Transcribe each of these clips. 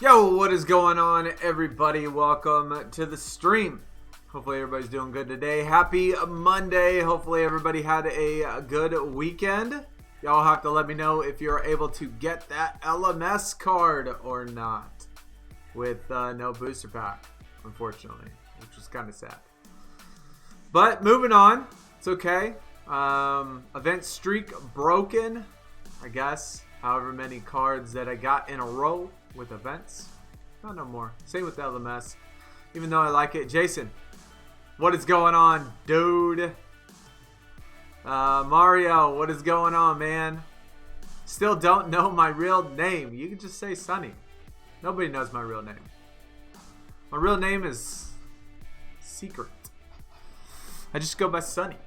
Yo, what is going on, everybody? Welcome to the stream. Hopefully everybody's doing good today. Happy Monday. Hopefully everybody had a good weekend. Y'all have to let me know if you're able to get that LMS card or not with no booster pack, unfortunately, which is kind of sad. But moving on, it's okay. Event streak broken, I guess. However many cards that I got in a row with events. Not no more. Same with the LMS. Even though I like it. Jason, what is going on, dude? Mario, what is going on, man? Still don't know my real name. You can just say Sunny. Nobody knows my real name. My real name is secret. I just go by Sunny.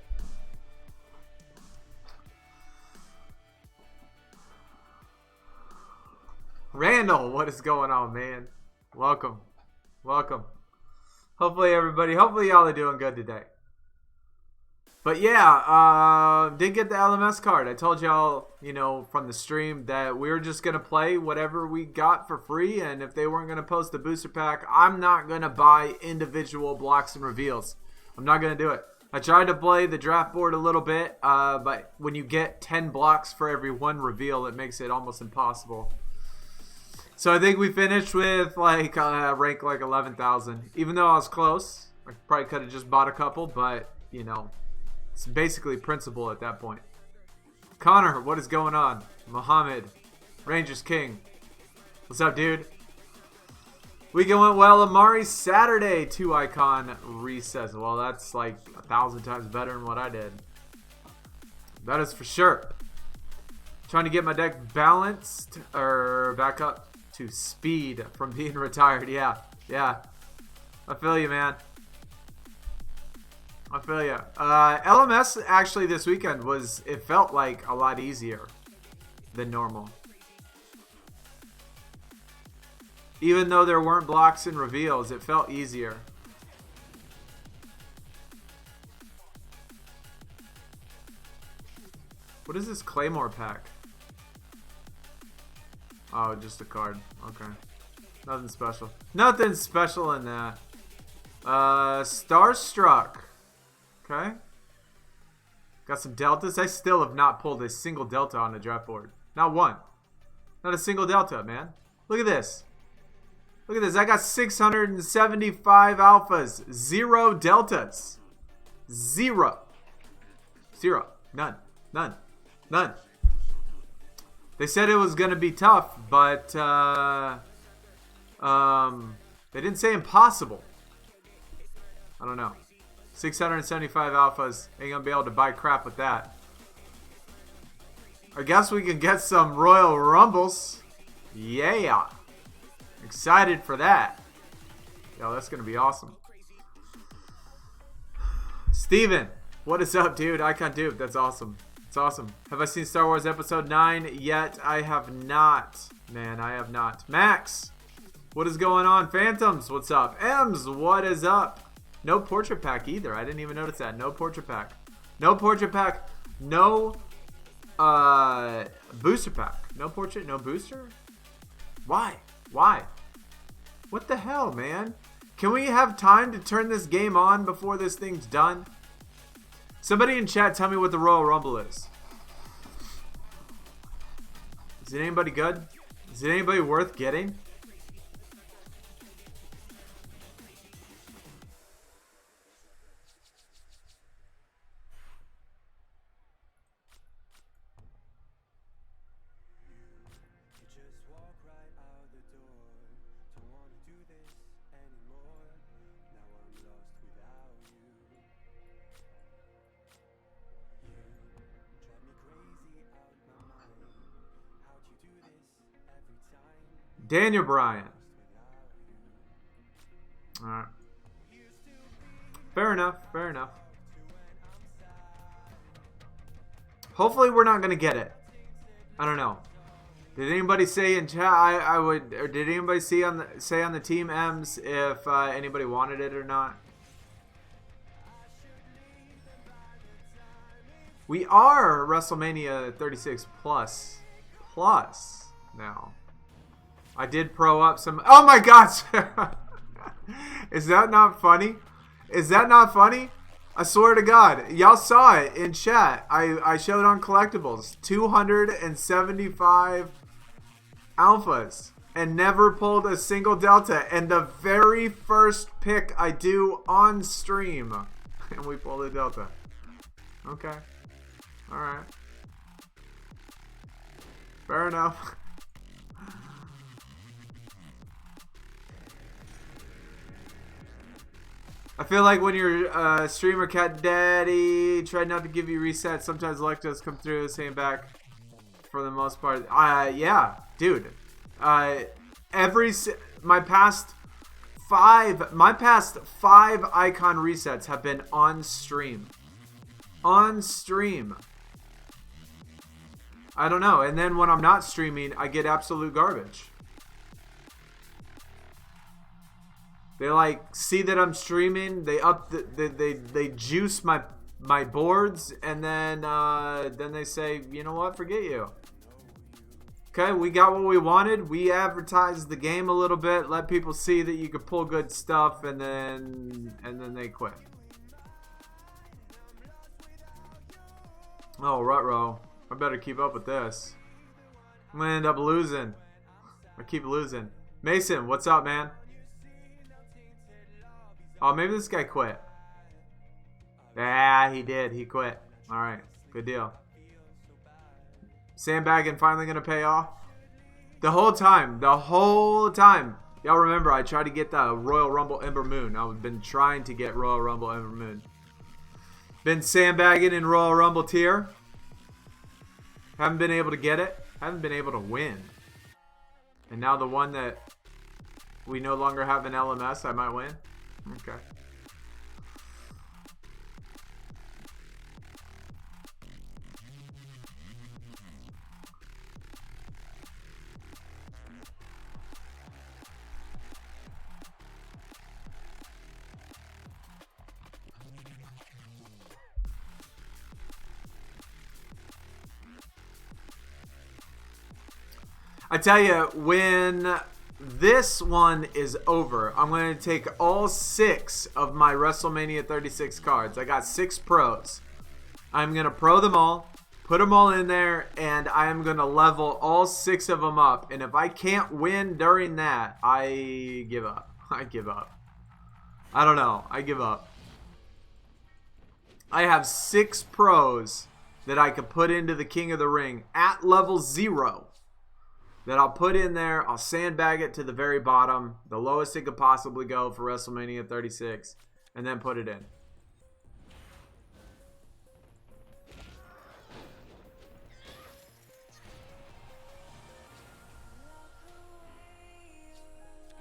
Randall, what is going on, man? Welcome. Welcome. Hopefully y'all are doing good today. But yeah, did get the LMS card. I told y'all, from the stream that we were just going to play whatever we got for free. And if they weren't going to post the booster pack, I'm not going to buy individual blocks and reveals. I'm not going to do it. I tried to play the draft board a little bit, but when you get 10 blocks for every one reveal, it makes it almost impossible. So I think we finished with rank 11,000. Even though I was close, I probably could have just bought a couple, but it's basically principle at that point. Connor, what is going on? Muhammad, Rangers King, what's up, dude? Weekend went well. Amari Saturday 2 icon recess. Well, that's like 1,000 times better than what I did. That is for sure. Trying to get my deck balanced or back up to speed from being retired. Yeah. I feel you, man. I feel you. LMS actually this weekend it felt like a lot easier than normal. Even though there weren't blocks and reveals, it felt easier. What is this Claymore pack? Oh, just a card. Okay. Nothing special. Nothing special in that. Starstruck. Okay. Got some deltas. I still have not pulled a single delta on the draft board. Not one. Not a single delta, man. Look at this. Look at this. I got 675 alphas. 0 deltas. 0. None. They said it was going to be tough, but they didn't say impossible. I don't know. 675 alphas. Ain't going to be able to buy crap with that. I guess we can get some Royal Rumbles. Yeah. Excited for that. Yo, that's going to be awesome. Steven, what is up, dude? Icon Dupe. That's awesome. It's awesome. Have I seen Star Wars Episode 9 yet? I have not. Man, I have not. Max, what is going on? Phantoms, what's up? Ems, what is up? No portrait pack either. I didn't even notice that. No portrait pack. No portrait pack. No booster pack. No portrait, no booster? Why? What the hell, man? Can we have time to turn this game on before this thing's done? Somebody in chat tell me what the Royal Rumble is. Is it anybody good? Is it anybody worth getting? Daniel Bryan. Alright. Fair enough. Hopefully we're not going to get it. I don't know. Did anybody say in chat or did anybody say on the team M's if anybody wanted it or not? We are WrestleMania 36 plus now. I did pro up some. Oh my gosh! Is that not funny? Is that not funny? I swear to God, y'all saw it in chat. I showed on Collectibles 275 alphas and never pulled a single delta. And the very first pick I do on stream, and we pulled a delta. Okay, all right, fair enough. I feel like when you're streamer cat daddy, try not to give you resets. Sometimes electos come through, same back for the most part. Yeah, dude. My past five icon resets have been on stream. On stream. I don't know. And then when I'm not streaming, I get absolute garbage. They like see that I'm streaming. They up they juice my boards, and then they say, you know what, forget you. Okay, we got what we wanted. We advertised the game a little bit, let people see that you could pull good stuff, and then they quit. Oh, Rutro, I better keep up with this. I'm gonna end up losing. I keep losing. Mason, what's up, man? Oh, maybe this guy quit. Yeah, he did. He quit. All right. Good deal. Sandbagging finally going to pay off. The whole time. Y'all remember I tried to get the Royal Rumble Ember Moon. I've been trying to get Royal Rumble Ember Moon. Been sandbagging in Royal Rumble tier. Haven't been able to get it. Haven't been able to win. And now the one that we no longer have an LMS, I might win. Okay. I tell you, when this one is over, I'm going to take all 6 of my WrestleMania 36 cards. I got 6 pros. I'm going to pro them all, put them all in there, and I am going to level all 6 of them up. And if I can't win during that, I give up. I give up. I don't know. I give up. I have 6 pros that I could put into the King of the Ring at level 0. That I'll put in there. I'll sandbag it to the very bottom, the lowest it could possibly go for WrestleMania 36, and then put it in.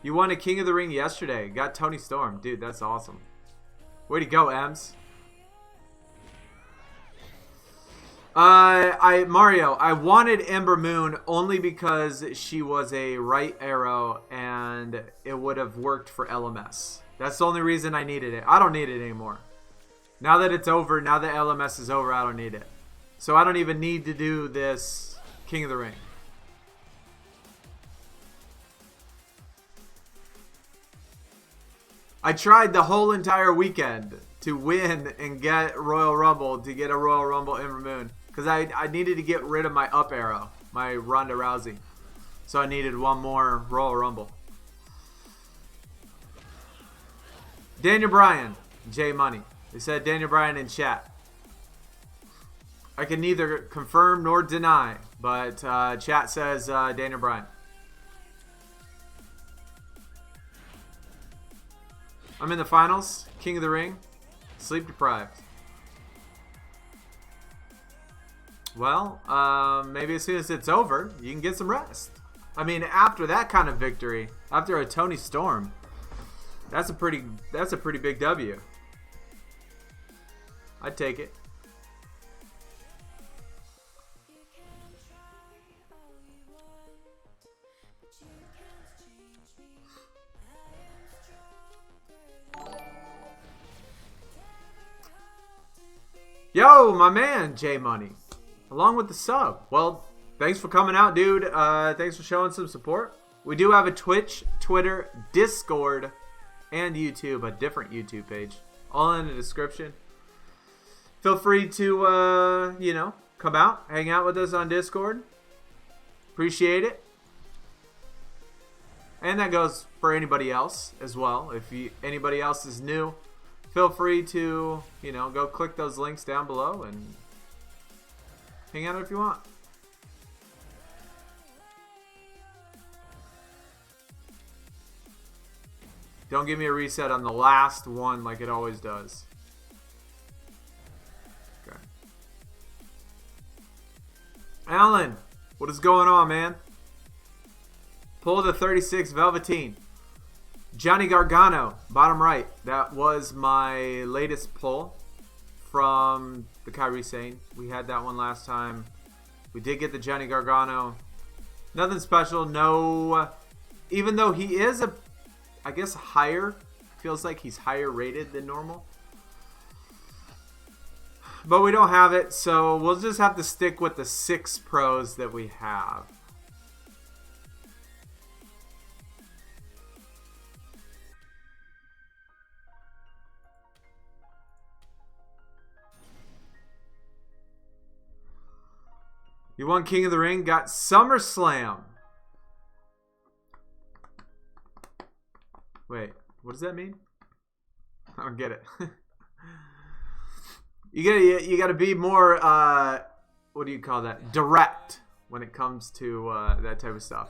You won a King of the Ring yesterday. Got Tony Storm. Dude, that's awesome. Way to go, Ems. Mario, I wanted Ember Moon only because she was a right arrow and it would have worked for LMS. That's the only reason I needed it. I don't need it anymore. Now that it's over, now that LMS is over, I don't need it. So I don't even need to do this King of the Ring. I tried the whole entire weekend to win and get Royal Rumble, to get a Royal Rumble Ember Moon. Because I needed to get rid of my up arrow, my Ronda Rousey. So I needed one more Royal Rumble. Daniel Bryan, J Money. They said Daniel Bryan in chat. I can neither confirm nor deny, but chat says Daniel Bryan. I'm in the finals, King of the Ring, sleep deprived. Well, maybe as soon as it's over, you can get some rest. I mean, after that kind of victory, after a Tony Storm, that's a pretty big W. I'd take it. Yo, my man, J Money. Along with the sub. Well, thanks for coming out, dude. Thanks for showing some support. We do have a Twitch, Twitter, Discord, and YouTube, a different YouTube page. All in the description. Feel free to, you know, come out, hang out with us on Discord. Appreciate it. And that goes for anybody else as well. If anybody else is new, feel free to, you know, go click those links down below and hang out if you want. Don't give me a reset on the last one like it always does. Okay. Alan, what is going on, man? Pull the 36 Velveteen. Johnny Gargano, bottom right. That was my latest pull from the Kairi Sane. We had that one last time. We did get the Johnny Gargano. Nothing special. No. Even though he is I guess higher. Feels like he's higher rated than normal. But we don't have it, so we'll just have to stick with the 6 pros that we have. You won King of the Ring, got SummerSlam. Wait, what does that mean? I don't get it. You gotta be more what do you call that? Direct when it comes to that type of stuff.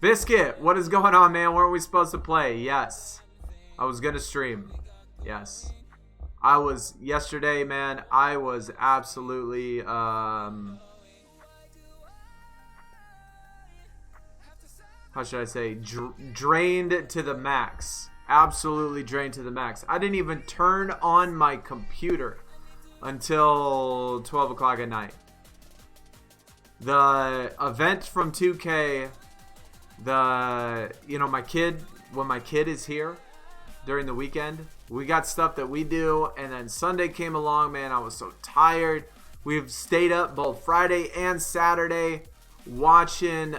Biscuit, what is going on, man? Weren't we supposed to play? Yes. I was gonna stream. Yes. I was yesterday, man. I was absolutely how should I say, drained to the max. Absolutely drained to the max. I didn't even turn on my computer until 12 o'clock at night. The event from 2K, you know, when my kid is here during the weekend, we got stuff that we do, and then Sunday came along, man. I was so tired. We've stayed up both Friday and Saturday watching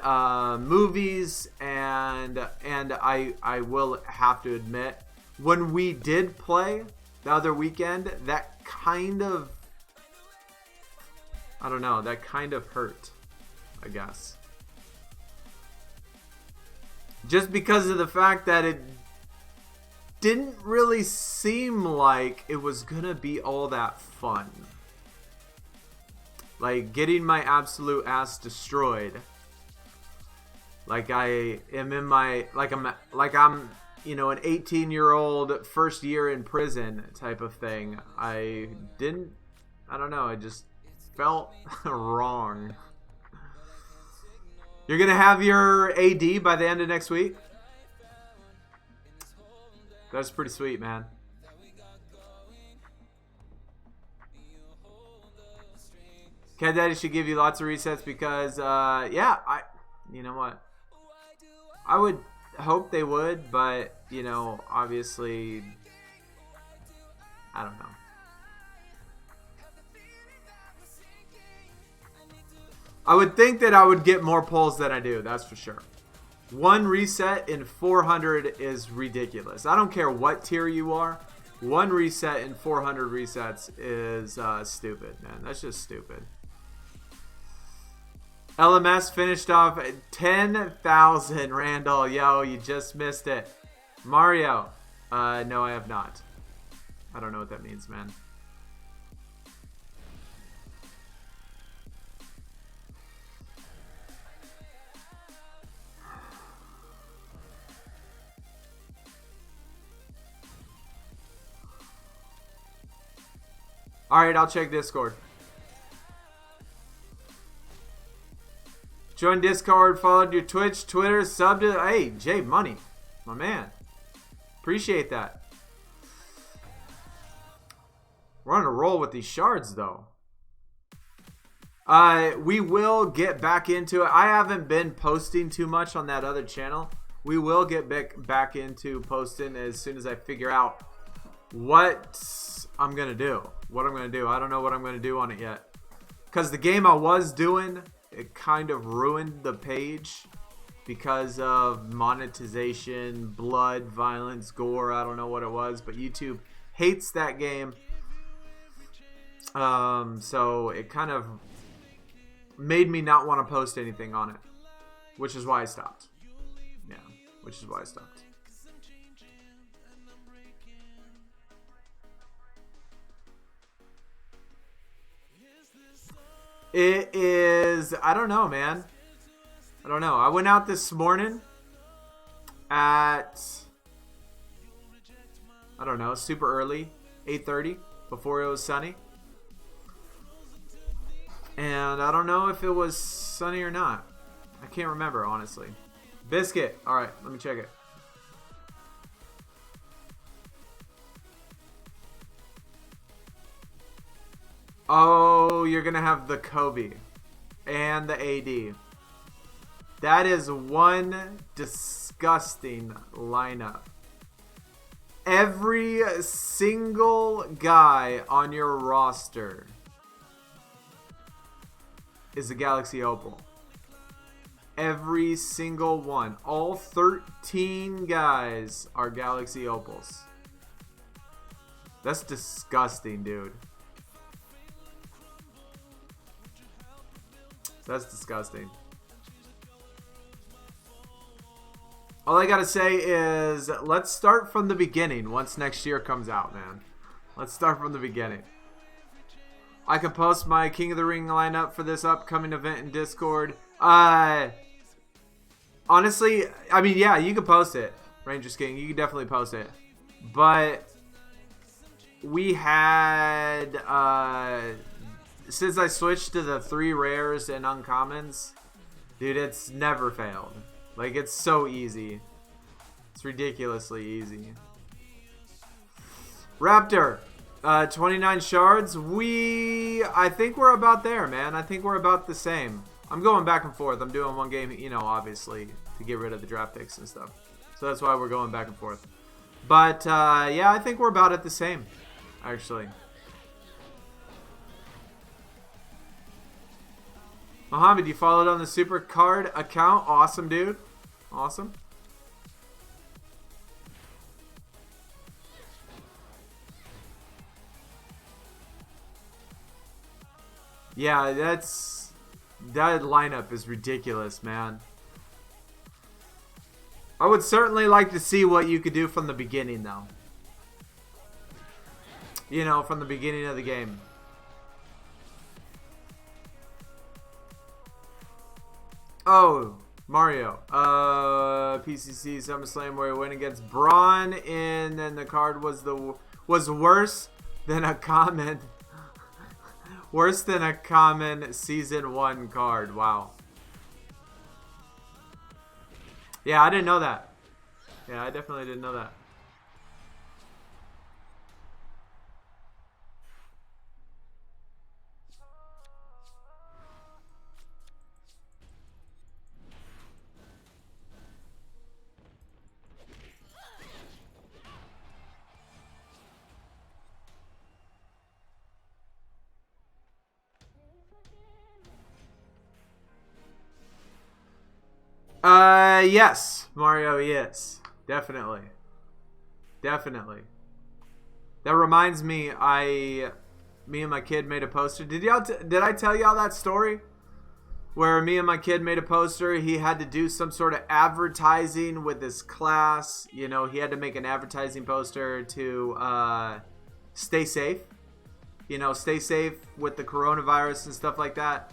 movies, and I will have to admit, when we did play the other weekend, that kind of, I don't know, that kind of hurt, I guess. Just because of the fact that it didn't really seem like it was gonna be all that fun. Like, getting my absolute ass destroyed. Like I am in my, like I'm, you know, an 18-year-old first year in prison type of thing. I don't know, I just felt wrong. You're gonna have your AD by the end of next week? That's pretty sweet, man. Cat Daddy should give you lots of resets because, yeah, you know what? I would hope they would, but, you know, obviously, I don't know. I would think that I would get more pulls than I do, that's for sure. One reset in 400 is ridiculous. I don't care what tier you are. One reset in 400 resets is stupid, man. That's just stupid. LMS finished off at 10,000. Randall, yo, you just missed it. Mario, no, I have not. I don't know what that means, man. Alright, I'll check Discord. Join Discord, followed your Twitch, Twitter, sub to... Hey, Jay Money, my man. Appreciate that. We're on a roll with these shards, though. We will get back into it. I haven't been posting too much on that other channel. We will get back into posting as soon as I figure out what I'm going to do. I don't know what I'm going to do on it yet. because the game I was doing, it kind of ruined the page because of monetization, blood, violence, gore. I don't know what it was, but YouTube hates that game. So it kind of made me not want to post anything on it, which is why I stopped. Yeah, which is why I stopped. It is, I don't know, man. I don't know. I went out this morning at, I don't know, super early, 8:30, before it was sunny. And I don't know if it was sunny or not. I can't remember, honestly. Biscuit. All right, let me check it. Oh, you're going to have the Kobe and the AD. That is one disgusting lineup. Every single guy on your roster is a Galaxy Opal. Every single one. All 13 guys are Galaxy Opals. That's disgusting, dude. That's disgusting. All I gotta say is, let's start from the beginning once next year comes out, man. Let's start from the beginning. I can post my King of the Ring lineup for this upcoming event in Discord. Honestly, I mean, yeah, you can post it, Rangers King. You can definitely post it. But we had, since I switched to the 3 rares and uncommons, dude, it's never failed. Like, it's so easy. It's ridiculously easy. Raptor, 29 shards. I think we're about there, man. I think we're about the same. I'm going back and forth. I'm doing one game, you know, obviously, to get rid of the draft picks and stuff. So that's why we're going back and forth. But, yeah, I think we're about at the same, actually. Mohammed, you followed on the SuperCard account. Awesome, dude. Awesome. Yeah, that lineup is ridiculous, man. I would certainly like to see what you could do from the beginning, though. You know, from the beginning of the game. Oh, Mario. PCC SummerSlam where he went against Braun, and then the card was worse than a common season 1 card. Wow. Yeah, I didn't know that. Yeah, I definitely didn't know that. Yes, Mario, yes. Definitely. Definitely. That reminds me, me and my kid made a poster. Did I tell y'all that story? Where me and my kid made a poster. He had to do some sort of advertising with his class. You know, he had to make an advertising poster to stay safe. You know, stay safe with the coronavirus and stuff like that.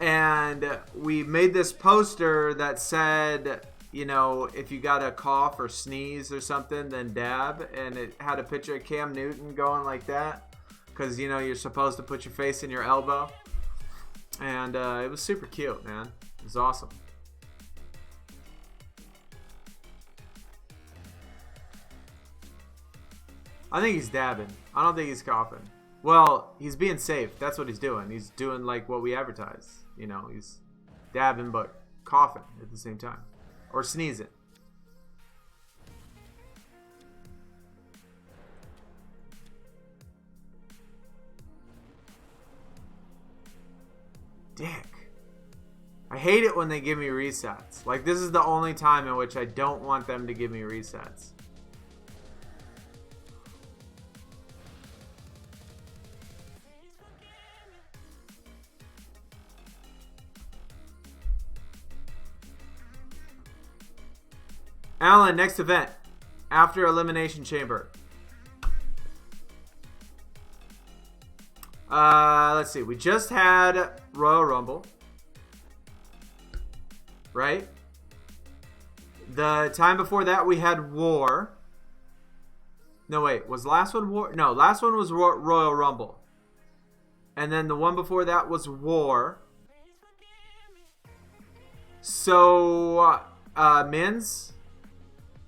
And we made this poster that said, you know, if you got a cough or sneeze or something, then dab. And it had a picture of Cam Newton going like that. Because, you know, you're supposed to put your face in your elbow. And it was super cute, man. It was awesome. I think he's dabbing. I don't think he's coughing. Well, he's being safe. That's what he's doing. He's doing like what we advertise. You know, he's dabbing but coughing at the same time. Or sneezing. Dick. I hate it when they give me resets. Like, this is the only time in which I don't want them to give me resets. Alan, next event. After Elimination Chamber. Let's see. We just had Royal Rumble. Right? The time before that we had War. No, wait. Was last one War? No, last one was Royal Rumble. And then the one before that was War. So, men's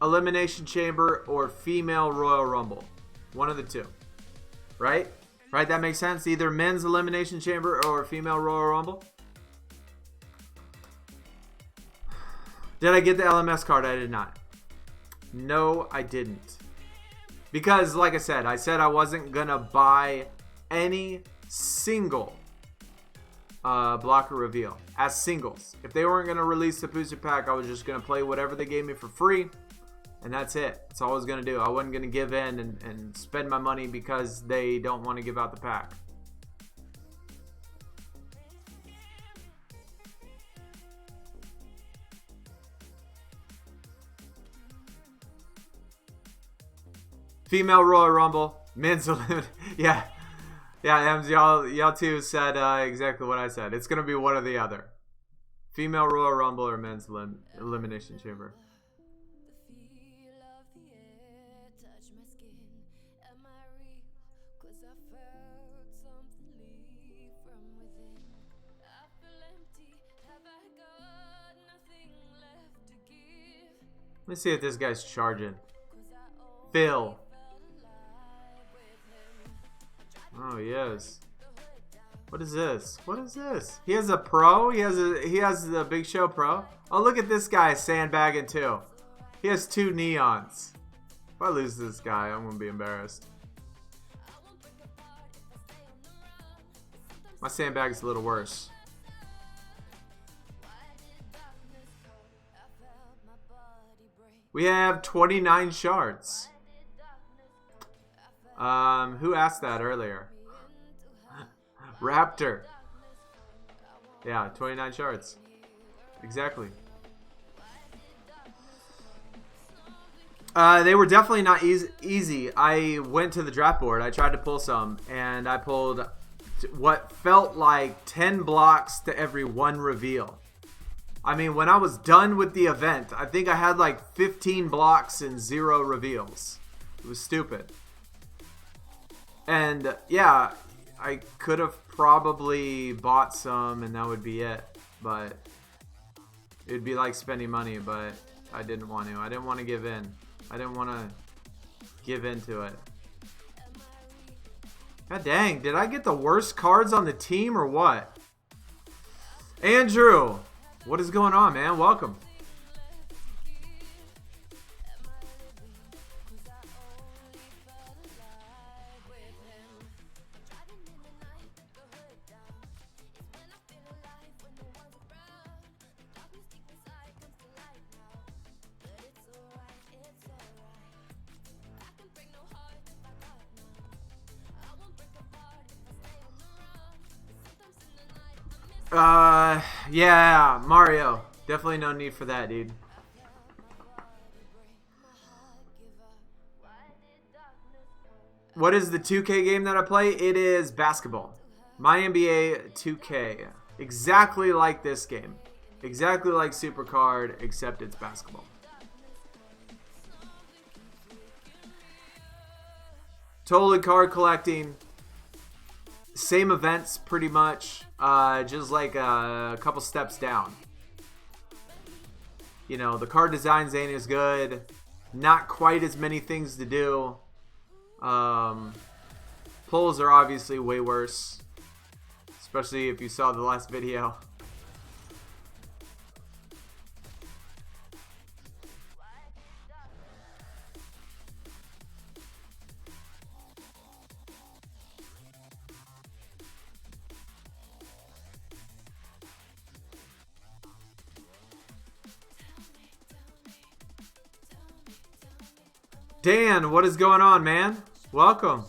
Elimination Chamber or female Royal Rumble. One of the two. Right? Right? That makes sense? Either men's Elimination Chamber or female Royal Rumble. Did I get the LMS card? I did not. No, I didn't. Because, like I said I wasn't going to buy any single blocker reveal as singles. If they weren't going to release the booster pack, I was just going to play whatever they gave me for free. And that's it. That's all I was going to do. I wasn't going to give in and spend my money because they don't want to give out the pack. Female Royal Rumble, men's elimination. Yeah, Ems, y'all too said exactly what I said. It's gonna be one or the other. Female Royal Rumble or men's Elimination Chamber. Let me see if this guy's charging. Phil. Oh, he is. What is this? What is this? He has a pro? He has the Big Show Pro? Oh, look at this guy sandbagging too. He has 2 neons. If I lose this guy, I'm gonna be embarrassed. My sandbag's a little worse. We have 29 shards. Who asked that earlier? Raptor. Yeah, 29 shards. Exactly. They were definitely not easy. I went to the draft board. I tried to pull some, and I pulled what felt like 10 blocks to every 1 reveal. I mean, when I was done with the event, I think I had like 15 blocks and 0 reveals. It was stupid. And yeah, I could have probably bought some and that would be it. But it would be like spending money, but I didn't want to. I didn't want to give in. I didn't want to give into it. God dang, did I get the worst cards on the team or what? Andrew, what is going on, man? Welcome. Yeah, Mario. Definitely no need for that, dude. What is the 2K game that I play? It is basketball. My NBA 2K. Exactly like this game. Exactly like SuperCard, except it's basketball. Totally card collecting. Same events, pretty much. Just like a couple steps down. You know, the card designs ain't as good. Not quite as many things to do. Pulls are obviously way worse. Especially if you saw the last video. Dan, what is going on, man? Welcome.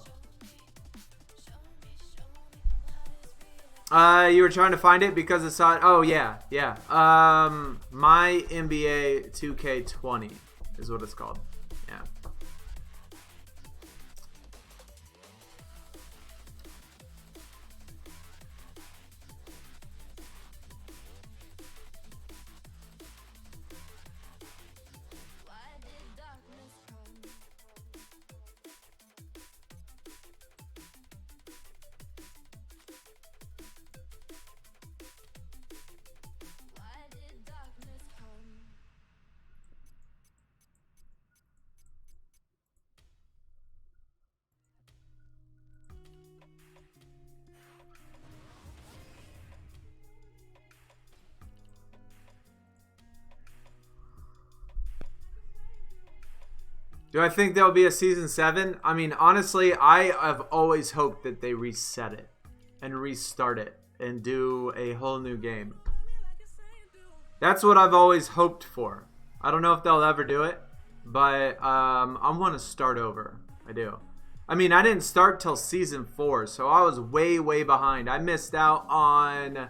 You were trying to find it because it's on. Oh yeah, yeah. My NBA 2K20 is what it's called. Yeah. Do I think there'll be a season 7? I mean, honestly, I have always hoped that they reset it and restart it and do a whole new game. That's what I've always hoped for. I don't know if they'll ever do it, but I want to start over. I do. I mean, I didn't start till season 4, so I was way, way behind. I missed out on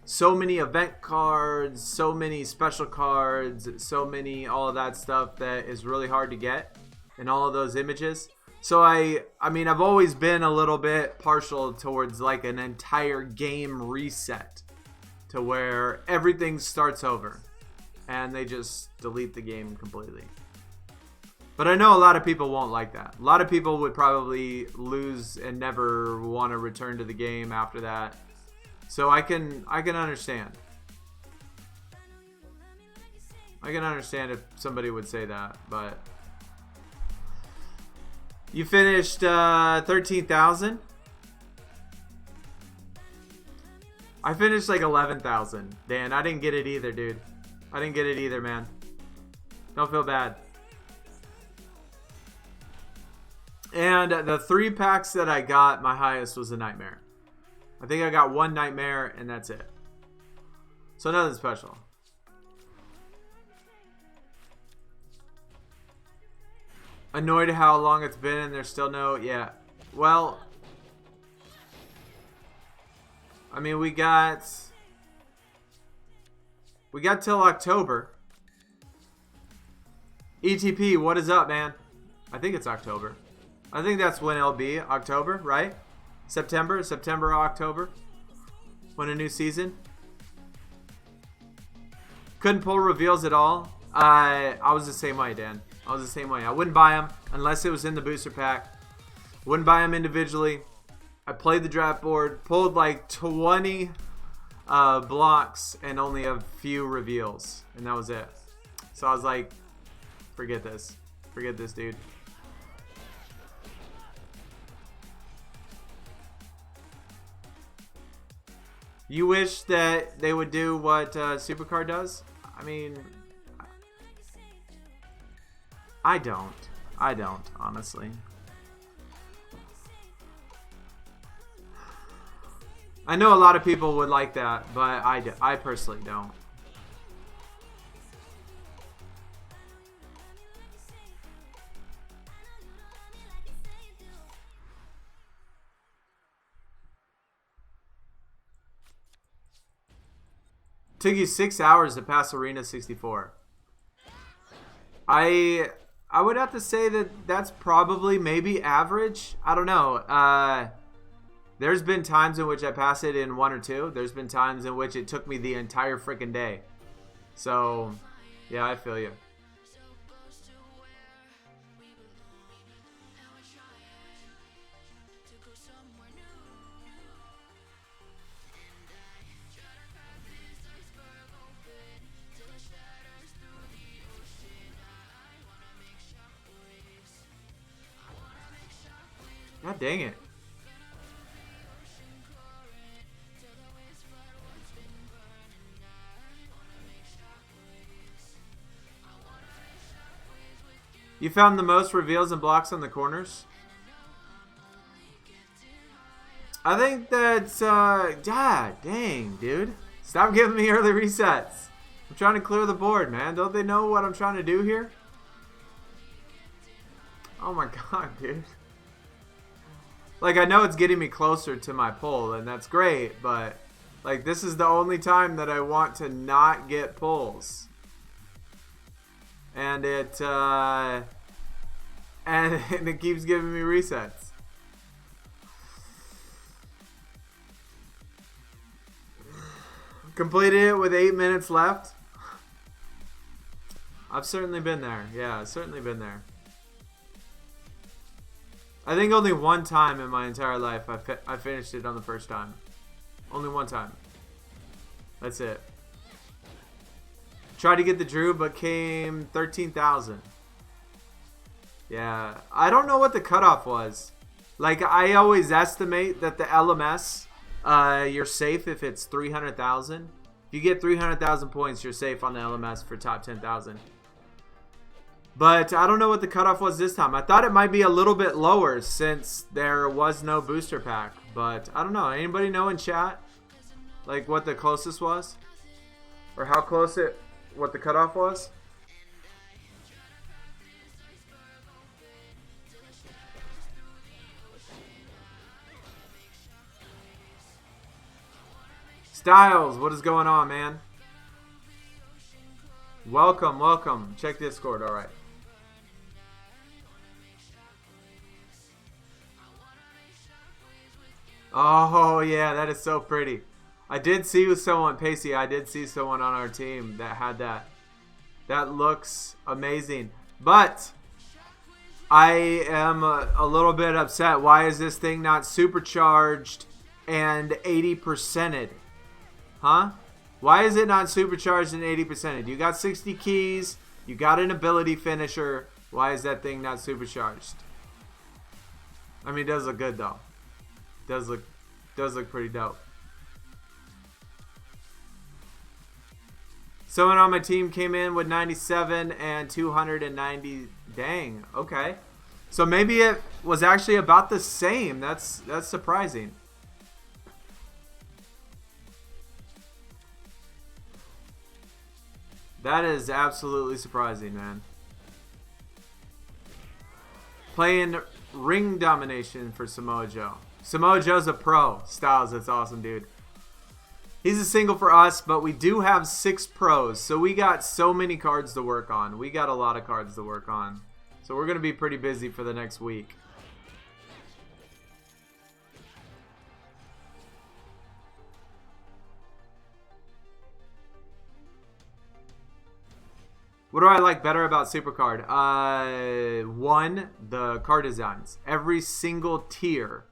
so many event cards, so many special cards, so many all of that stuff that is really hard to get, and all of those images. So I mean, I've always been a little bit partial towards like an entire game reset to where everything starts over and they just delete the game completely. But I know a lot of people won't like that. A lot of people would probably lose and never want to return to the game after that. So I can understand. I can understand if somebody would say that, but you finished 13,000. I finished like 11,000. Dan, I didn't get it either, dude. I didn't get it either, man. Don't feel bad. And the 3 packs that I got, my highest was a nightmare. I think I got 1 nightmare and that's it. So nothing special. Annoyed how long it's been and there's still no... Yeah. Well, I mean, we got till October. ETP, what is up, man? I think it's October. I think that's when it'll be. October, right? September, October. When a new season. Couldn't pull reveals at all. I was the same way, Dan. I was the same way. I wouldn't buy them unless it was in the booster pack. Wouldn't buy them individually. I played the draft board, pulled like 20 blocks and only a few reveals, and that was it. So I was like, forget this. Forget this, dude. You wish that they would do what SuperCard does? I mean, I don't, honestly. I know a lot of people would like that, but I personally don't. Took you 6 hours to pass Arena 64. I would have to say that that's probably maybe average. I don't know. There's been times in which I pass it in 1 or 2. There's been times in which it took me the entire freaking day. So, yeah, I feel you. God dang it. You found the most reveals and blocks on the corners? I think that's, God dang, dude. Stop giving me early resets. I'm trying to clear the board, man. Don't they know what I'm trying to do here? Oh my god, dude. Like, I know it's getting me closer to my pull, and that's great, but like, this is the only time that I want to not get pulls. And it it keeps giving me resets. Completed it with 8 minutes left. I've certainly been there. Yeah, I've certainly been there. I think only one time in my entire life I finished it on the first time. Only one time. That's it. Tried to get the Drew, but came 13,000. Yeah, I don't know what the cutoff was. Like, I always estimate that the LMS, you're safe if it's 300,000. If you get 300,000 points, you're safe on the LMS for top 10,000. But I don't know what the cutoff was this time. I thought it might be a little bit lower since there was no booster pack. But I don't know. Anybody know in chat, like, what the closest was? Or how close what the cutoff was? Styles, what is going on, man? Welcome, welcome. Check Discord, alright. Oh, yeah, that is so pretty. I did see with someone, Pacey, I did see someone on our team that had that. That looks amazing. But I am a little bit upset. Why is this thing not supercharged and 80%ed? Huh? Why is it not supercharged and 80%ed? You got 60 keys. You got an ability finisher. Why is that thing not supercharged? I mean, it does look good, though. Does look pretty dope. Someone on my team came in with 97 and 290. Dang. Okay. So maybe it was actually about the same. That's surprising. That is absolutely surprising, man. Playing Ring Domination for Samoa Joe. Samoa Joe's a pro. Styles, that's awesome, dude. He's a single for us, but we do have 6 pros. So we got so many cards to work on. We got a lot of cards to work on. So we're going to be pretty busy for the next week. What do I like better about SuperCard? 1, the card designs. Every single tier,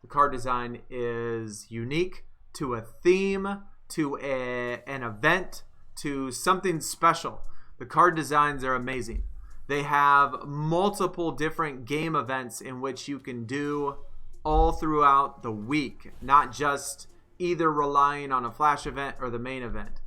the card design is unique to a theme, to an event, to something special. The card designs are amazing. They have multiple different game events in which you can do all throughout the week, not just either relying on a flash event or the main event.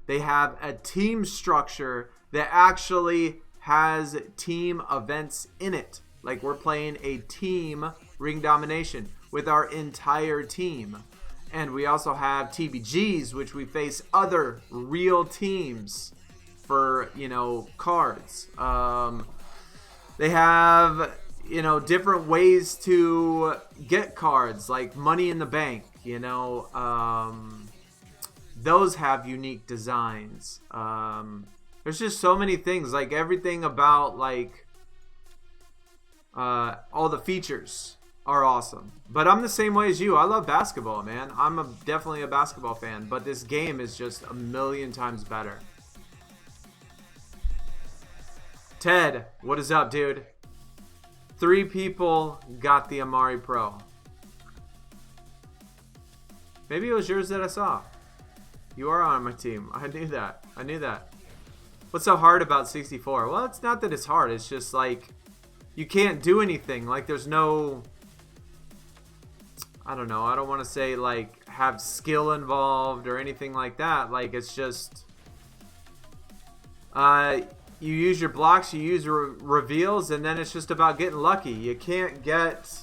They have a team structure that actually has team events in it. Like, we're playing a team Ring Domination with our entire team. And we also have TBGs, which we face other real teams for, you know, cards. They have, you know, different ways to get cards, like Money in the Bank, you know. Those have unique designs. There's just so many things, like everything about, like, all the features are awesome. But I'm the same way as you. I love basketball, man. I'm definitely a basketball fan, but this game is just a million times better. Ted, what is up, dude? 3 people got the Amari Pro. Maybe it was yours that I saw. You are on my team. I knew that. I knew that. What's so hard about 64? Well, it's not that it's hard. It's just like you can't do anything. Like, there's no, I don't know. I don't want to say like have skill involved or anything like that. Like, it's just you use your blocks, you use your reveals, and then it's just about getting lucky. You can't get,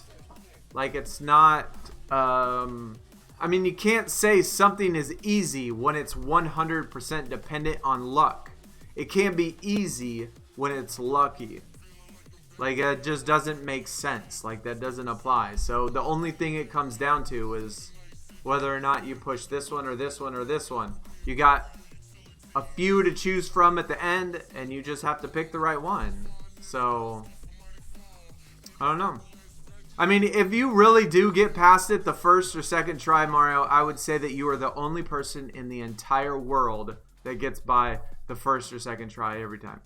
like, it's not I mean, you can't say something is easy when it's 100% dependent on luck. It can't be easy when it's lucky. Like, it just doesn't make sense. Like, that doesn't apply. So the only thing it comes down to is whether or not you push this one or this one or this one. You got a few to choose from at the end, and you just have to pick the right one. So, I don't know. I mean, if you really do get past it the first or second try, Mario, I would say that you are the only person in the entire world that gets by the first or second try every time.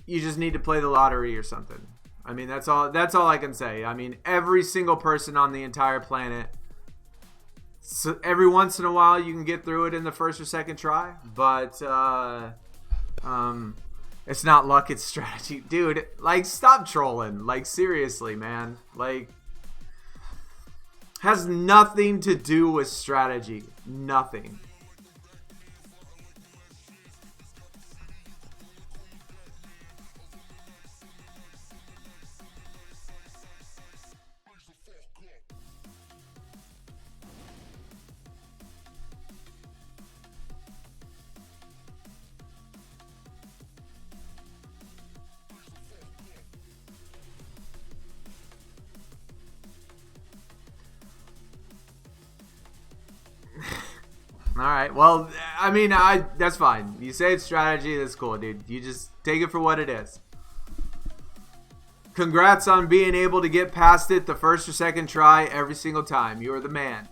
You just need to play the lottery or something. I mean, that's all I can say. I mean, every single person on the entire planet, so every once in a while you can get through it in the first or second try, but it's not luck, it's strategy. Dude, like, stop trolling. Like, seriously, man. Like, has nothing to do with strategy. Nothing. Alright, well, I mean, that's fine. You say it's strategy, that's cool, dude. You just take it for what it is. Congrats on being able to get past it the first or second try every single time. You are the man.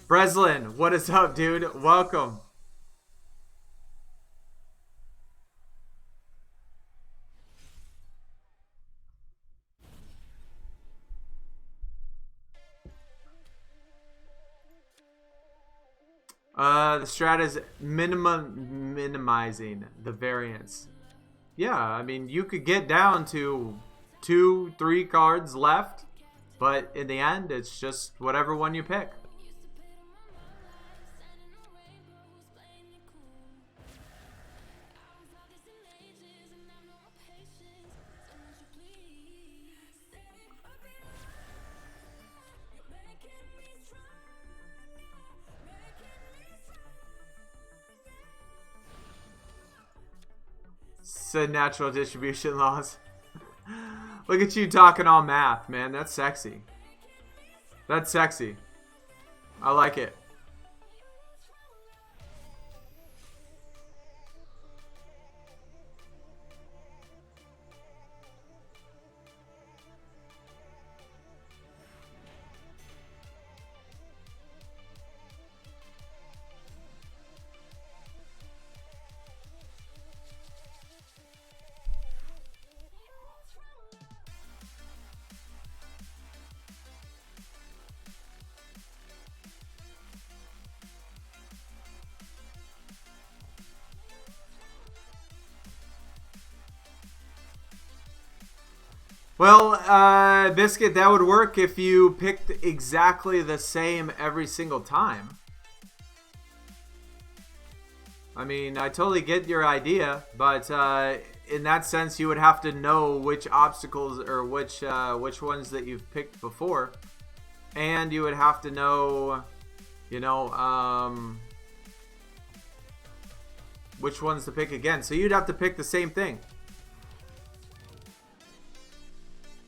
Breslin, what is up, dude? Welcome. The strat is minimizing the variance. Yeah, I mean, you could get down to 2-3 cards left, but in the end, it's just whatever one you pick. Said natural distribution laws. Look at you talking all math, man. That's sexy. That's sexy. I like it. Well, Biscuit, that would work if you picked exactly the same every single time. I mean, I totally get your idea, but in that sense, you would have to know which obstacles or which ones that you've picked before, and you would have to know, you know, which ones to pick again. So you'd have to pick the same thing.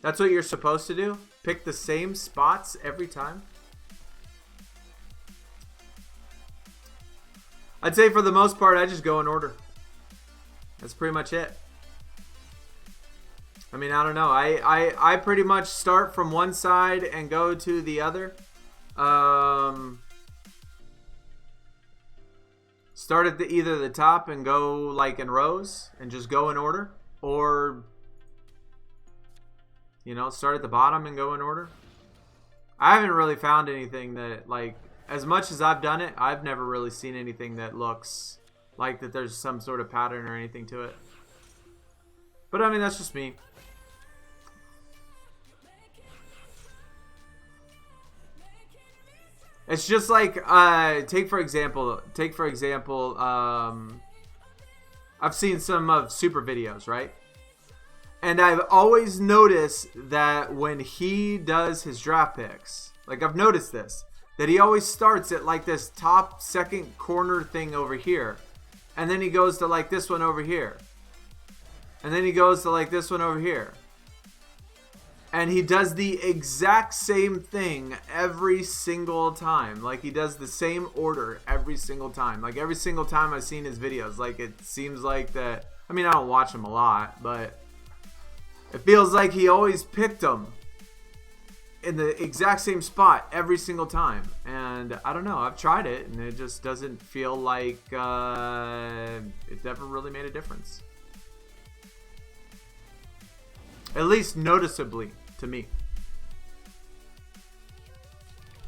That's what you're supposed to do? Pick the same spots every time? I'd say for the most part, I just go in order. That's pretty much it. I mean, I don't know. I pretty much start from one side and go to the other. Start at either the top and go like in rows and just go in order. Or, you know, start at the bottom and go in order. I haven't really found anything that, like, as much as I've done it, I've never really seen anything that looks like that there's some sort of pattern or anything to it. But I mean, that's just me. It's just like, take for example, I've seen some of Super videos, right? And I've always noticed that when he does his draft picks, like I've noticed this, that he always starts at like this top second corner thing over here. And then he goes to like this one over here. And then he goes to like this one over here. And he does the exact same thing every single time. Like he does the same order every single time. Like every single time I've seen his videos. Like it seems like that. I mean, I don't watch him a lot, but it feels like he always picked them in the exact same spot every single time. And I don't know. I've tried it and it just doesn't feel like it never really made a difference. At least noticeably to me.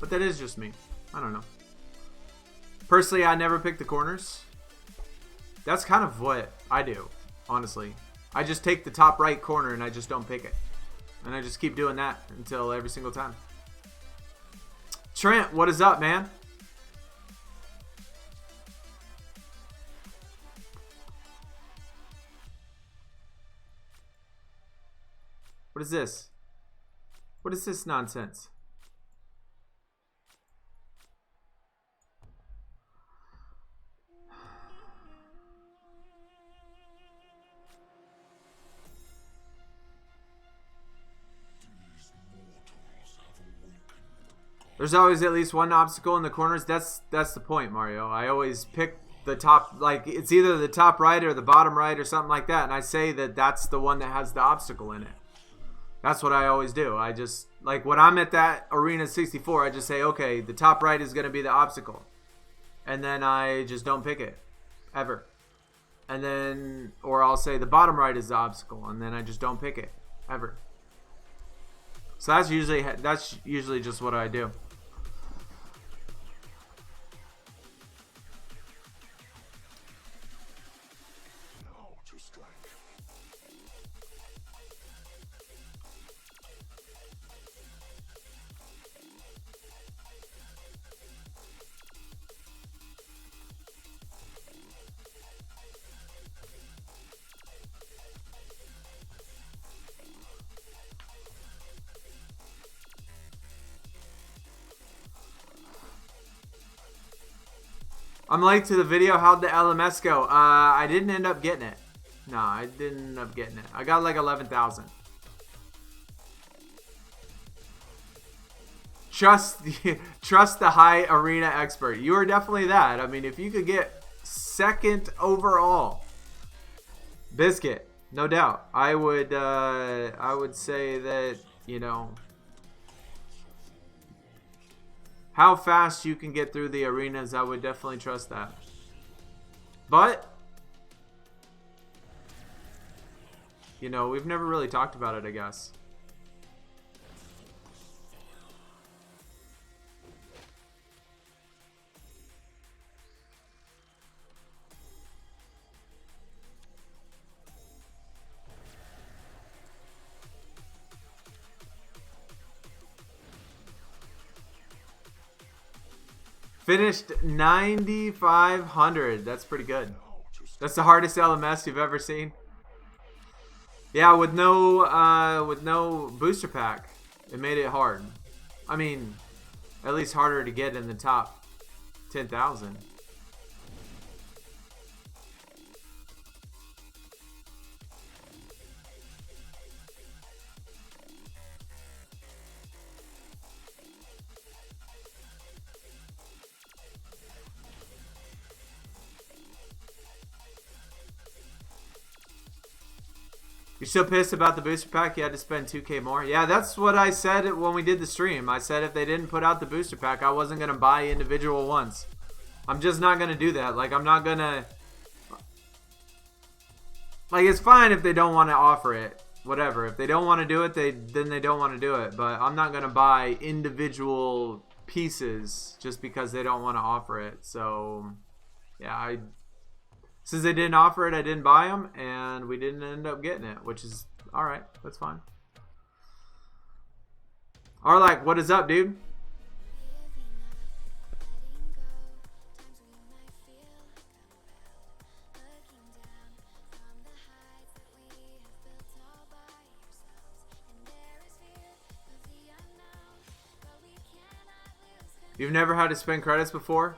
But that is just me. I don't know. Personally, I never pick the corners. That's kind of what I do, honestly. I just take the top right corner and I just don't pick it. And I just keep doing that until every single time. Trent, what is up, man? What is this? What is this nonsense? There's always at least one obstacle in the corners. That's the point, Mario. I always pick the top, like it's either the top right or the bottom right or something like that, and I say that that's the one that has the obstacle in it. That's what I always do. I just, like when I'm at that Arena 64, I just say, okay, the top right is going to be the obstacle. And then I just don't pick it. Ever. And then, or I'll say the bottom right is the obstacle. And then I just don't pick it. Ever. So that's usually just what I do. I'm late to the video. How'd the LMS go? I didn't end up getting it. No, I didn't end up getting it. I got like 11,000. Trust the high arena expert. You are definitely that. I mean, if you could get second overall, Biscuit, no doubt. I would say that, you know, how fast you can get through the arenas, I would definitely trust that. But, you know, we've never really talked about it, I guess. Finished 9,500. That's pretty good. That's the hardest LMS you've ever seen. Yeah, with no booster pack, it made it hard. I mean, at least harder to get in the top 10,000. You're still pissed about the booster pack? You had to spend 2K more? Yeah, that's what I said when we did the stream. I said if they didn't put out the booster pack, I wasn't going to buy individual ones. I'm just not going to do that. Like, I'm not going to... Like, it's fine if they don't want to offer it. Whatever. If they don't want to do it, then they don't want to do it. But I'm not going to buy individual pieces just because they don't want to offer it. So, yeah, Since they didn't offer it, I didn't buy them, and we didn't end up getting it, which is all right. That's fine. Arlak, what is up, dude? You've never had to spend credits before?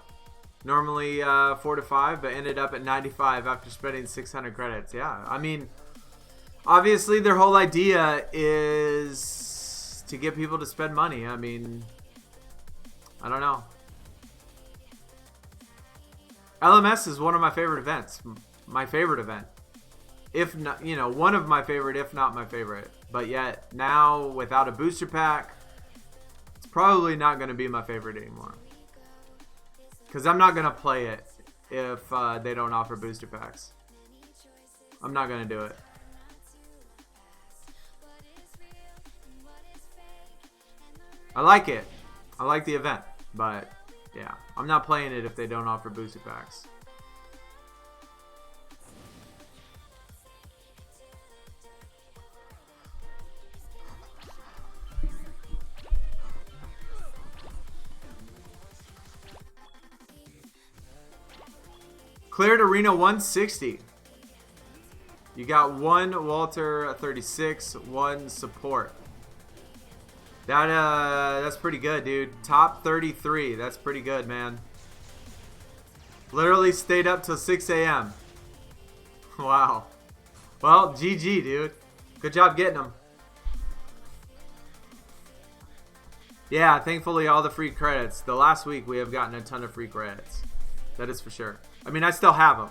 Normally 4 to 5, but ended up at 95 after spending 600 credits. Yeah, I mean, obviously their whole idea is to get people to spend money. I mean, I don't know. LMS is one of my favorite events. My favorite event. If not, you know, one of my favorite, if not my favorite. But yet, now without a booster pack, it's probably not going to be my favorite anymore. Because I'm not going to play it if they don't offer booster packs. I'm not going to do it. I like it. I like the event. But, yeah. I'm not playing it if they don't offer booster packs. Cleared Arena 160. You got one Walter 36, one support. That's pretty good, dude. Top 33. That's pretty good, man. Literally stayed up till 6 a.m. Wow. Well, GG, dude. Good job getting them. Yeah, thankfully all the free credits. The last week we have gotten a ton of free credits. That is for sure. I mean, I still have them.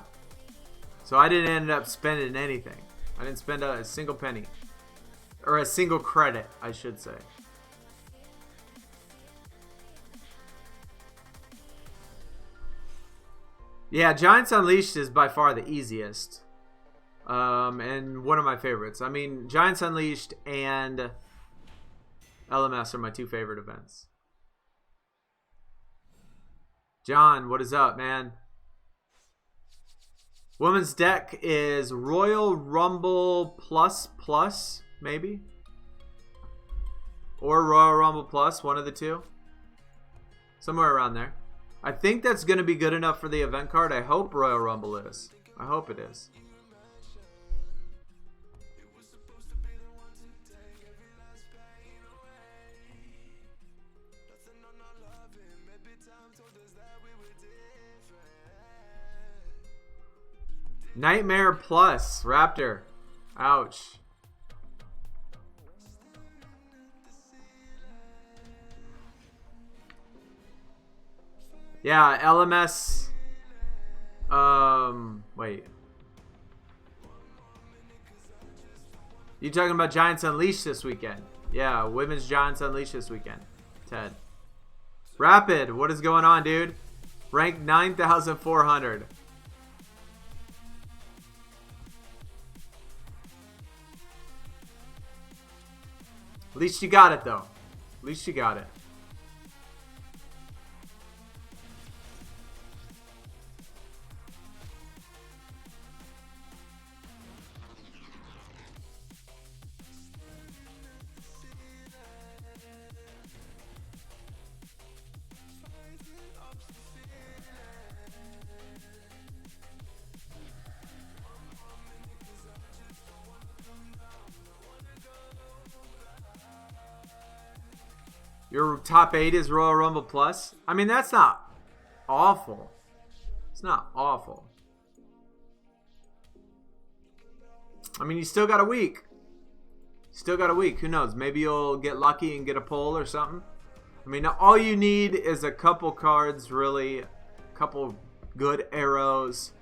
So I didn't end up spending anything. I didn't spend a single penny. Or a single credit, I should say. Yeah, Giants Unleashed is by far the easiest. And one of my favorites. I mean, Giants Unleashed and LMS are my two favorite events. John, what is up, man? Women's deck is Royal Rumble Plus, maybe? Or Royal Rumble Plus, one of the two. Somewhere around there. I think that's going to be good enough for the event card. I hope Royal Rumble is. I hope it is. Nightmare Plus, Raptor. Ouch. Yeah, LMS. Wait. You talking about Giants Unleashed this weekend? Yeah, Women's Giants Unleashed this weekend. Ted. Rapid, what is going on, dude? Ranked 9,400. At least you got it, though. At least you got it. Your top 8 is Royal Rumble Plus? I mean, that's not awful. It's not awful. I mean, you still got a week. Still got a week. Who knows? Maybe you'll get lucky and get a pull or something. I mean, all you need is a couple cards, really. A couple good arrows.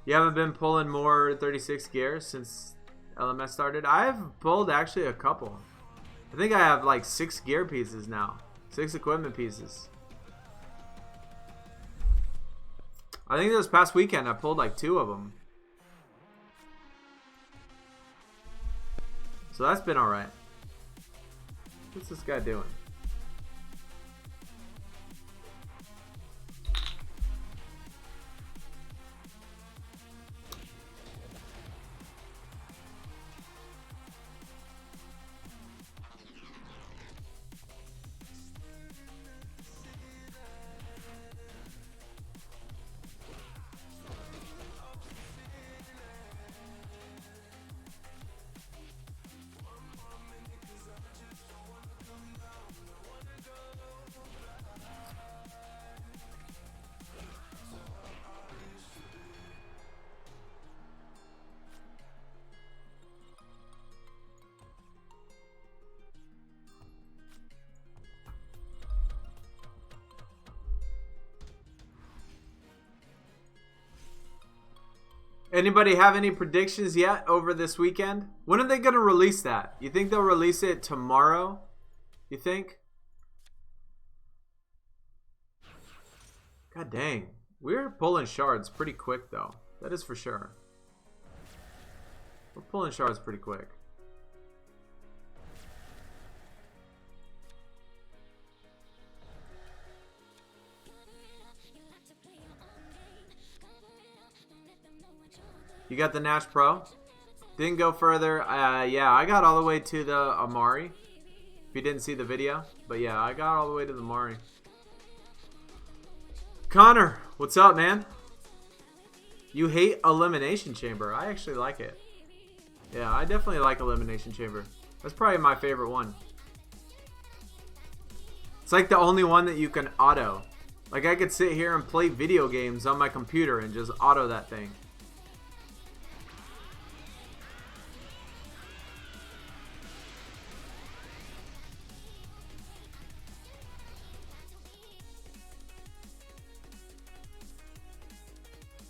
You haven't been pulling more 36 gears since LMS started? I've pulled actually a couple. I think I have like 6 gear pieces now. 6 equipment pieces. I think this past weekend I pulled like 2 of them. So that's been alright. What's this guy doing? Anybody have any predictions yet over this weekend? When are they going to release that? You think they'll release it tomorrow? You think? God dang. We're pulling shards pretty quick, though. That is for sure. We're pulling shards pretty quick. You got the Nash Pro? Didn't go further. Yeah, I got all the way to the Amari. If you didn't see the video. But yeah, I got all the way to the Amari. Connor, what's up, man? You hate Elimination Chamber. I actually like it. Yeah, I definitely like Elimination Chamber. That's probably my favorite one. It's like the only one that you can auto. Like I could sit here and play video games on my computer and just auto that thing.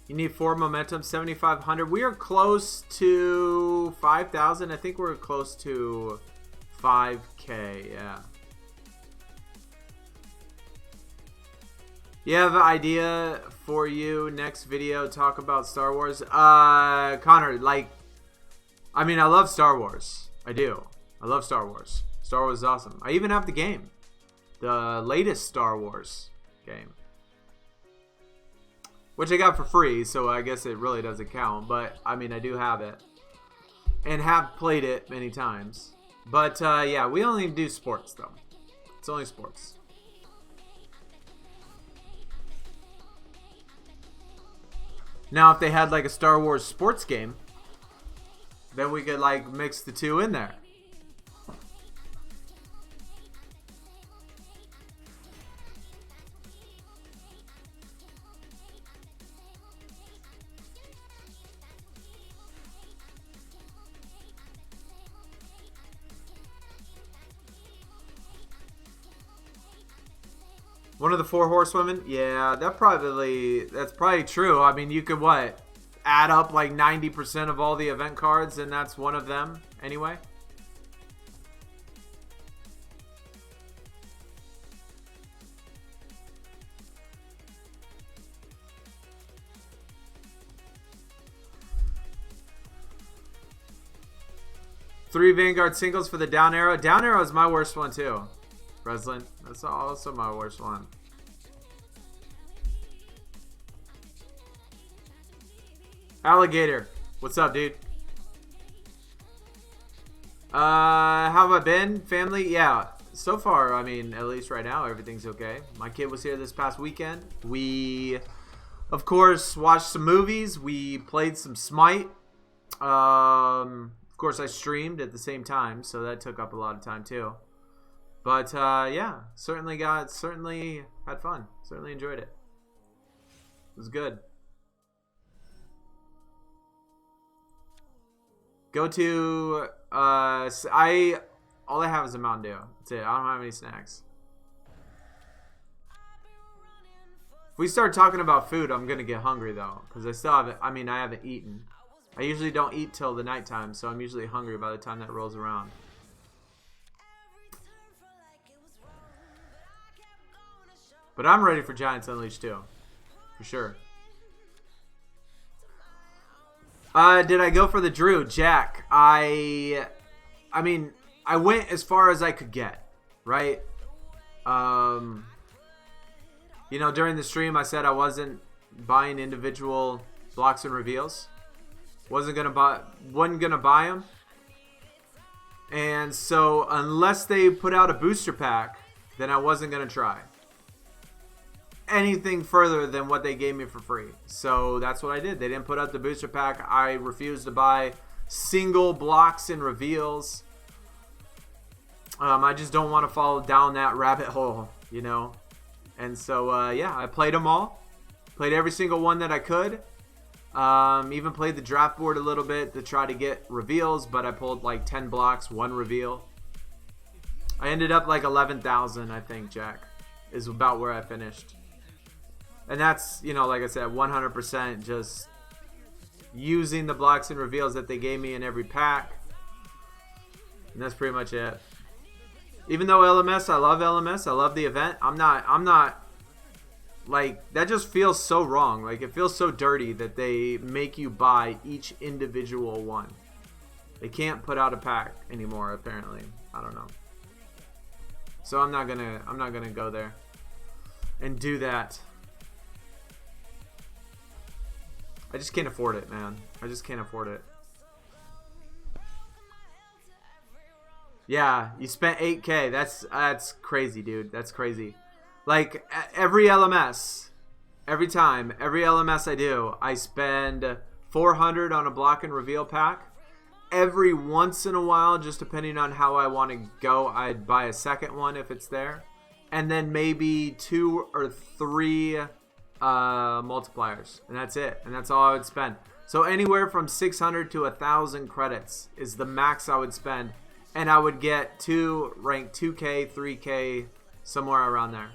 You need 4 momentum, 7,500. We are close to 5,000. I think we're close to 5K, yeah. You have an idea for you next video, talk about Star Wars? Connor, like, I mean, I love Star Wars. I do. I love Star Wars. Star Wars is awesome. I even have the game. The latest Star Wars game. Which I got for free, so I guess it really doesn't count. But, I mean, I do have it. And have played it many times. But, yeah, we only do sports, though. It's only sports. Now, if they had, like, a Star Wars sports game, then we could, like, mix the two in there. One of the 4 horsewomen? Yeah, that's probably true. I mean, you could, what, add up like 90% of all the event cards, and that's one of them anyway? Three Vanguard singles for the down arrow. Down arrow is my worst one, too. Breslin. That's also my worst one. Alligator. What's up, dude? How have I been? Family? Yeah. So far, I mean, at least right now, everything's okay. My kid was here this past weekend. We, of course, watched some movies. We played some Smite. Of course, I streamed at the same time, so that took up a lot of time, too. But, yeah, certainly had fun. Certainly enjoyed it. It was good. Go to, all I have is a Mountain Dew. That's it. I don't have any snacks. If we start talking about food, I'm going to get hungry, though. Because I still haven't, I haven't eaten. I usually don't eat till the nighttime, so I'm usually hungry by the time that rolls around. But I'm ready for Giants Unleashed too, for sure. Did I go for the Drew? Jack, I mean, I went as far as I could get. right? You know, during the stream, I said I wasn't buying individual blocks and reveals. Wasn't gonna buy them. And so, unless they put out a booster pack, then I wasn't gonna try anything further than what they gave me for free. So that's what I did. They didn't put out the booster pack. I refused to buy single blocks and reveals. I just don't want to fall down that rabbit hole, you know. And so yeah, I played them all. Played every single one that I could. Even played the draft board a little bit to try to get reveals, but I pulled like 10 blocks, 1 reveal. I ended up like 11,000, I think, Jack, is about where I finished. And that's, you know, like I said, 100% just using the blocks and reveals that they gave me in every pack. And that's pretty much it. Even though LMS, I love LMS, I love the event, I'm not, like, that just feels so wrong. Like, it feels so dirty that they make you buy each individual one. They can't put out a pack anymore, apparently. I don't know. So I'm not gonna go there and do that. I just can't afford it, man. I just can't afford it. Yeah, you spent 8K. That's crazy, dude. That's crazy. Like, every LMS, every LMS I do, I spend 400 on a block and reveal pack. Every once in a while, just depending on how I want to go, I'd buy a second one if it's there. And then maybe 2 or 3 multipliers. And that's it. And that's all I would spend. So anywhere from 600 to 1,000 credits is the max I would spend. And I would get 2 rank 2K, 3K, somewhere around there.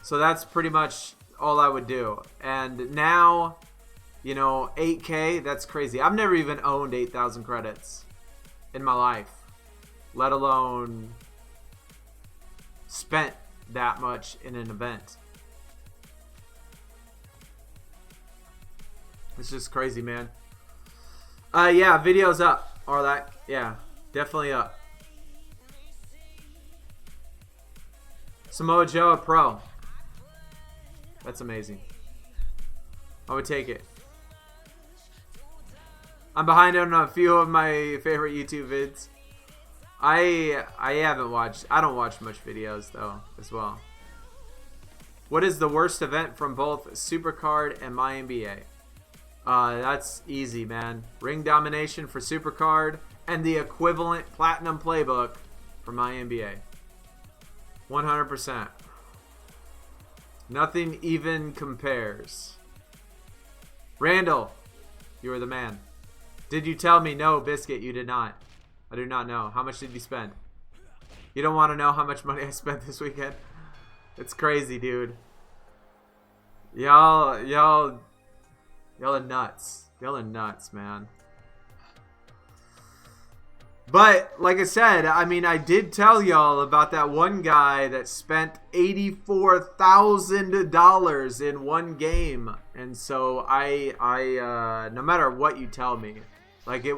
So that's pretty much all I would do. And now, you know, 8K, that's crazy. I've never even owned 8,000 credits in my life, let alone spent that much in an event. It's just crazy, man. Yeah, video's up. Or that, yeah, definitely up. Samoa Joe, a pro. That's amazing. I would take it. I'm behind on a few of my favorite YouTube vids. I haven't watched. I don't watch much videos though, as well. What is the worst event from both SuperCard and my NBA? That's easy, man. Ring Domination for SuperCard and the equivalent Platinum Playbook for my NBA. 100%. Nothing even compares. Randall, you were the man. Did you tell me? No, Biscuit, you did not. I do not know. How much did you spend? You don't want to know how much money I spent this weekend? It's crazy, dude. Y'all are nuts. Y'all are nuts, man. But, like I said, I mean, I did tell y'all about that one guy that spent $84,000 in one game. And so I no matter what you tell me, like, it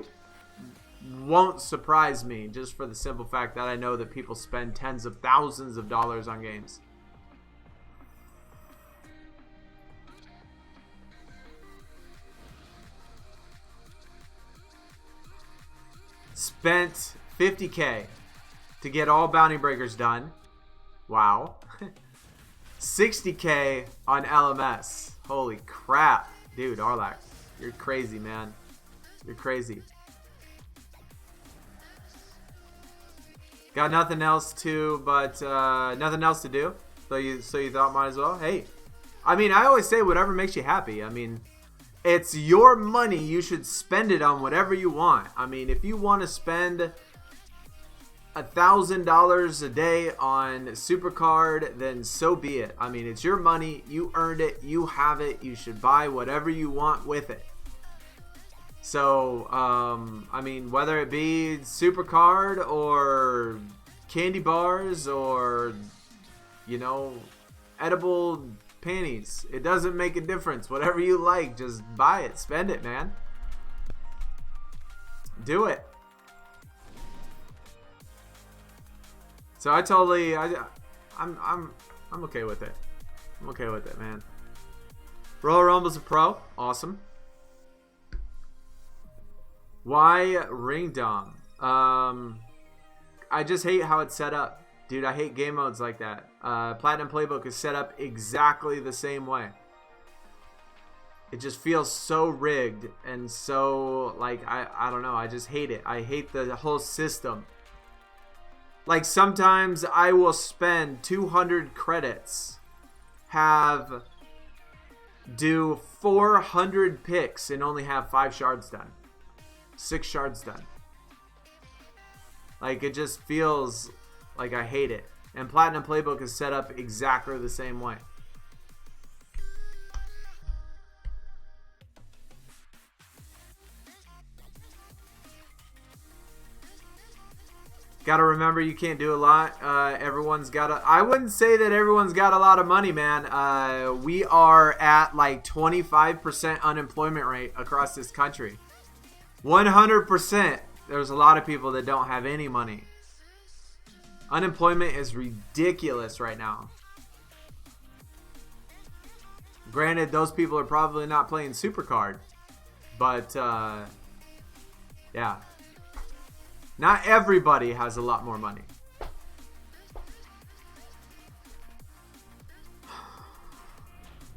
won't surprise me just for the simple fact that I know that people spend tens of thousands of dollars on games. Spent 50K to get all bounty breakers done. Wow. 60K on LMS. Holy crap. Dude, Arlac, you're crazy, man. You're crazy. Got nothing else to nothing else to do. So you thought might as well. Hey, I mean, I always say whatever makes you happy. I mean, it's your money. You should spend it on whatever you want. I mean, if you want to spend $1,000 a day on SuperCard, then so be it. I mean, it's your money. You earned it. You have it. You should buy whatever you want with it. So, I mean, whether it be SuperCard or candy bars or, you know, edible panties, it doesn't make a difference. Whatever you like, just buy it, spend it, man. Do it. So I'm okay with it. I'm okay with it, man. Royal Rumble's a pro. Awesome. Why Ring Dom? I just hate how it's set up. Dude, I hate game modes like that. Platinum Playbook is set up exactly the same way. It just feels so rigged and so, like, I don't know. I just hate it. I hate the whole system. Like, sometimes I will spend 200 credits, do 400 picks, and only have 5 shards done. 6 shards done. Like, it just feels like I hate it. And Platinum Playbook is set up exactly the same way. Gotta remember, you can't do a lot. Everyone's got I wouldn't say that everyone's got a lot of money, man. We are at like 25% unemployment rate across this country. 100%. There's a lot of people that don't have any money. Unemployment is ridiculous right now. Granted, those people are probably not playing SuperCard. But, yeah. Not everybody has a lot more money.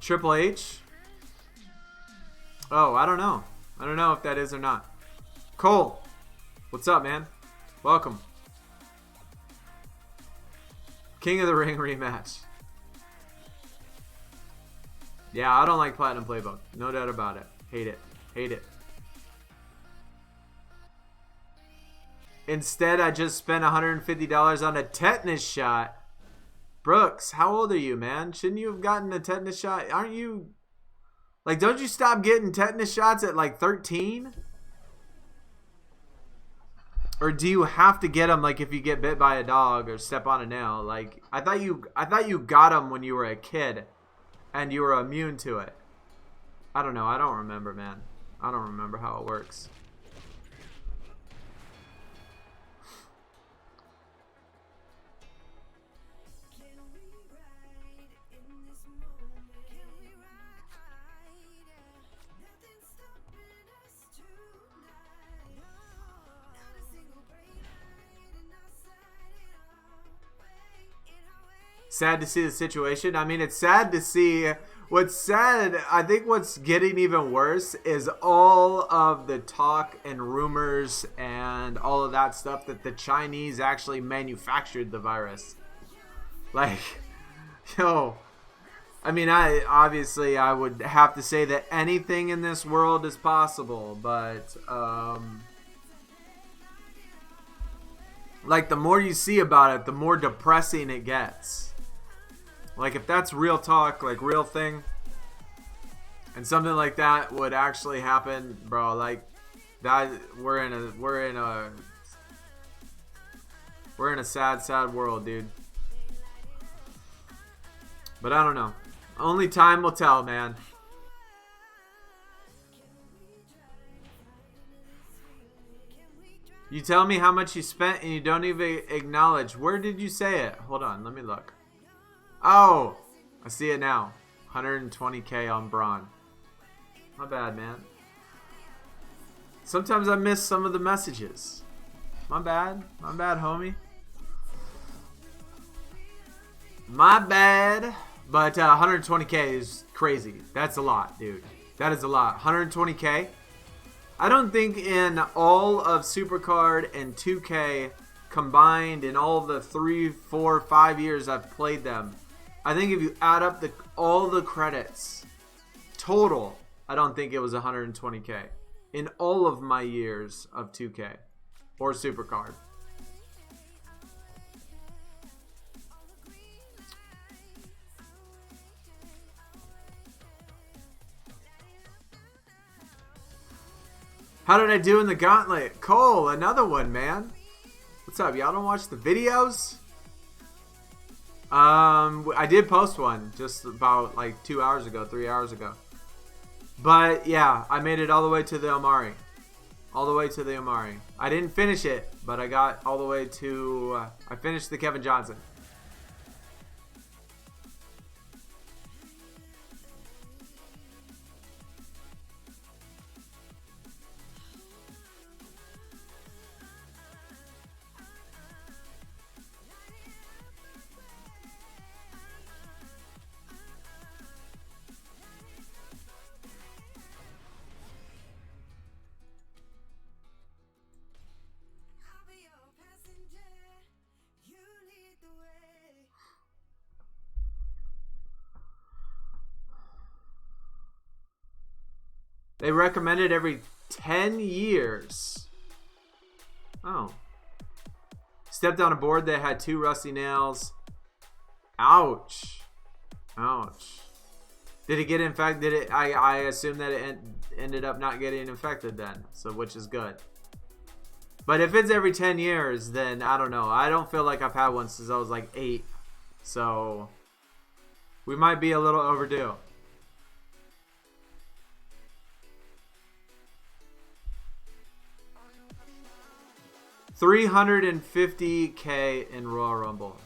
Triple H? Oh, I don't know. I don't know if that is or not. Cole, what's up, man? Welcome. King of the Ring rematch. Yeah, I don't like Platinum Playbook. No doubt about it. Hate it. Hate it. Instead, I just spent $150 on a tetanus shot. Brooks, how old are you, man? Shouldn't you have gotten a tetanus shot? Aren't you... Like, don't you stop getting tetanus shots at, like, 13? Or do you have to get them, like, if you get bit by a dog or step on a nail? Like, I thought you got them when you were a kid. And you were immune to it. I don't know. I don't remember, man. I don't remember how it works. Sad to see the situation. I mean, it's sad to see. What's sad, I think what's getting even worse is all of the talk and rumors and all of that stuff that the Chinese actually manufactured the virus. Like, yo, I mean, obviously I would have to say that anything in this world is possible, but like, the more you see about it, the more depressing it gets. Like, if that's real talk, like real thing, and something like that would actually happen, bro, like, that we're in a sad world, dude. But I don't know. Only time will tell, man. You tell me how much you spent and you don't even acknowledge. Where did you say it? Hold on, let me look. Oh, I see it now. 120K on Braun. My bad, man. Sometimes I miss some of the messages. My bad. My bad, homie. My bad. But 120K is crazy. That's a lot, dude. That is a lot. 120K. I don't think in all of SuperCard and 2K combined in all the 3, 4, 5 years I've played them, I think if you add up all the credits total, I don't think it was 120K in all of my years of 2K or SuperCard. How did I do in the gauntlet? Cole, another one, man. What's up? Y'all don't watch the videos? I did post one just about like 2 hours ago, 3 hours ago. But yeah, I made it all the way to the Omari. All the way to the Amari. I didn't finish it, but I got all the way to... I finished the Kevin Johnson. They recommended every 10 years. Oh. Stepped on a board that had 2 rusty nails. Ouch. Ouch. Did it get infected? Did it? I assume that it ended up not getting infected then, so which is good. But if it's every 10 years, then I don't know. I don't feel like I've had one since I was like 8. So we might be a little overdue. $350K in Royal Rumble.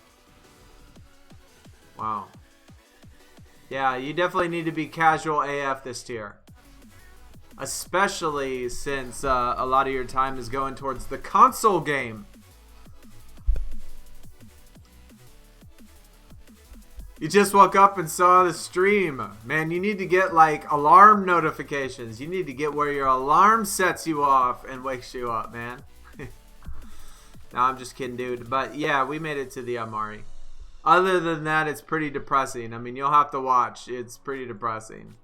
Wow. Yeah, you definitely need to be casual AF this tier. Especially since a lot of your time is going towards the console game. You just woke up and saw the stream. Man, you need to get like alarm notifications. You need to get where your alarm sets you off and wakes you up, man. No, I'm just kidding, dude. But yeah, we made it to the Amari. Other than that, it's pretty depressing. I mean, you'll have to watch. It's pretty depressing.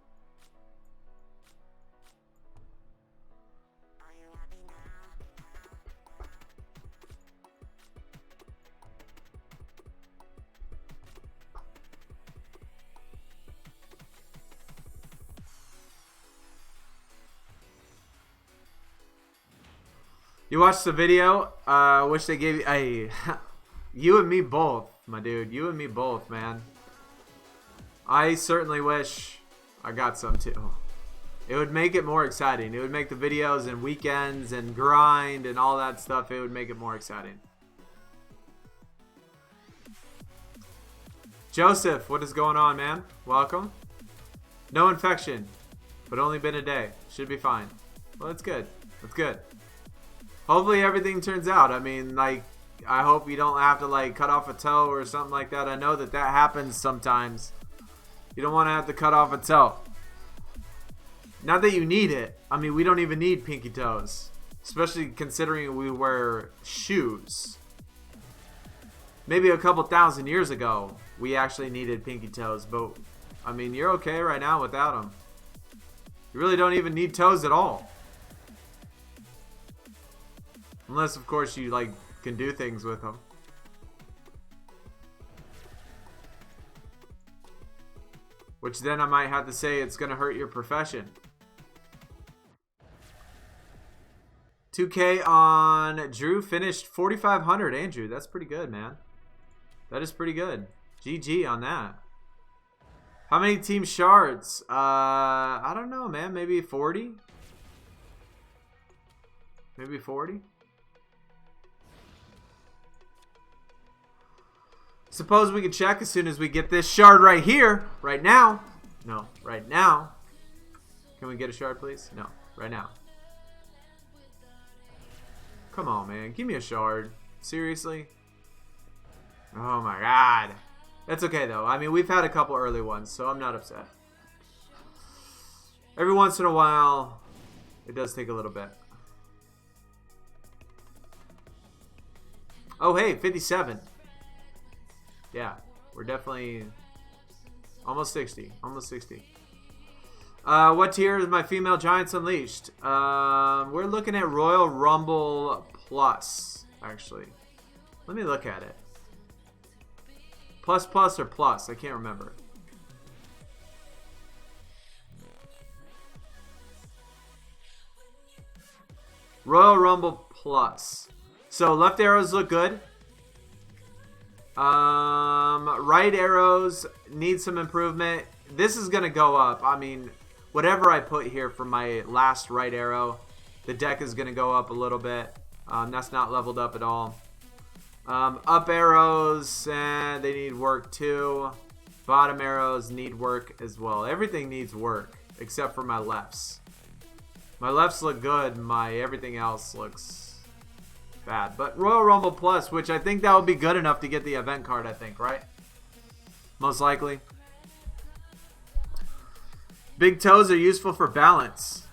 You watched the video? Wish they gave you... Hey, you and me both, my dude. You and me both, man. I certainly wish I got some too. It would make it more exciting. It would make the videos and weekends and grind and all that stuff. It would make it more exciting. Joseph, what is going on, man? Welcome. No infection, but only been a day. Should be fine. Well, that's good. That's good. Hopefully everything turns out. I mean, like, I hope you don't have to, like, cut off a toe or something like that. I know that that happens sometimes. You don't want to have to cut off a toe. Not that you need it. I mean, we don't even need pinky toes. Especially considering we wear shoes. Maybe a couple thousand years ago, we actually needed pinky toes. But, I mean, you're okay right now without them. You really don't even need toes at all. Unless, of course, you, like, can do things with them. Which then I might have to say it's going to hurt your profession. 2K on Drew finished 4,500. Andrew, that's pretty good, man. That is pretty good. GG on that. How many team shards? I don't know, man. Maybe 40? Maybe 40? Suppose we can check as soon as we get this shard right here. Right now. No, right now. Can we get a shard, please? No, right now. Come on, man. Give me a shard. Seriously? Oh, my God. That's okay, though. I mean, we've had a couple early ones, so I'm not upset. Every once in a while, it does take a little bit. Oh, hey, 57. Yeah, we're definitely almost 60. Almost 60. What tier is my female Giants Unleashed? We're looking at Royal Rumble Plus, actually. Let me look at it. Plus, plus, or plus? I can't remember. Royal Rumble Plus. So left arrows look good. Right arrows need some improvement. This is gonna go up. I mean, whatever I put here for my last right arrow, The deck is going to go up a little bit. That's not leveled up at all. Up arrows, they need work too. Bottom arrows need work as well. Everything needs work except for my lefts. My lefts look good. My everything else looks bad. But Royal Rumble Plus, which I think that would be good enough to get the event card, I think, right? Most likely. Big toes are useful for balance.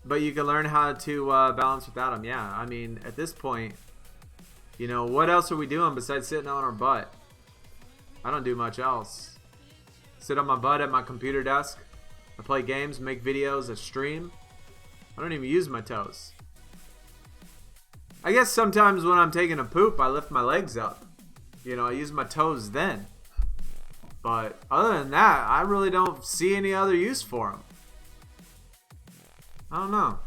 But you can learn how to balance without them. Yeah, I mean, at this point, you know, what else are we doing besides sitting on our butt? I don't do much else. Sit on my butt at my computer desk. I play games, make videos, I stream. I don't even use my toes. I guess sometimes when I'm taking a poop, I lift my legs up. You know, I use my toes then. But other than that, I really don't see any other use for them. I don't know.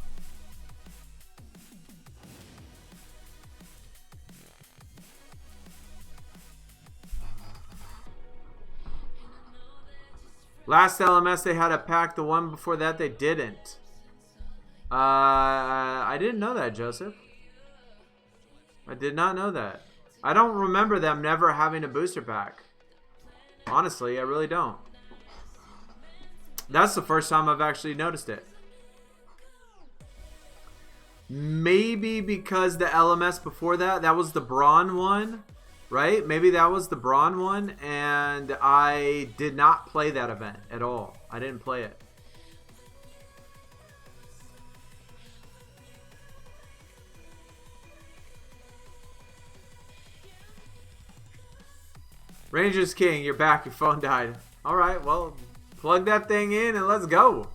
Last LMS they had a pack. The one before that they didn't. I didn't know that, Joseph. I did not know that. I don't remember them never having a booster pack. Honestly, I really don't. That's the first time I've actually noticed it. Maybe because the LMS before that, that was the Braun one, right? Maybe that was the Braun one, and I did not play that event at all. I didn't play it. Rangers King, you're back. Your phone died. Alright, well, plug that thing in and let's go.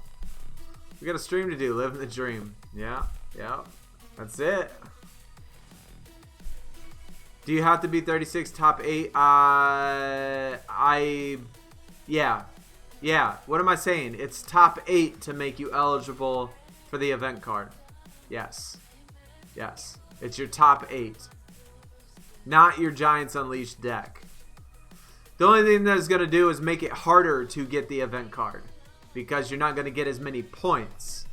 We got a stream to do. Living the dream. Yeah, yeah. That's it. Do you have to be 36 top 8? Yeah. Yeah. What am I saying? It's top 8 to make you eligible for the event card. Yes. Yes. It's your top 8. Not your Giants Unleashed deck. The only thing that it's going to do is make it harder to get the event card. Because you're not going to get as many points.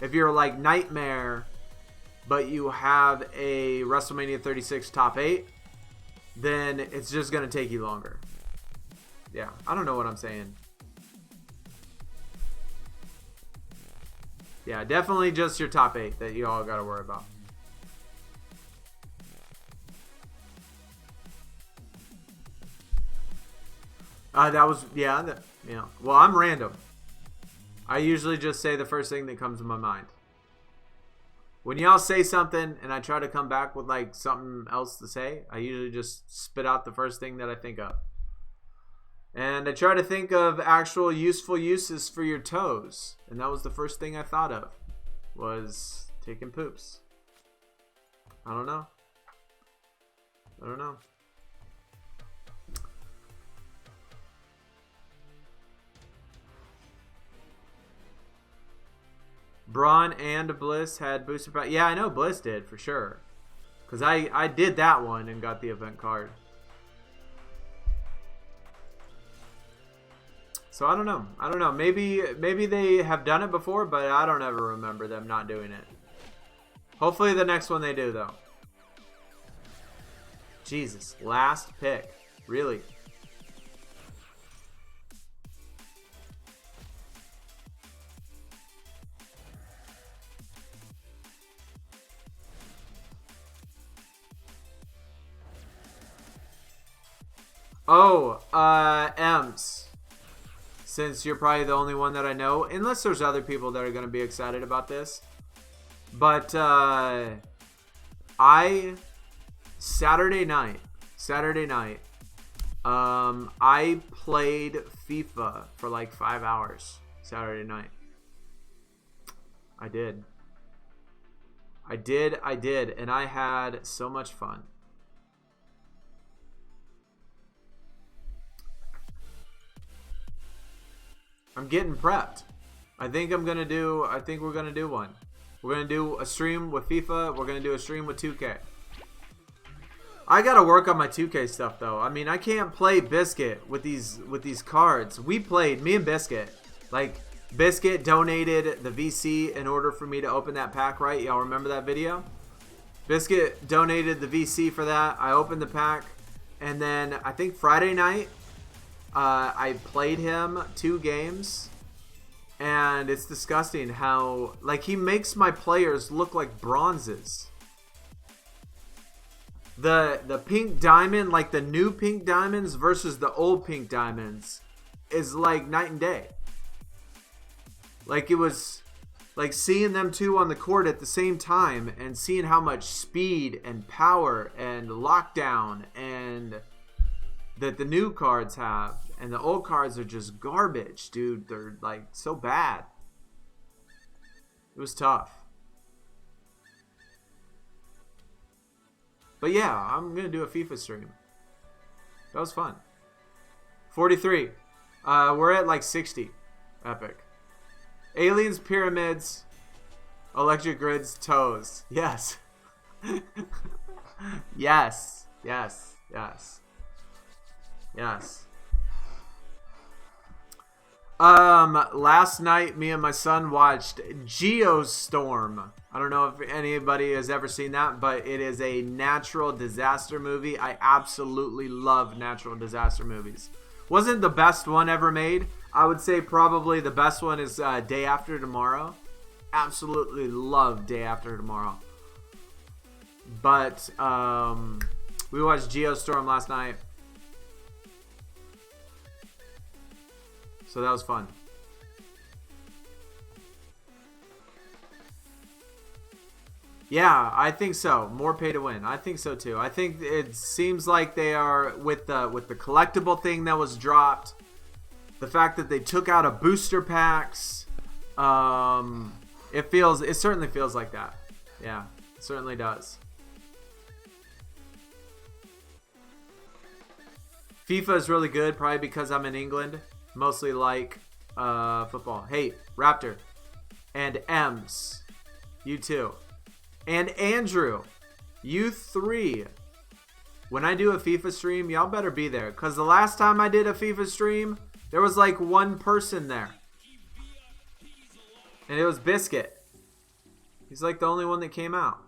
If you're like Nightmare, but you have a WrestleMania 36 top 8, then it's just going to take you longer. Yeah, I don't know what I'm saying. Yeah, definitely just your top 8 that you all got to worry about. That was, yeah. Well, I'm random. I usually just say the first thing that comes to my mind. When y'all say something and I try to come back with like something else to say, I usually just spit out the first thing that I think of. And I try to think of actual useful uses for your toes. And that was the first thing I thought of, was taking poops. I don't know. I don't know. Braun and Bliss had booster pack. Yeah, I know Bliss did for sure. Because I did that one and got the event card. So I don't know. I don't know. Maybe they have done it before, but I don't ever remember them not doing it. Hopefully the next one they do, though. Jesus. Last pick. Really? Oh, Ems. Since you're probably the only one that I know, unless there's other people that are going to be excited about this. But, Saturday night, I played FIFA for like 5 hours Saturday night. I did, and I had so much fun. I'm getting prepped. I think we're gonna do one. We're gonna do a stream with FIFA. We're gonna do a stream with 2K. I gotta work on my 2K stuff though. I mean, I can't play Biscuit with these cards. We played, me and Biscuit, like Biscuit donated the VC in order for me to open that pack, right? Y'all remember that video? Biscuit donated the VC for that. I opened the pack. And then I think Friday night, I played him 2 games. And it's disgusting how, like, he makes my players look like bronzes. The pink diamond, like the new pink diamonds versus the old pink diamonds, is like night and day. Like, it was like seeing them two on the court at the same time and seeing how much speed and power and lockdown and that the new cards have, and the old cards are just garbage, dude. They're like so bad. It was tough. But yeah, I'm gonna do a FIFA stream. That was fun. 43. We're at like 60. Epic. Aliens, pyramids, electric grids, toes. Yes. Yes. Yes. Yes. Yes. Last night, me and my son watched Geostorm. I don't know if anybody has ever seen that, but it is a natural disaster movie. I absolutely love natural disaster movies. Wasn't the best one ever made. I would say probably the best one is Day After Tomorrow. Absolutely love Day After Tomorrow. But we watched Geostorm last night. So that was fun. Yeah, I think so. More pay to win. I think so too. I think it seems like they are with the collectible thing that was dropped. The fact that they took out a booster packs. It certainly feels like that. Yeah, it certainly does. FIFA is really good, probably because I'm in England. Mostly like football. Hey, Raptor. And Ems. You too. And Andrew. You 3. When I do a FIFA stream, y'all better be there. Because the last time I did a FIFA stream, there was like 1 person there. And it was Biscuit. He's like the only one that came out.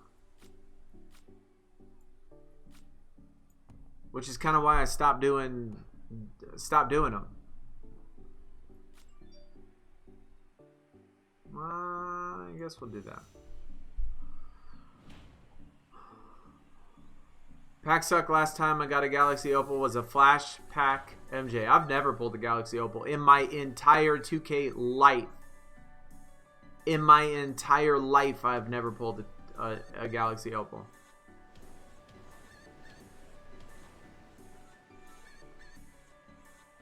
Which is kind of why I stopped doing them. I guess we'll do that. Pack suck. Last time I got a Galaxy Opal was a Flash Pack MJ. I've never pulled a Galaxy Opal in my entire 2K life. In my entire life, I've never pulled a Galaxy Opal.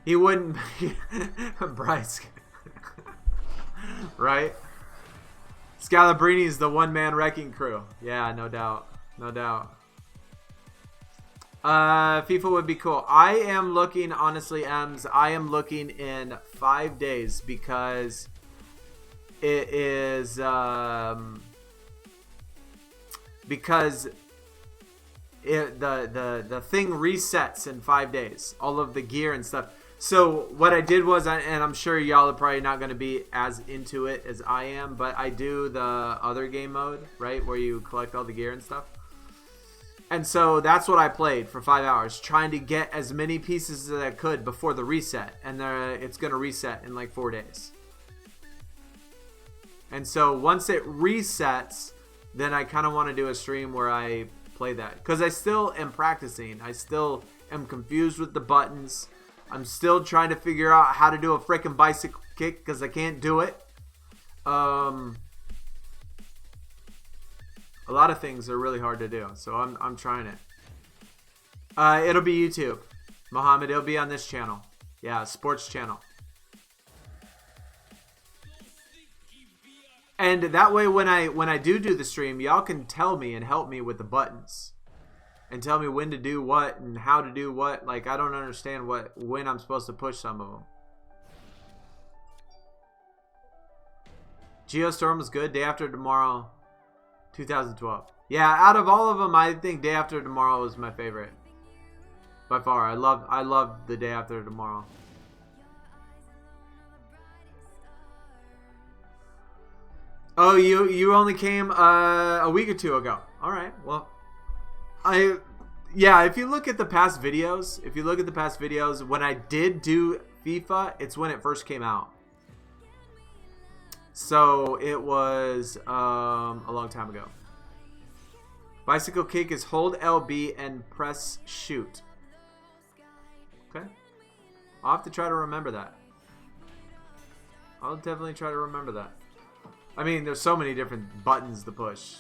He wouldn't be Bryce. Right? Scalabrini is the one-man wrecking crew. Yeah, no doubt. No doubt. FIFA would be cool. I am looking, honestly, Ems, I am looking in 5 days because it is, because the thing resets in 5 days. All of the gear and stuff. So what I did was, and I'm sure y'all are probably not going to be as into it as I am, but I do the other game mode, right, where you collect all the gear and stuff. And so that's what I played for 5 hours, trying to get as many pieces as I could before the reset. And it's going to reset in like 4 days. And so once it resets, then I kind of want to do a stream where I play that. Because I still am practicing. I still am confused with the buttons. I'm still trying to figure out how to do a freaking bicycle kick because I can't do it. A lot of things are really hard to do, so I'm trying it. It'll be YouTube, Mohammed. It'll be on this channel. Yeah, sports channel. And that way, when I do the stream, y'all can tell me and help me with the buttons. And tell me when to do what and how to do what. Like, I don't understand when I'm supposed to push some of them. Geostorm was good. Day After Tomorrow, 2012. Yeah, out of all of them, I think Day After Tomorrow was my favorite. By far. I love the Day After Tomorrow. Oh, you only came a week or two ago. All right. Well, yeah. If you look at the past videos, when I did do FIFA, it's when it first came out. So it was a long time ago. Bicycle kick is hold LB and press shoot. Okay. I'll have to try to remember that. I'll definitely try to remember that. I mean, there's so many different buttons to push.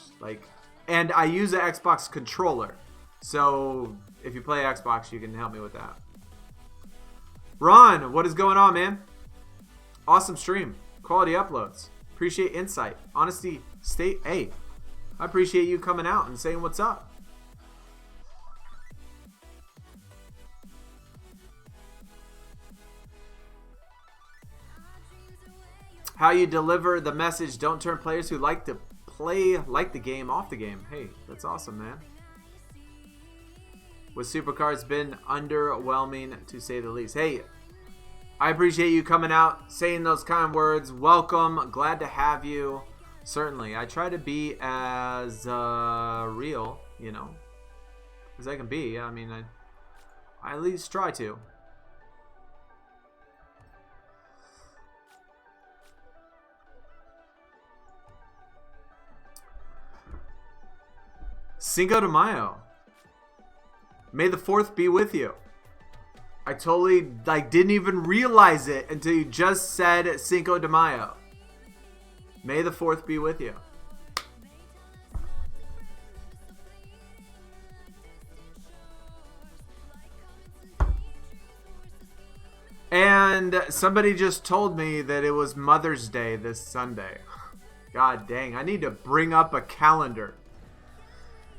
And I use an Xbox controller. So if you play Xbox, you can help me with that. Ron, what is going on, man? Awesome stream. Quality uploads. Appreciate insight. Honesty. Hey, I appreciate you coming out and saying what's up. How you deliver the message, don't turn players who like to play like the game off the game. Hey, that's awesome, man. With SuperCard's been underwhelming to say the least. Hey, I appreciate you coming out, saying those kind words. Welcome. Glad to have you. Certainly. I try to be as real, you know, as I can be. I mean, I at least try to. Cinco de Mayo. May the 4th be with you. I totally didn't even realize it until you just said Cinco de Mayo. May the 4th be with you. And somebody just told me that it was Mother's Day this Sunday. God dang, I need to bring up a calendar.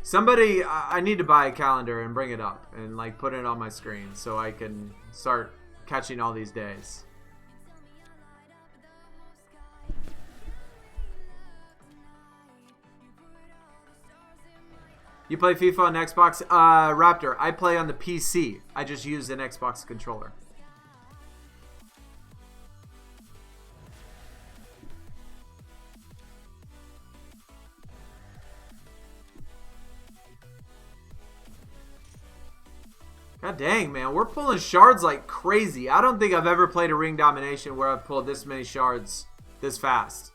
Somebody, I need to buy a calendar and bring it up and put it on my screen so I can start catching all these days. You play FIFA on Xbox? Raptor, I play on the PC. I just use an Xbox controller. God dang, man. We're pulling shards like crazy. I don't think I've ever played a Ring Domination where I've pulled this many shards this fast.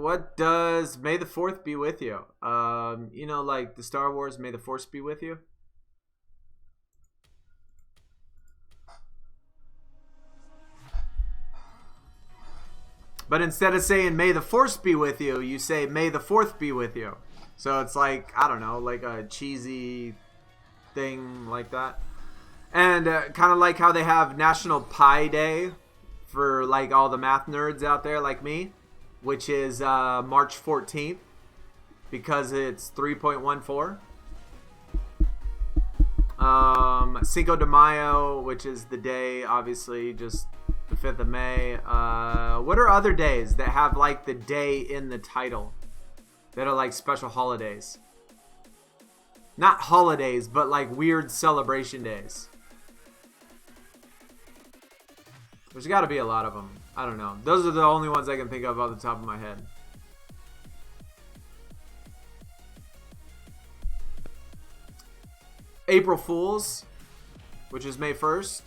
What does May the 4th be with you? You know, like the Star Wars May the Force be with you? But instead of saying May the Force be with you, you say May the 4th be with you. So it's like, I don't know, like a cheesy thing like that. And kind of like how they have National Pi Day for like all the math nerds out there like me, which is March 14th because it's 3.14. Cinco de Mayo, which is the day, obviously, just the 5th of May. What are other days that have like the day in the title that are like special holidays? Not holidays, but like weird celebration days. There's got to be a lot of them. I don't know. Those are the only ones I can think of off the top of my head. April Fools, which is May 1st.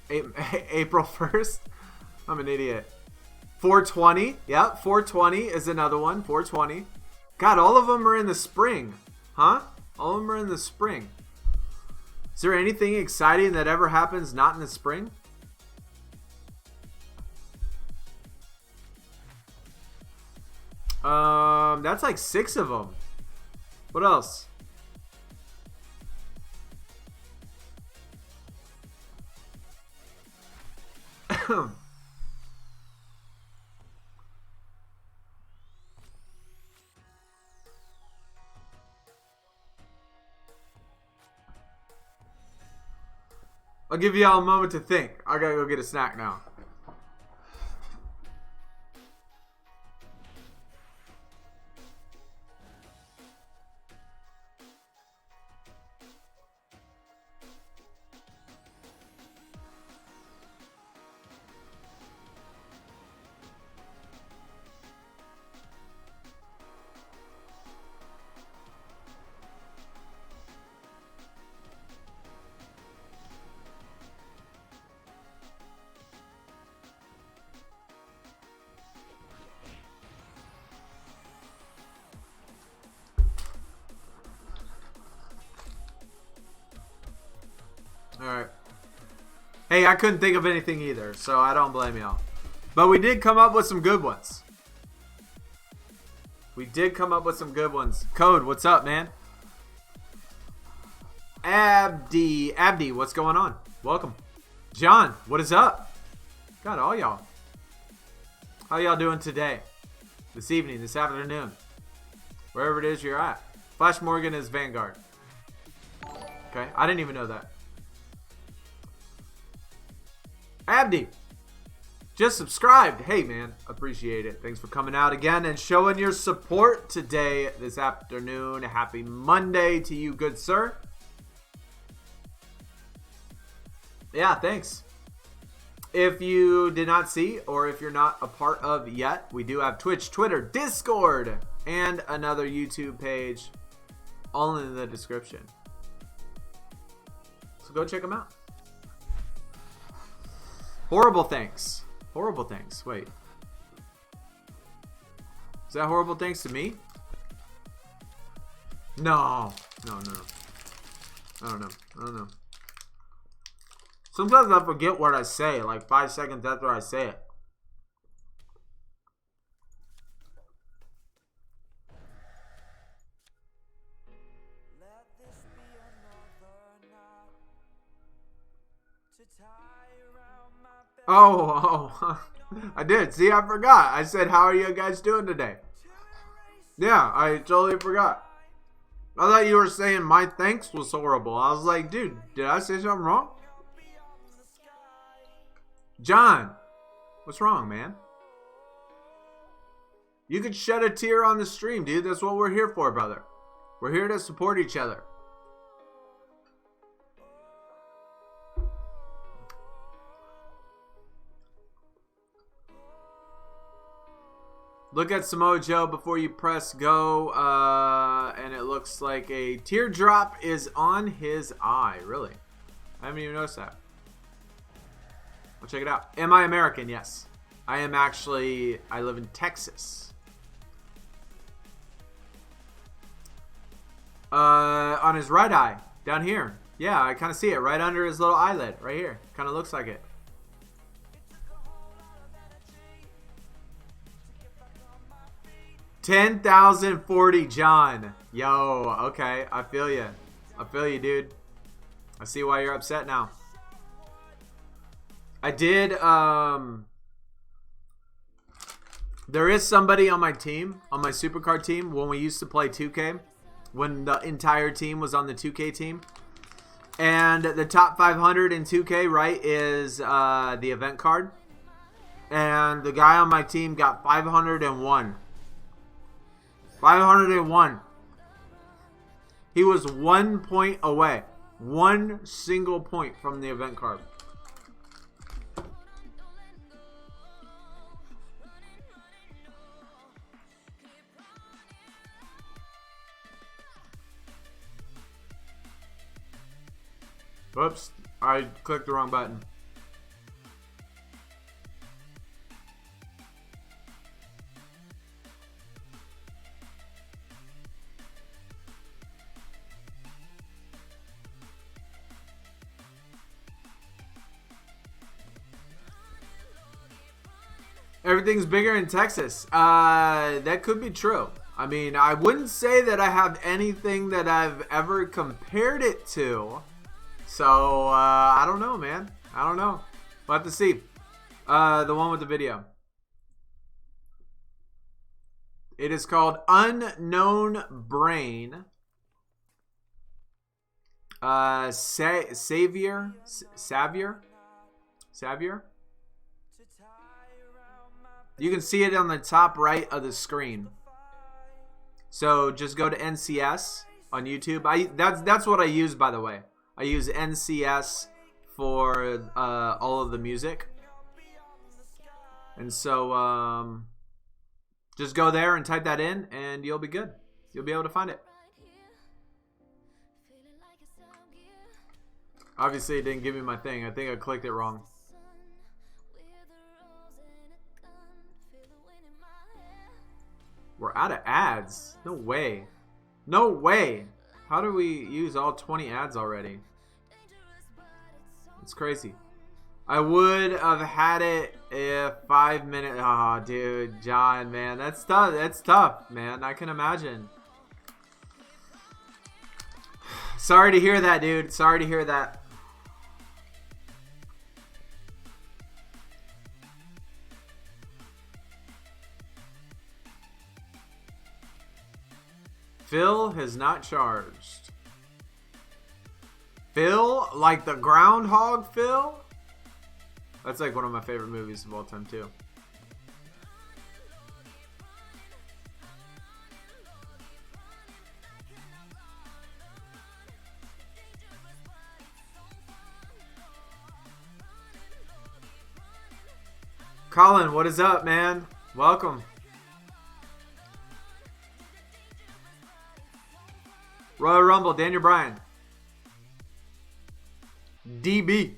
April 1st. I'm an idiot. 420. Yep, 420 is another one. 420. God, all of them are in the spring. Huh? All of them are in the spring. Is there anything exciting that ever happens not in the spring? That's like 6 of them. What else? I'll give y'all a moment to think. I gotta go get a snack now. Alright. Hey, I couldn't think of anything either, so I don't blame y'all. But we did come up with some good ones. We did come up with some good ones. Code, what's up, man? Abdi, what's going on? Welcome. John, what is up? God, all y'all. How y'all doing today? This evening, this afternoon? Wherever it is you're at. Flash Morgan is Vanguard. Okay, I didn't even know that. Abdi, just subscribed. Hey, man, appreciate it. Thanks for coming out again and showing your support today, this afternoon. Happy Monday to you, good sir. Yeah, thanks. If you did not see, or if you're not a part of yet, we do have Twitch, Twitter, Discord, and another YouTube page, all in the description. So go check them out. Horrible things. Horrible things. Wait. Is that horrible things to me? No. No. I don't know. Sometimes I forget what I say. Like 5 seconds after I say it. Oh, I did. See, I forgot. I said, how are you guys doing today? Yeah, I totally forgot. I thought you were saying my thanks was horrible. I was like, dude, did I say something wrong? John, what's wrong, man? You could shed a tear on the stream, dude. That's what we're here for, brother. We're here to support each other. Look at Samoa Joe before you press go, and it looks like a teardrop is on his eye. Really? I haven't even noticed that. I'll check it out. Am I American? Yes. I am actually, I live in Texas. On his right eye, down here. Yeah, I kind of see it right under his little eyelid, right here. Kind of looks like it. $10,040, John. Yo, okay, I feel you. I feel you, dude. I see why you're upset now. I did, there is somebody on my team, on my SuperCard team, when we used to play 2K, when the entire team was on the 2K team. And the top 500 in 2K, right, is the event card. And the guy on my team got 501. 501. He was 1 point away. One single point from the event card. Whoops, I clicked the wrong button. Everything's bigger in Texas. That could be true. I mean, I wouldn't say that I have anything that I've ever compared it to. So, I don't know, man. I don't know. We'll have to see. The one with the video. It is called Unknown Brain. Savior. You can see it on the top right of the screen. So just go to NCS on YouTube. That's what I use, by the way. I use NCS for all of the music. And so just go there and type that in, and you'll be good. You'll be able to find it. Obviously, it didn't give me my thing. I think I clicked it wrong. We're out of ads. No way. No way. How do we use all 20 ads already? It's crazy. I would have had it if 5 minutes. Oh, dude, John, man, that's tough. That's tough, man. I can imagine. Sorry to hear that, dude. Sorry to hear that. Phil has not charged. Phil? Like the Groundhog Phil? That's like one of my favorite movies of all time, too. Colin, what is up, man? Welcome. Royal Rumble, Daniel Bryan. DB.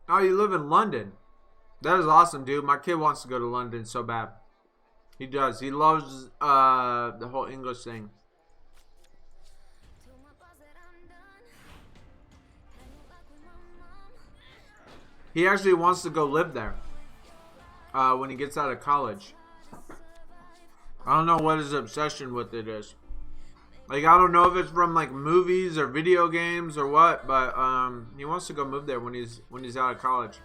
Oh, you live in London. That is awesome, dude. My kid wants to go to London so bad. He does. He loves the whole English thing. He actually wants to go live there when he gets out of college. I don't know what his obsession with it is. Like, I don't know if it's from like movies or video games or what, but he wants to go move there when he's out of college.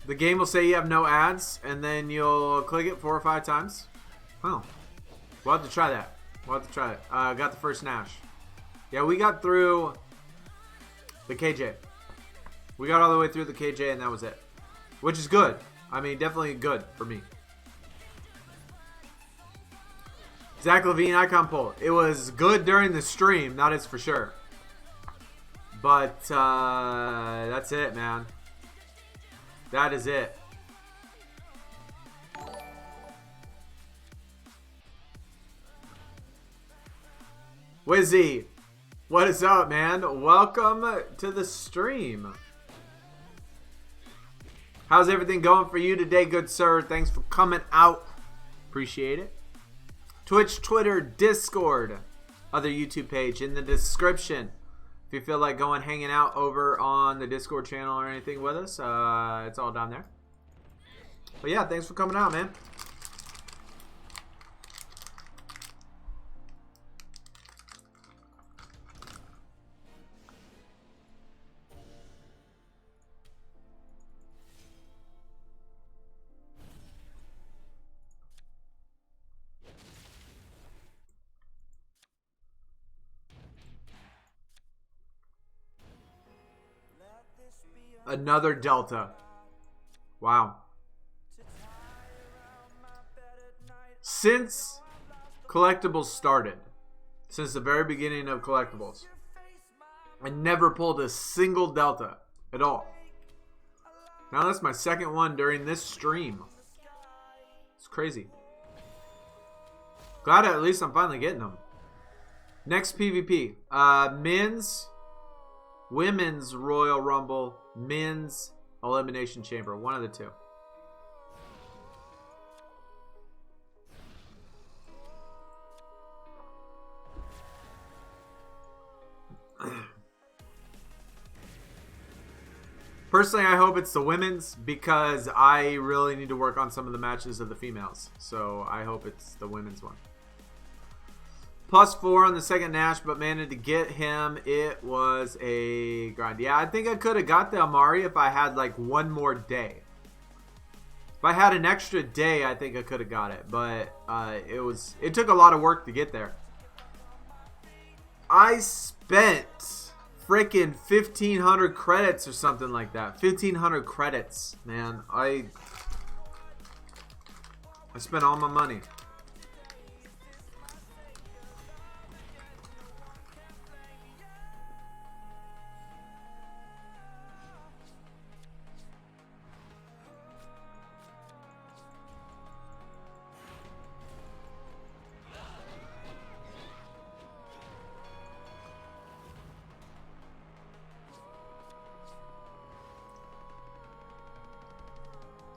The game will say you have no ads, and then you'll click it 4 or 5 times. Oh. We'll have to try that. We'll have to try it. Got the first Nash. Yeah, we got through the KJ. We got all the way through the KJ, and that was it. Which is good. I mean, definitely good for me. Zach Levine icon poll. It was good during the stream, that is for sure. But that's it, man. That is it. Wizzy, what is up, man? Welcome to the stream. How's everything going for you today, good sir? Thanks for coming out. Appreciate it. Twitch, Twitter, Discord, other YouTube page in the description. If you feel like going hanging out over on the Discord channel or anything with us, it's all down there. But yeah, thanks for coming out, man. Another Delta. Wow. Since Collectibles started, since the very beginning of Collectibles, I never pulled a single Delta at all. Now that's my second one during this stream. crazy. Glad at least I'm finally getting them. Next PvP. Men's, Women's Royal Rumble, Men's Elimination Chamber. One of the two. Personally, I hope it's the women's because I really need to work on some of the matches of the females. So I hope it's the women's one. +4 on the second Nash, but managed to get him. It was a grind. Yeah, I think I could have got the Amari if I had like one more day. If I had an extra day, I think I could have got it. But it took a lot of work to get there. I spent freaking 1,500 credits or something like that. 1,500 credits, man. I spent all my money.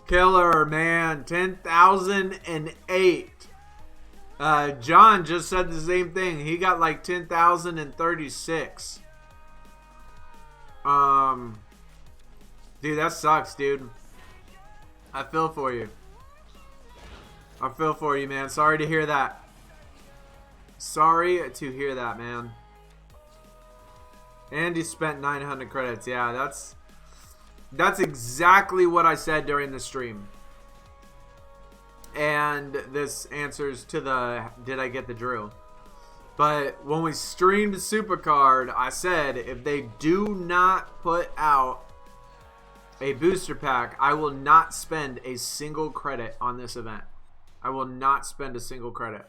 Killer, man. 10,008. John just said the same thing. He got like 10,036. Dude, that sucks, dude. I feel for you. I feel for you, man. Sorry to hear that. Sorry to hear that, man. And he spent 900 credits. Yeah, that's exactly what I said during the stream. And this answers to the did I get the drill. But when we streamed SuperCard, I said if they do not put out a booster pack, I will not spend a single credit on this event. I will not spend a single credit.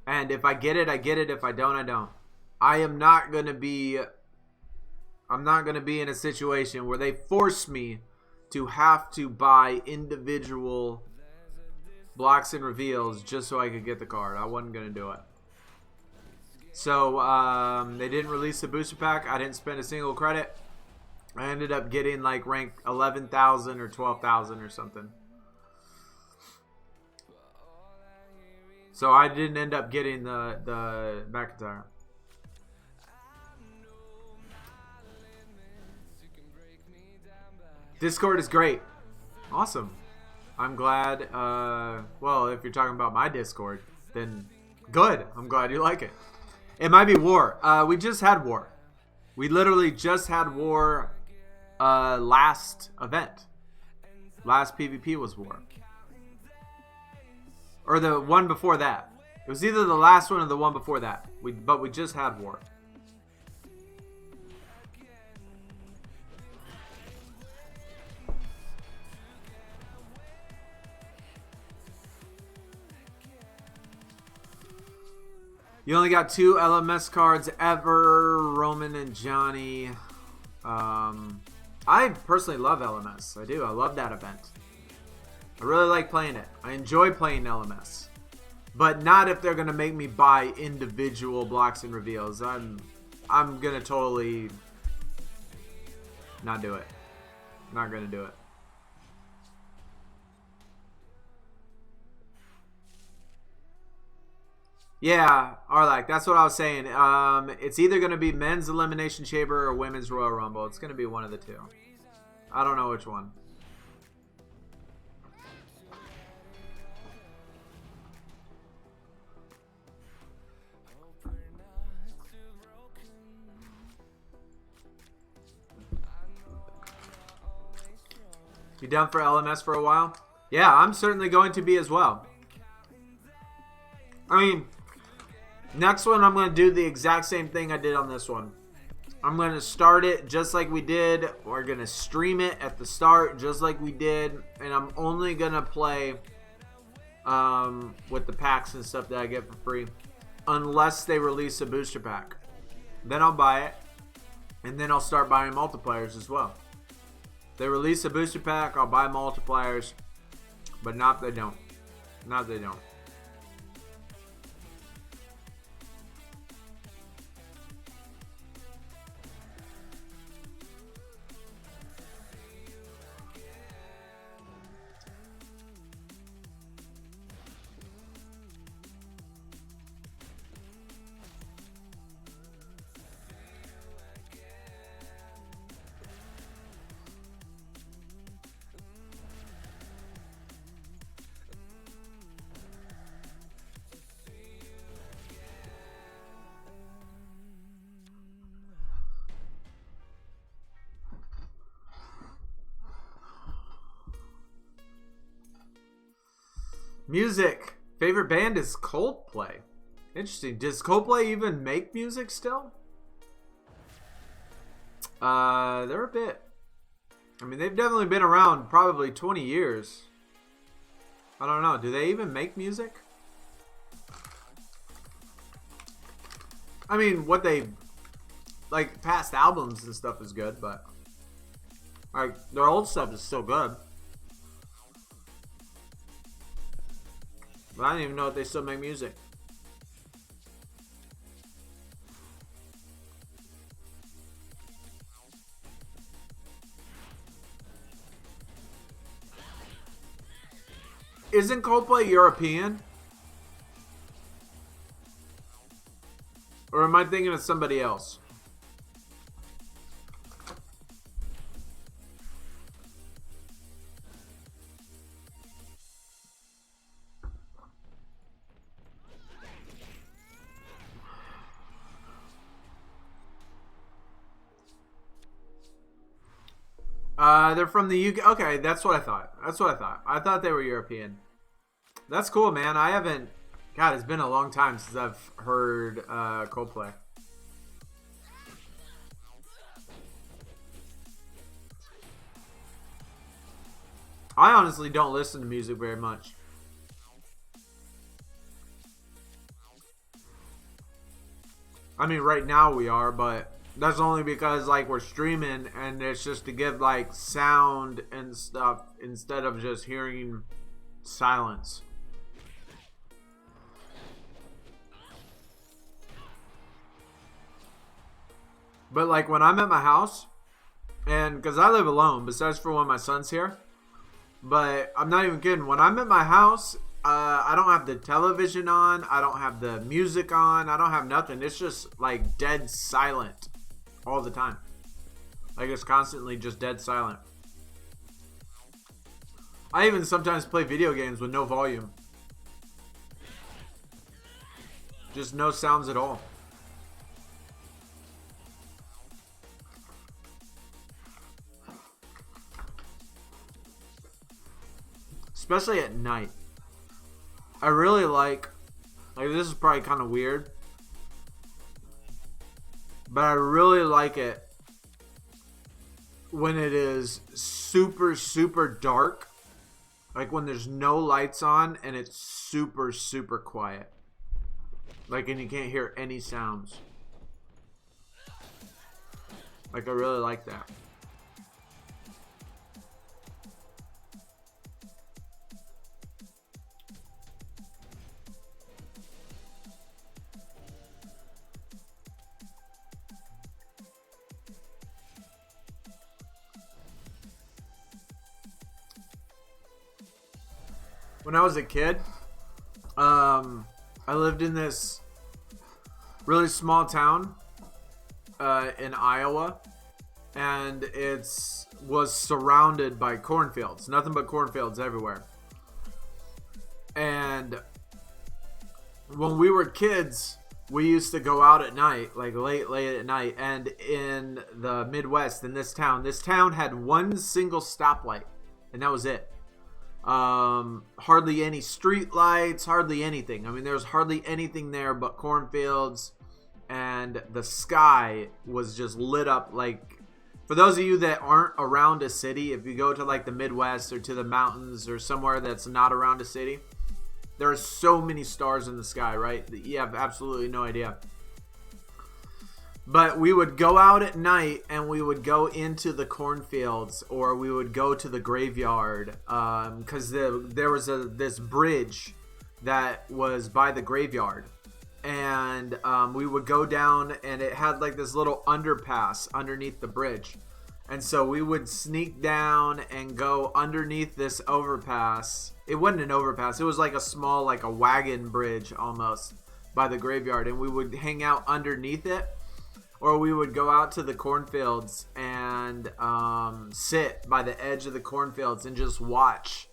And if I get it, I get it. If I don't, I don't. I'm not going to be in a situation where they force me to have to buy individual blocks and reveals just so I could get the card. I wasn't going to do it. So, they didn't release the booster pack. I didn't spend a single credit. I ended up getting like rank 11,000 or 12,000 or something. So I didn't end up getting the McIntyre. Discord is great. Awesome. I'm glad. Well, if you're talking about my Discord, then good. I'm glad you like it. It might be War. We just had War. We literally just had War last event. Last PvP was War. Or the one before that. It was either the last one or the one before that. But we just had War. You only got 2 LMS cards ever, Roman and Johnny. I personally love LMS. I do. I love that event. I really like playing it. I enjoy playing LMS. But not if they're going to make me buy individual blocks and reveals. I'm going to totally not do it. Not going to do it. Yeah, Arlac, that's what I was saying. It's either going to be men's elimination chamber or women's Royal Rumble. It's going to be one of the two. I don't know which one. You done for LMS for a while? Yeah, I'm certainly going to be as well. I mean, next one I'm going to do the exact same thing I did on this one. I'm going to start it just like we did. We're going to stream it at the start just like we did. And I'm only going to play with the packs and stuff that I get for free. Unless they release a booster pack. Then I'll buy it. And then I'll start buying multipliers as well. They release a booster pack, I'll buy multipliers. But not they don't. Not they don't. Music. Favorite band is Coldplay. Interesting. Does Coldplay even make music still? They're a bit... I mean, they've definitely been around probably 20 years. I don't know. Do they even make music? I mean, what they... Like, past albums and stuff is good, but... Like, their old stuff is still good. But I don't even know if they still make music. Isn't Coldplay European? Or am I thinking of somebody else? They're from the UK. Okay, that's what I thought. That's what I thought. I thought they were European. That's cool, man. I haven't... God, it's been a long time since I've heard Coldplay. I honestly don't listen to music very much. I mean, right now we are, but... That's only because, like, we're streaming and it's just to give, like, sound and stuff instead of just hearing silence. But, like, when I'm at my house, and because I live alone, besides for when my son's here, but I'm not even kidding. When I'm at my house, I don't have the television on. I don't have the music on. I don't have nothing. It's just, like, dead silent. All the time. Like, it's constantly just dead silent. I even sometimes play video games with no volume. Just no sounds at all. Especially at night. I really like this is probably kind of weird. But I really like it when it is super, super dark. Like when there's no lights on and it's super, super quiet. Like, and you can't hear any sounds. Like, I really like that. When I was a kid, I lived in this really small town in Iowa, and it was surrounded by cornfields. Nothing but cornfields everywhere. And when we were kids, we used to go out at night, like late at night, and in the Midwest, in this town had one single stoplight, and that was it. Hardly any street lights, hardly anything. I mean, there's hardly anything there but cornfields, and the sky was just lit up. Like, for those of you that aren't around a city, if you go to like the Midwest or to the mountains or somewhere that's not around a city, there are so many stars in the sky, right? That you have absolutely no idea. But we would go out at night and we would go into the cornfields, or we would go to the graveyard, because there was this bridge that was by the graveyard, and we would go down, and it had like this little underpass underneath the bridge, and so we would sneak down and go underneath this overpass. It wasn't an overpass, it was like a small, like a wagon bridge almost, by the graveyard, and we would hang out underneath it. Or we would go out to the cornfields and sit by the edge of the cornfields and just watch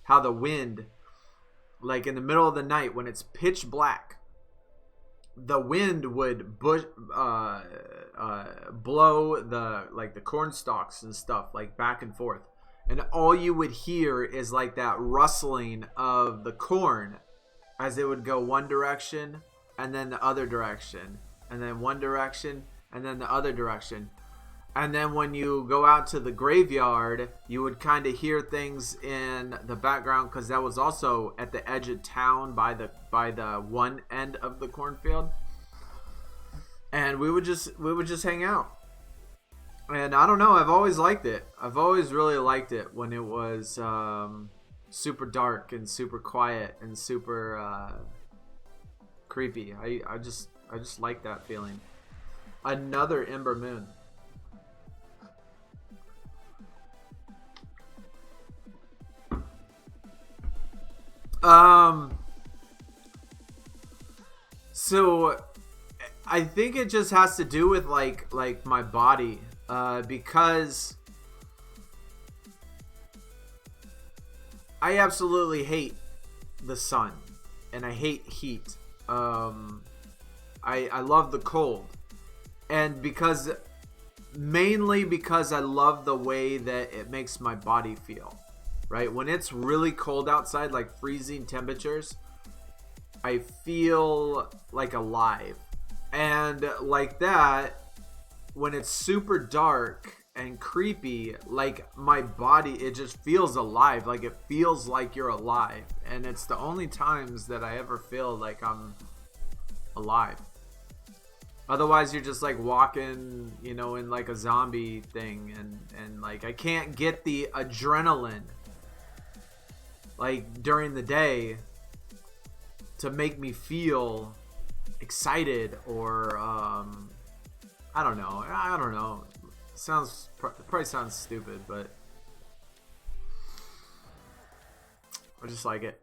how the wind, like in the middle of the night when it's pitch black, the wind would blow the corn stalks and stuff like back and forth. And all you would hear is like that rustling of the corn as it would go one direction and then the other direction. And then one direction, and then the other direction. And then when you go out to the graveyard, you would kind of hear things in the background, because that was also at the edge of town by the one end of the cornfield. And we would just hang out. And I don't know, I've always liked it. I've always really liked it when it was super dark and super quiet and super creepy. I just like that feeling. Another Ember Moon. So I think it just has to do with like my body, because I absolutely hate the sun and I hate heat. I love the cold, and mainly because I love the way that it makes my body feel, right? When it's really cold outside, like freezing temperatures, I feel like alive. And like that, when it's super dark and creepy, like my body, it just feels alive. Like it feels like you're alive. And it's the only times that I ever feel like I'm alive. Otherwise you're just like walking, you know, in like a zombie thing, and like I can't get the adrenaline like during the day to make me feel excited, or I don't know. Probably sounds stupid, but I just like it.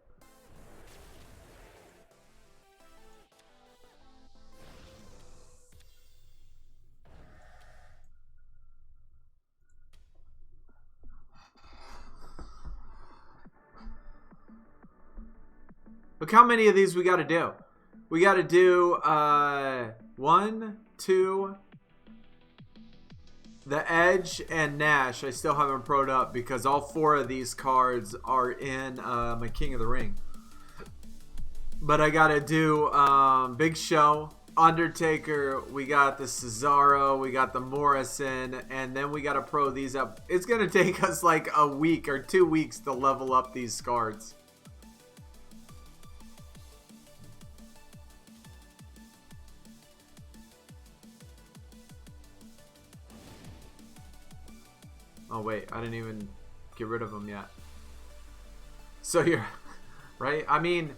Look how many of these we got to do. We got to do 1, 2, the Edge and Nash. I still haven't pro'd up because all 4 of these cards are in my King of the Ring. But I got to do Big Show, Undertaker, we got the Cesaro, we got the Morrison, and then we got to pro these up. It's going to take us like a week or 2 weeks to level up these cards. Oh wait, I didn't even get rid of them yet. So here, right? I mean,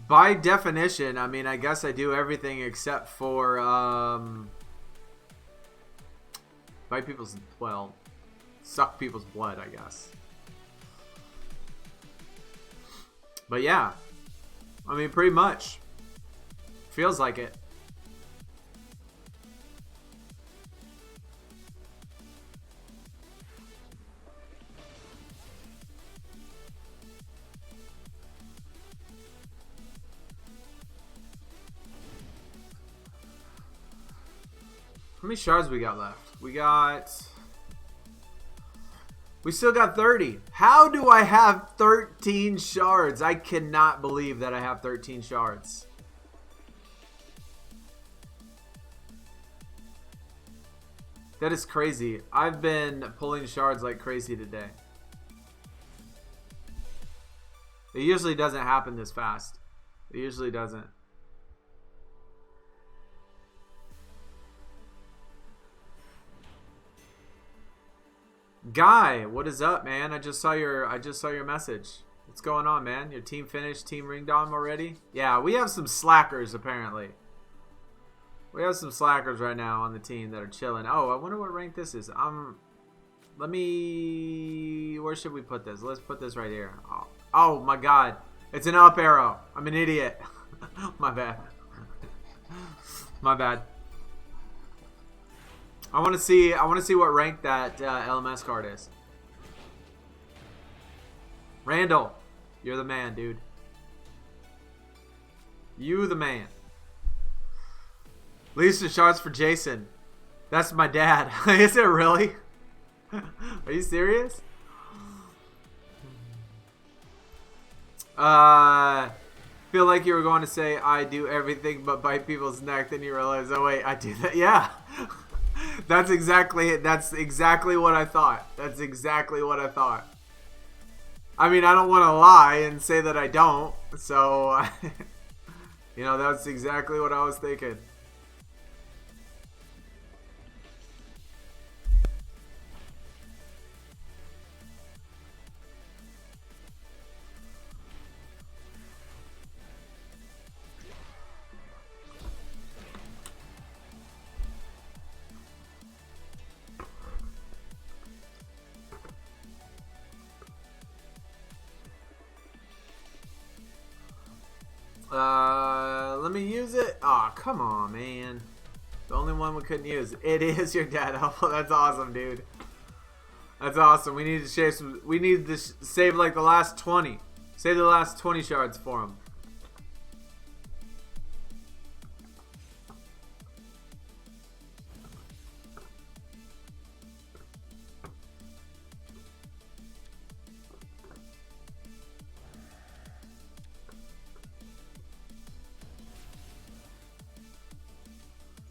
by definition, I mean, I guess I do everything except for bite people's, well, suck people's blood, I guess. But yeah, I mean, pretty much feels like it. How many shards we got left? We still got 30. How do I have 13 shards? I cannot believe that I have 13 shards. That is crazy. I've been pulling shards like crazy today. It usually doesn't happen this fast. It usually doesn't. Guy, what is up, man? I just saw your message. What's going on, man? Your team finished Team Ring Dom already? Yeah, we have some slackers apparently. We have some slackers right now on the team that are chilling. Oh, I wonder what rank this is. Let me... Where should we put this? Let's put this right here. Oh my god. It's an up arrow. I'm an idiot. My bad. My bad. I want to see what rank that LMS card is. Randall, you're the man, dude. You the man. Lisa Shards for Jason. That's my dad. Is it really? Are you serious? Feel like you were going to say I do everything but bite people's neck, then you realize, oh wait, I do that. Yeah. That's exactly it. That's exactly what I thought. That's exactly what I thought. I mean, I don't want to lie and say that I don't. So, you know, that's exactly what I was thinking. Let me use it. Oh, come on, man. The only one we couldn't use. It is your dad. Oh, that's awesome, dude. That's awesome. We need to save some. We need to save like the last 20. Save the last 20 shards for him.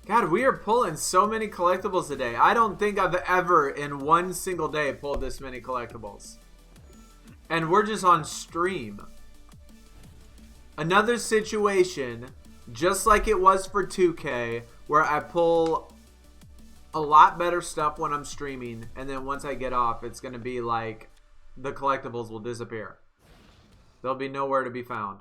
God, we are pulling so many collectibles today. I don't think I've ever in one single day pulled this many collectibles. And we're just on stream. Another situation, just like it was for 2K, where I pull a lot better stuff when I'm streaming, and then once I get off, it's going to be like the collectibles will disappear. They'll be nowhere to be found.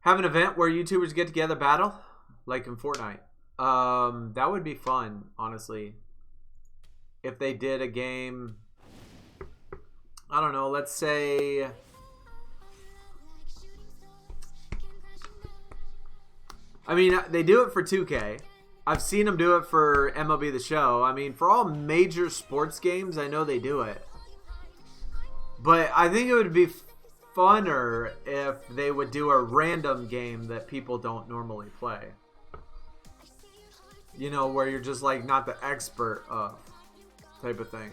Have an event where YouTubers get together battle, like in Fortnite. That would be fun, honestly. If they did a game, I don't know, let's say, I mean, they do it for 2K. I've seen them do it for MLB The Show. I mean, for all major sports games, I know they do it. But I think it would be funner if they would do a random game that people don't normally play. You know, where you're just like not the expert of type of thing.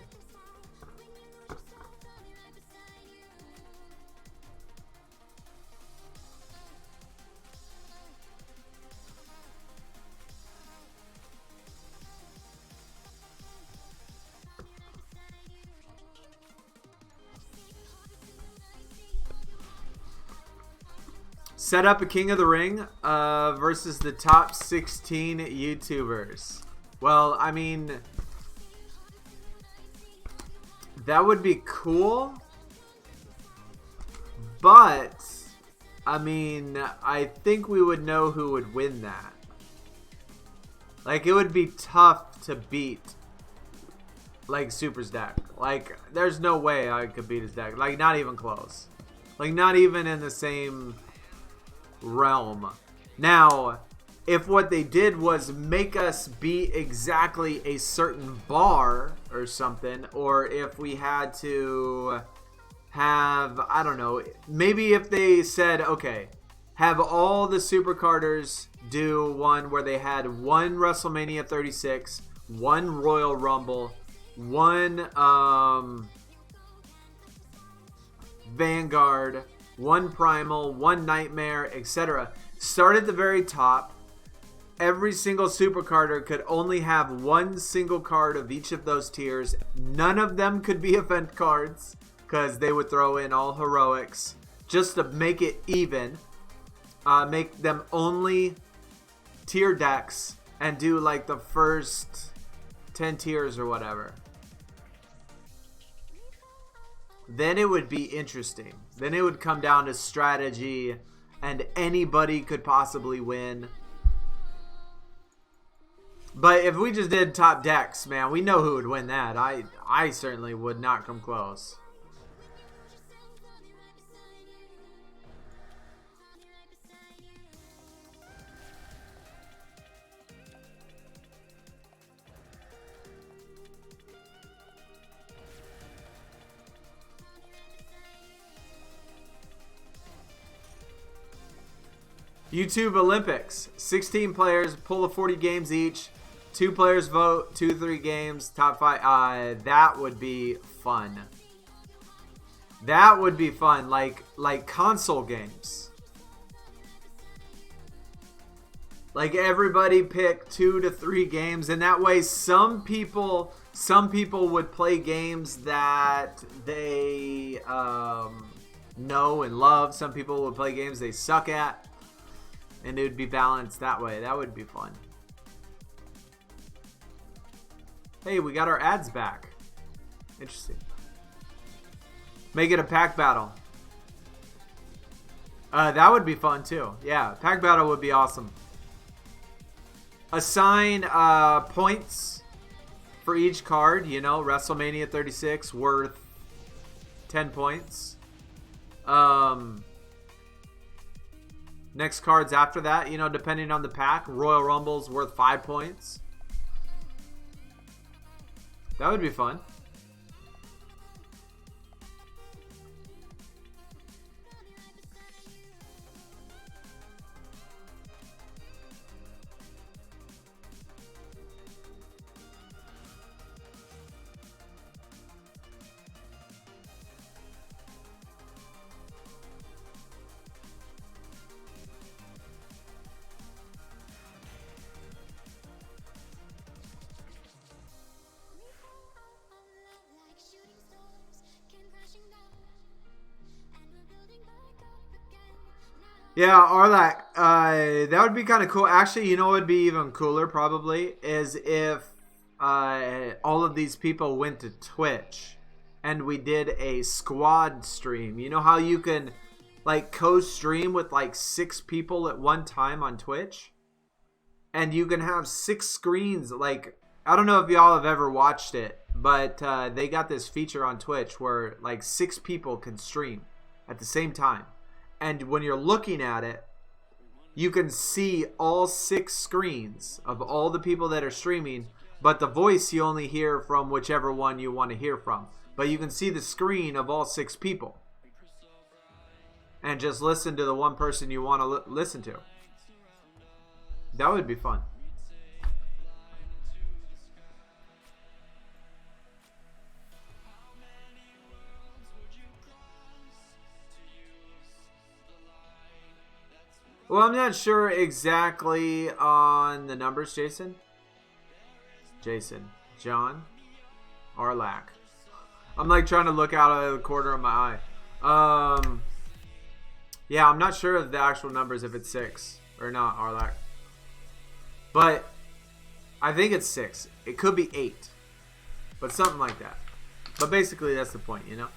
Set up a King of the Ring versus the top 16 YouTubers. Well, I mean, that would be cool. But, I mean, I think we would know who would win that. Like, it would be tough to beat, like, Super's deck. Like, there's no way I could beat his deck. Like, not even close. Like, not even in the same realm. Now, if what they did was make us beat exactly a certain bar or something, or if we had to have, I don't know, maybe if they said, okay, have all the SuperCarders do one where they had one WrestleMania 36, one Royal Rumble, one Vanguard, one Primal, one Nightmare, etc. Start at the very top. Every single SuperCarder could only have one single card of each of those tiers. None of them could be event cards because they would throw in all heroics just to make it even. Make them only tier decks. and do like the first 10 tiers or whatever. Then it would be interesting. Then it would come down to strategy and anybody could possibly win. But if we just did top decks, man, we know who would win that. I certainly would not come close. YouTube Olympics. 16 players, pull of 40 games each. 2 players vote, 2-3 games, top 5. That would be fun. That would be fun, like console games. Like everybody pick 2 to 3 games, and that way some people would play games that they know and love. Some people would play games they suck at, and it would be balanced that way. That would be fun. Hey, we got our ads back. Interesting. Make it a pack battle. That would be fun too. Yeah, pack battle would be awesome. Assign points for each card. You know, WrestleMania 36 worth 10 points. Next cards after that, you know, depending on the pack. Royal Rumble's worth 5 points. That would be fun. Yeah, Arlac, that would be kind of cool. Actually, you know what would be even cooler probably is if all of these people went to Twitch and we did a squad stream. You know how you can like co-stream with like 6 people at one time on Twitch? And you can have 6 screens. Like, I don't know if y'all have ever watched it, but they got this feature on Twitch where like 6 people can stream at the same time. And when you're looking at it, you can see all 6 screens of all the people that are streaming, but the voice you only hear from whichever one you want to hear from. But you can see the screen of all 6 people. And just listen to the one person you want to listen to. That would be fun. Well, I'm not sure exactly on the numbers, Jason. John, Arlac. I'm like trying to look out of the corner of my eye. Yeah, I'm not sure of the actual numbers if it's 6 or not, Arlac. But I think it's 6. It could be 8. But something like that. But basically that's the point, you know?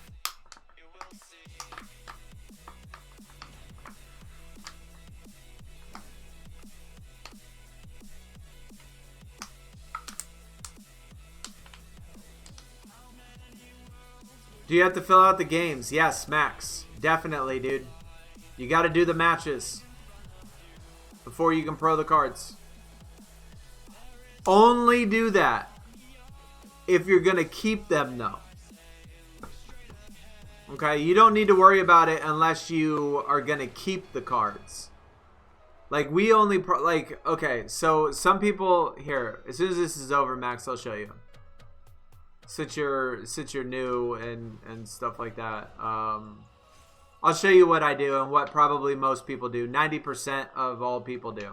Do you have to fill out the games? Yes, Max. Definitely, dude. You got to do the matches before you can pro the cards. Only do that if you're going to keep them, though. Okay? You don't need to worry about it unless you are going to keep the cards. Like, we only... okay, so some people... Here, as soon as this is over, Max, I'll show you. Since you're new and stuff like that, I'll show you what I do and what probably most people do. 90% of all people do.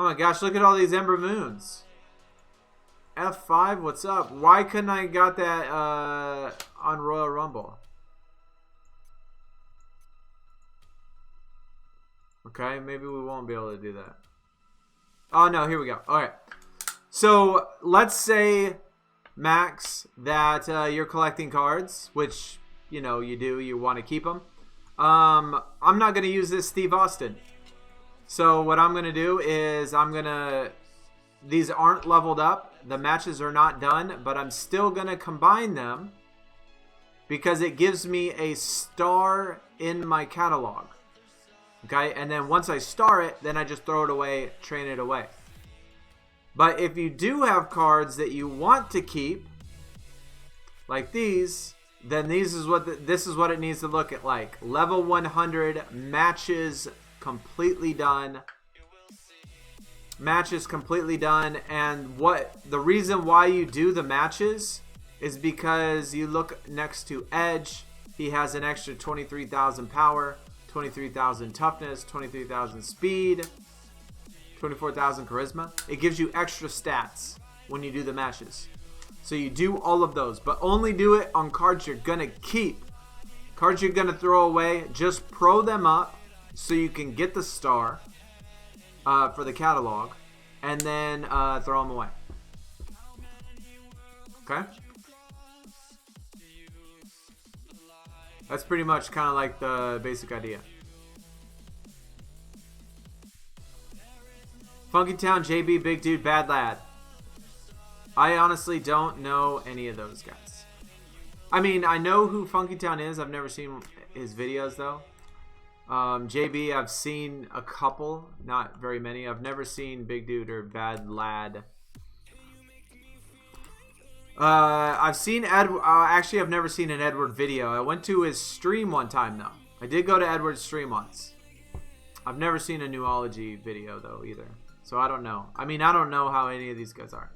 Oh my gosh, look at all these Ember Moons. F5, what's up? Why couldn't I got that on Royal Rumble? Okay, maybe we won't be able to do that. Oh no, here we go. Alright. So, let's say, Max, that you're collecting cards, which, you know, you do, you want to keep them. I'm not going to use this Steve Austin. So, what I'm going to do is these aren't leveled up. The matches are not done, but I'm still going to combine them because it gives me a star in my catalog. Okay, and then once I star it, then I just throw it away, train it away. But if you do have cards that you want to keep, like these, then this is what it needs to look at like. Level 100 matches completely done. Matches completely done, and the reason why you do the matches is because you look next to Edge. He has an extra 23,000 power, 23,000 toughness, 23,000 speed, 24,000 charisma. It gives you extra stats when you do the matches. So you do all of those, but only do it on cards you're gonna keep. Cards you're gonna throw away, just pro them up so you can get the star for the catalog, and then throw them away. Okay? That's pretty much kind of like the basic idea. Funky Town, JB, Big Dude, Bad Lad. I honestly don't know any of those guys. I mean, I know who Funky Town is. I've never seen his videos, though. JB, I've seen a couple. Not very many. I've never seen Big Dude or Bad Lad. I've seen Edward. Actually, I've never seen an Edward video. I went to his stream one time, though. I did go to Edward's stream once. I've never seen a Newology video, though, either. So I don't know. I mean, I don't know how any of these guys are.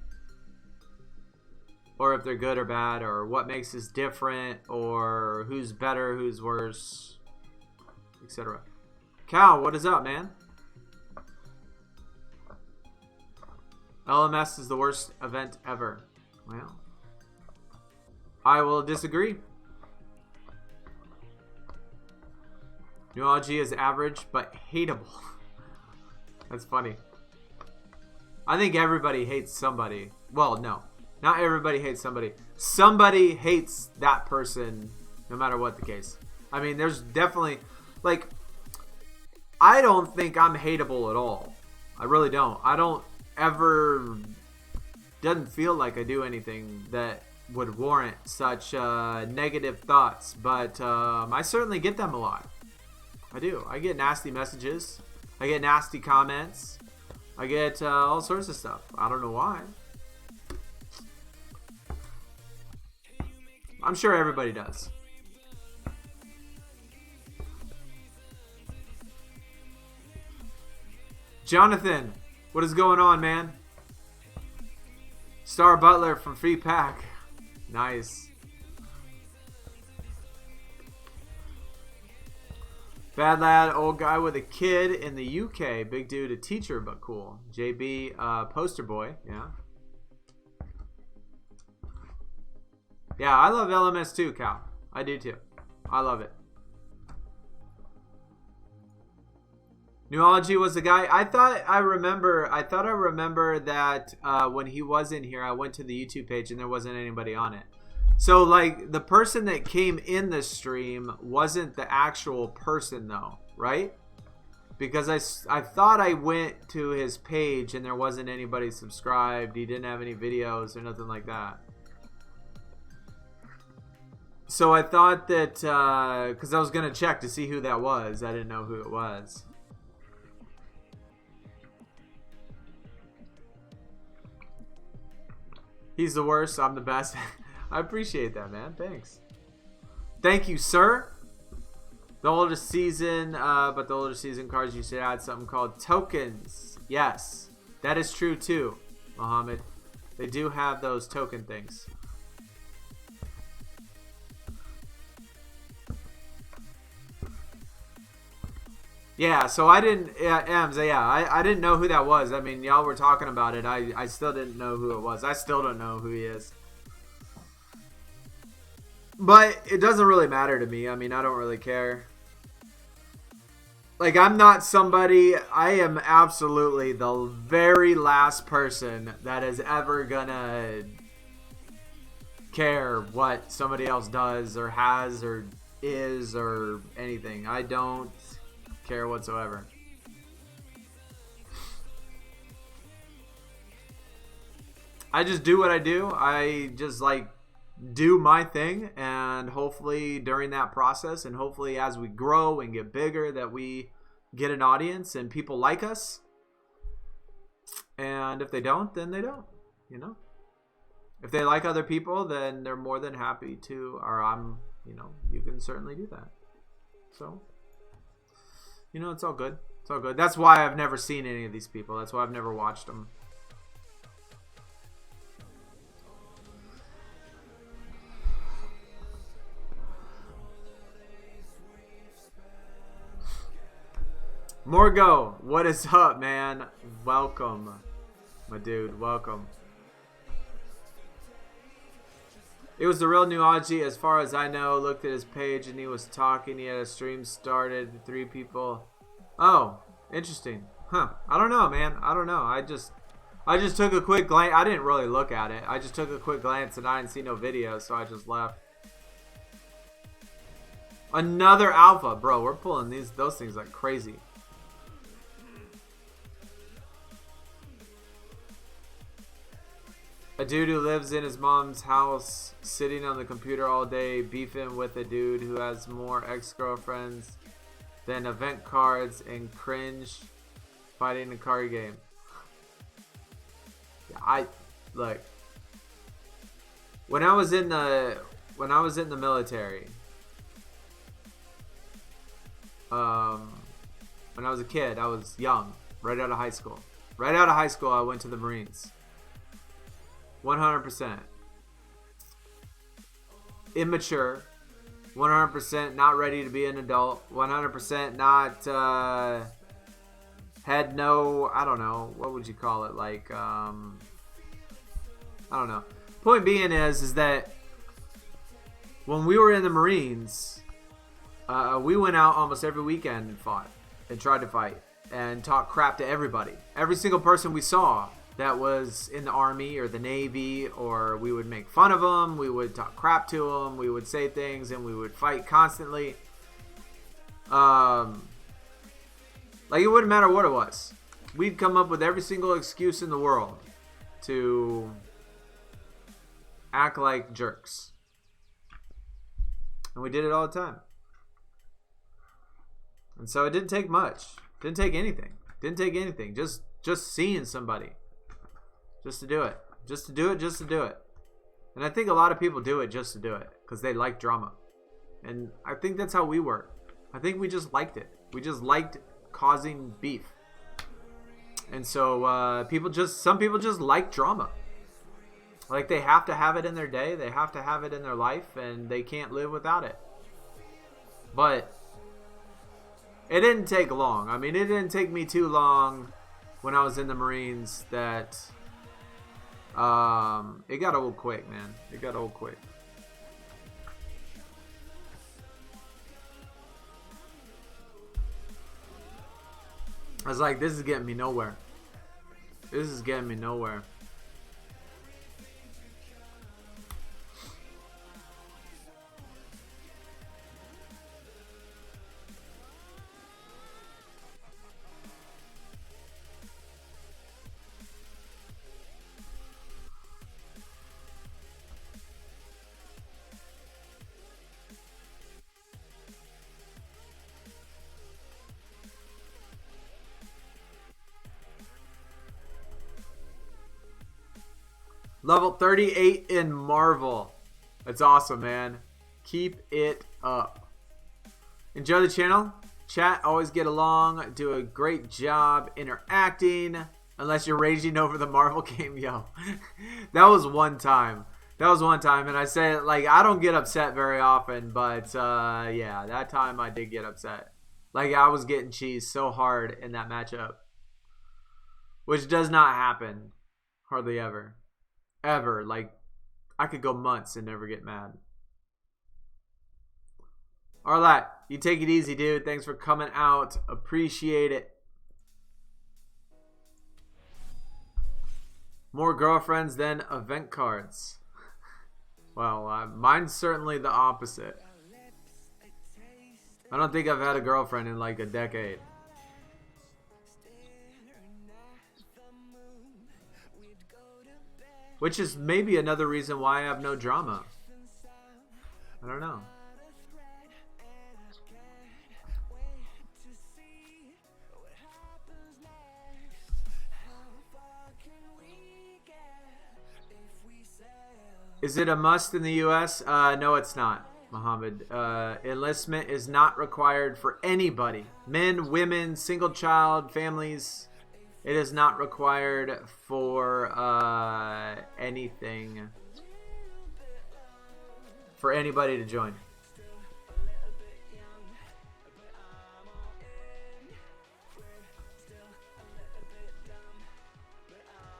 Or if they're good or bad, or what makes us different, or who's better, who's worse, etc. Cal, what is up, man? LMS is the worst event ever. Well, I will disagree. Newology is average, but hateable. That's funny. I think everybody hates somebody. Well, no. Not everybody hates somebody. Somebody hates that person, no matter what the case. I mean, there's definitely, like, I don't think I'm hateable at all. I really don't. I don't ever, doesn't feel like I do anything that would warrant such negative thoughts. But I certainly get them a lot. I do. I get nasty messages. I get nasty comments. I get all sorts of stuff. I don't know why. I'm sure everybody does. Jonathan, what is going on, man? Star Butler from Free Pack. Nice. Bad Lad, old guy with a kid in the UK. Big dude, a teacher, but cool. JB, poster boy. Yeah. Yeah, I love LMS too, Cal. I do too. I love it. Newology was the guy. I thought I remember that when he was in here, I went to the YouTube page and there wasn't anybody on it. So, like, the person that came in the stream wasn't the actual person, though, right? Because I thought I went to his page and there wasn't anybody subscribed. He didn't have any videos or nothing like that. So I thought that, because I was going to check to see who that was. I didn't know who it was. He's the worst. I'm the best. I appreciate that, man. Thanks. Thank you, sir. The older season, but the older season cards, you should add something called tokens. Yes, that is true too, Mohammed. They do have those token things. Yeah, so I didn't, Ems, yeah, I didn't know who that was. I mean, y'all were talking about it. I still didn't know who it was. I still don't know who he is. But it doesn't really matter to me. I mean, I don't really care. Like, I'm not somebody, I am absolutely the very last person that is ever gonna care what somebody else does or has or is or anything. I don't care whatsoever. I just do what I do. I just like do my thing, and hopefully during that process and hopefully as we grow and get bigger that we get an audience and people like us. And if they don't, then they don't, you know. If they like other people, then they're more than happy to, or I'm, you know, you can certainly do that. So, you know, it's all good. It's all good. That's why I've never seen any of these people. That's why I've never watched them. Morgo, what is up, man? Welcome, my dude. Welcome. It was the real new Aji, as far as I know. Looked at his page and he was talking. He had a stream started. 3 people. Oh, interesting. Huh. I don't know, man. I don't know. I just took a quick glance. I didn't really look at it. I just took a quick glance and I didn't see no video, so I just left. Another alpha, bro. We're pulling those things like crazy. A dude who lives in his mom's house, sitting on the computer all day, beefing with a dude who has more ex-girlfriends than event cards and cringe fighting a card game. Yeah, look. When I was in the military, when I was a kid, I was young, right out of high school. Right out of high school, I went to the Marines. 100%. Immature. 100% not ready to be an adult. 100% not, had no, I don't know, what would you call it? Like, I don't know. Point being is that when we were in the Marines, we went out almost every weekend and fought and tried to fight and talk crap to everybody. Every single person we saw that was in the Army or the Navy, or we would make fun of them, we would talk crap to them, we would say things, and we would fight constantly. Like, it wouldn't matter what it was. We'd come up with every single excuse in the world to act like jerks. And we did it all the time. And so it didn't take much. Didn't take anything. Didn't take anything. Just seeing somebody. Just to do it. Just to do it. Just to do it. And I think a lot of people do it just to do it. Because they like drama. And I think that's how we were. I think we just liked it. We just liked causing beef. And so some people just like drama. Like, they have to have it in their day. They have to have it in their life. And they can't live without it. But it didn't take long. I mean, it didn't take me too long when I was in the Marines that it got old quick, man. It got old quick. I was like, this is getting me nowhere. This is getting me nowhere. Level 38 in Marvel. That's awesome, man. Keep it up. Enjoy the channel. Chat, always get along. Do a great job interacting. Unless you're raging over the Marvel game. Yo, that was one time. That was one time. And I said, like, I don't get upset very often. But, yeah, that time I did get upset. Like, I was getting cheesed so hard in that matchup. Which does not happen. Hardly ever. Ever. Like, I could go months and never get mad. Arlat, you take it easy, dude. Thanks for coming out. Appreciate it. More girlfriends than event cards. Well, mine's certainly the opposite. I don't think I've had a girlfriend in like a decade. Which is maybe another reason why I have no drama. I don't know. Is it a must in the U.S.? No, it's not, Muhammad. Enlistment is not required for anybody. Men, women, single child, families. It is not required for anything. For anybody to join.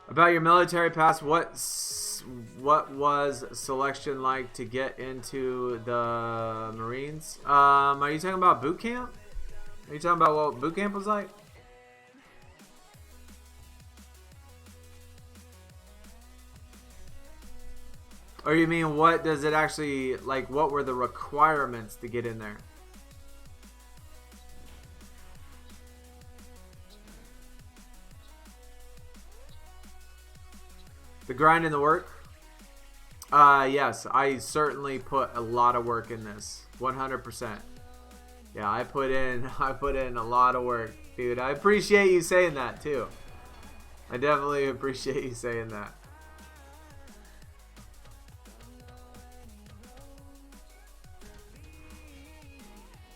About your military pass, what was selection like to get into the Marines? Are you talking about boot camp? Are you talking about what boot camp was like? Or you mean what does it actually, like, what were the requirements to get in there? The grind and the work? Yes, I certainly put a lot of work in this. 100%. Yeah, I put in a lot of work, dude. I appreciate you saying that too. I definitely appreciate you saying that.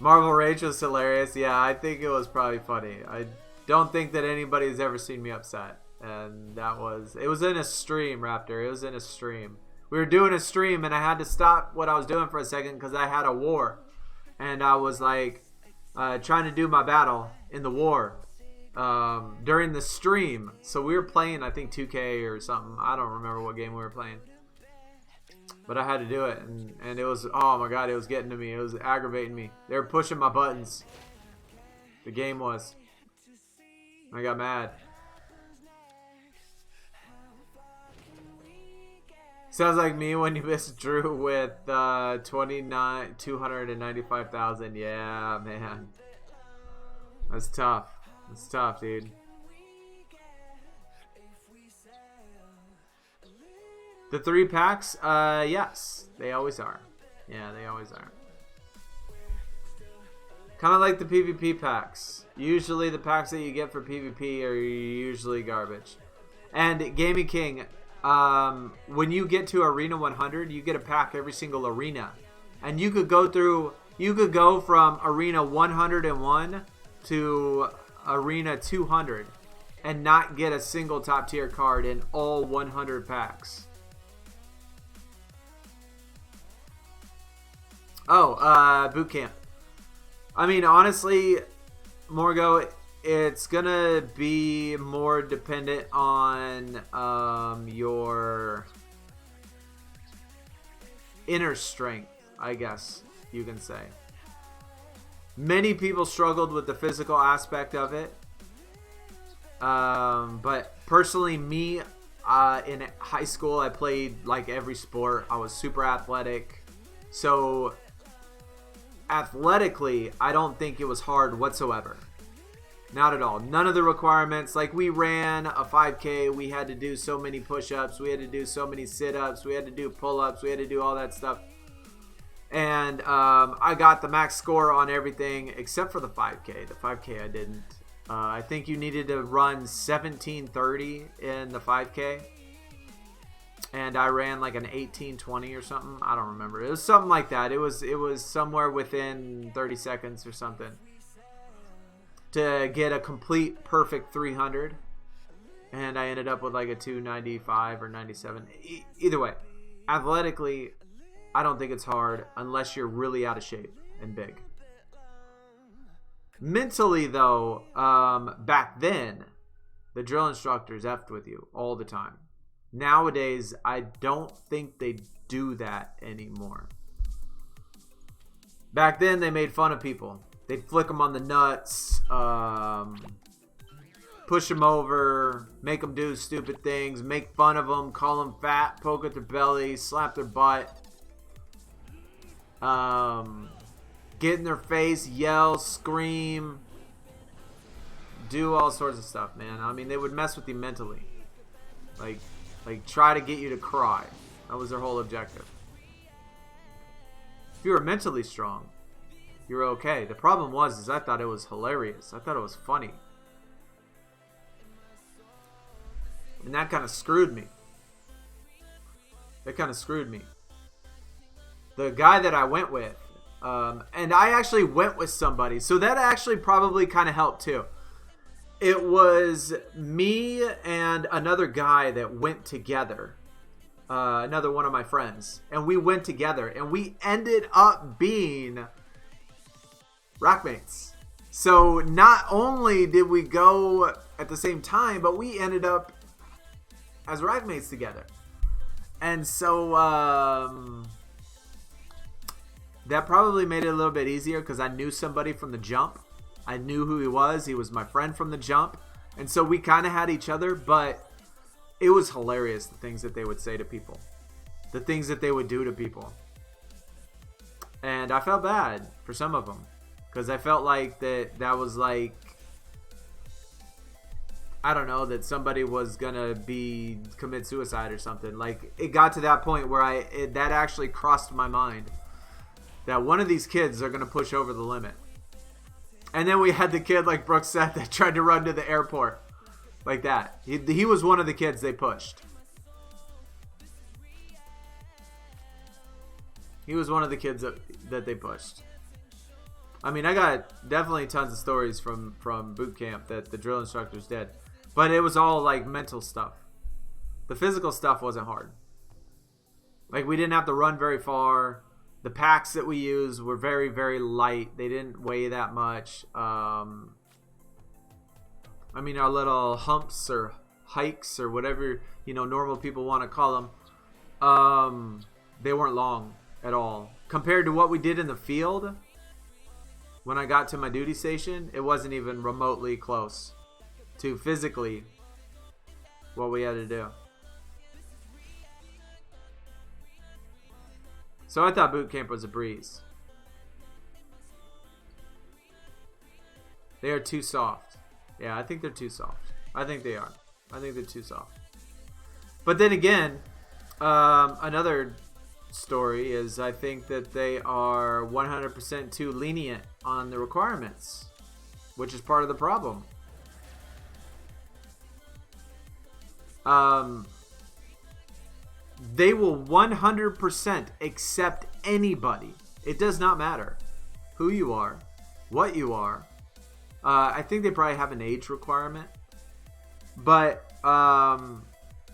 Marvel Rage was hilarious. Yeah, I think it was probably funny. I don't think that anybody's ever seen me upset. And it was in a stream, Raptor. It was in a stream. We were doing a stream and I had to stop what I was doing for a second because I had a war. And I was like trying to do my battle in the war during the stream. So we were playing, I think 2K or something. I don't remember what game we were playing. But I had to do it, and it was, oh my god, it was getting to me. It was aggravating me. They were pushing my buttons. The game was. I got mad. Sounds like me when you missed Drew with 295,000. Yeah, man. That's tough. That's tough, dude. The 3 packs, yes, they always are. Yeah, they always are. Kind of like the PvP packs. Usually the packs that you get for PvP are usually garbage. And Gaming King, when you get to Arena 100, you get a pack every single arena. And you could go from Arena 101 to Arena 200 and not get a single top tier card in all 100 packs. Oh, boot camp. I mean, honestly, Morgo, it's gonna be more dependent on your inner strength, I guess you can say. Many people struggled with the physical aspect of it, but personally, me, in high school, I played like every sport. I was super athletic, so athletically, I don't think it was hard whatsoever. Not at all. None of the requirements. Like, we ran a 5K. We had to do so many push-ups. We had to do so many sit-ups. We had to do pull-ups. We had to do all that stuff. And I got the max score on everything except for the 5K. The 5K I didn't. I think you needed to run 17:30 in the 5K. And I ran like an 18:20 or something. I don't remember. It was something like that. It was somewhere within 30 seconds or something to get a complete perfect 300. And I ended up with like a 295 or 97. Either way, athletically, I don't think it's hard unless you're really out of shape and big. Mentally, though, back then, the drill instructors effed with you all the time. Nowadays, I don't think they do that anymore. Back then, they made fun of people. They'd flick them on the nuts, push them over, make them do stupid things, make fun of them, call them fat, poke at their belly, slap their butt, get in their face, yell, scream, do all sorts of stuff, man. I mean, they would mess with you mentally. Like try to get you to cry. That was their whole objective. If you were mentally strong, you were okay. The problem was I thought it was hilarious. I thought it was funny. And that kind of screwed me. That kind of screwed me. The guy that I went with, and I actually went with somebody, so that actually probably kind of helped too. It was me and another guy that went together. Another one of my friends. And we went together. And we ended up being rackmates. So not only did we go at the same time, but we ended up as rackmates together. And so that probably made it a little bit easier because I knew somebody from the jump. I knew who he was. He was my friend from the jump. And so we kind of had each other, but it was hilarious, the things that they would say to people. The things that they would do to people. And I felt bad for some of them. Because I felt like that was like, I don't know, that somebody was going to commit suicide or something. Like, it got to that point where that actually crossed my mind. That one of these kids are going to push over the limit. And then we had the kid, like Brooks said, that tried to run to the airport. Like that. He was one of the kids they pushed. He was one of the kids that they pushed. I mean, I got definitely tons of stories from boot camp that the drill instructors did. But it was all like mental stuff. The physical stuff wasn't hard. Like, we didn't have to run very far. The packs that we used were very, very light. They didn't weigh that much. I mean, our little humps or hikes or whatever, normal people want to call them, they weren't long at all. Compared to what we did in the field, when I got to my duty station, it wasn't even remotely close to physically what we had to do. So I thought boot camp was a breeze. They are too soft. Yeah, I think they're too soft. I think they are. I think they're too soft. But then again, another story is I think that they are 100% too lenient on the requirements, which is part of the problem. They will 100% accept anybody. It does not matter who you are, what you are. I think they probably have an age requirement. But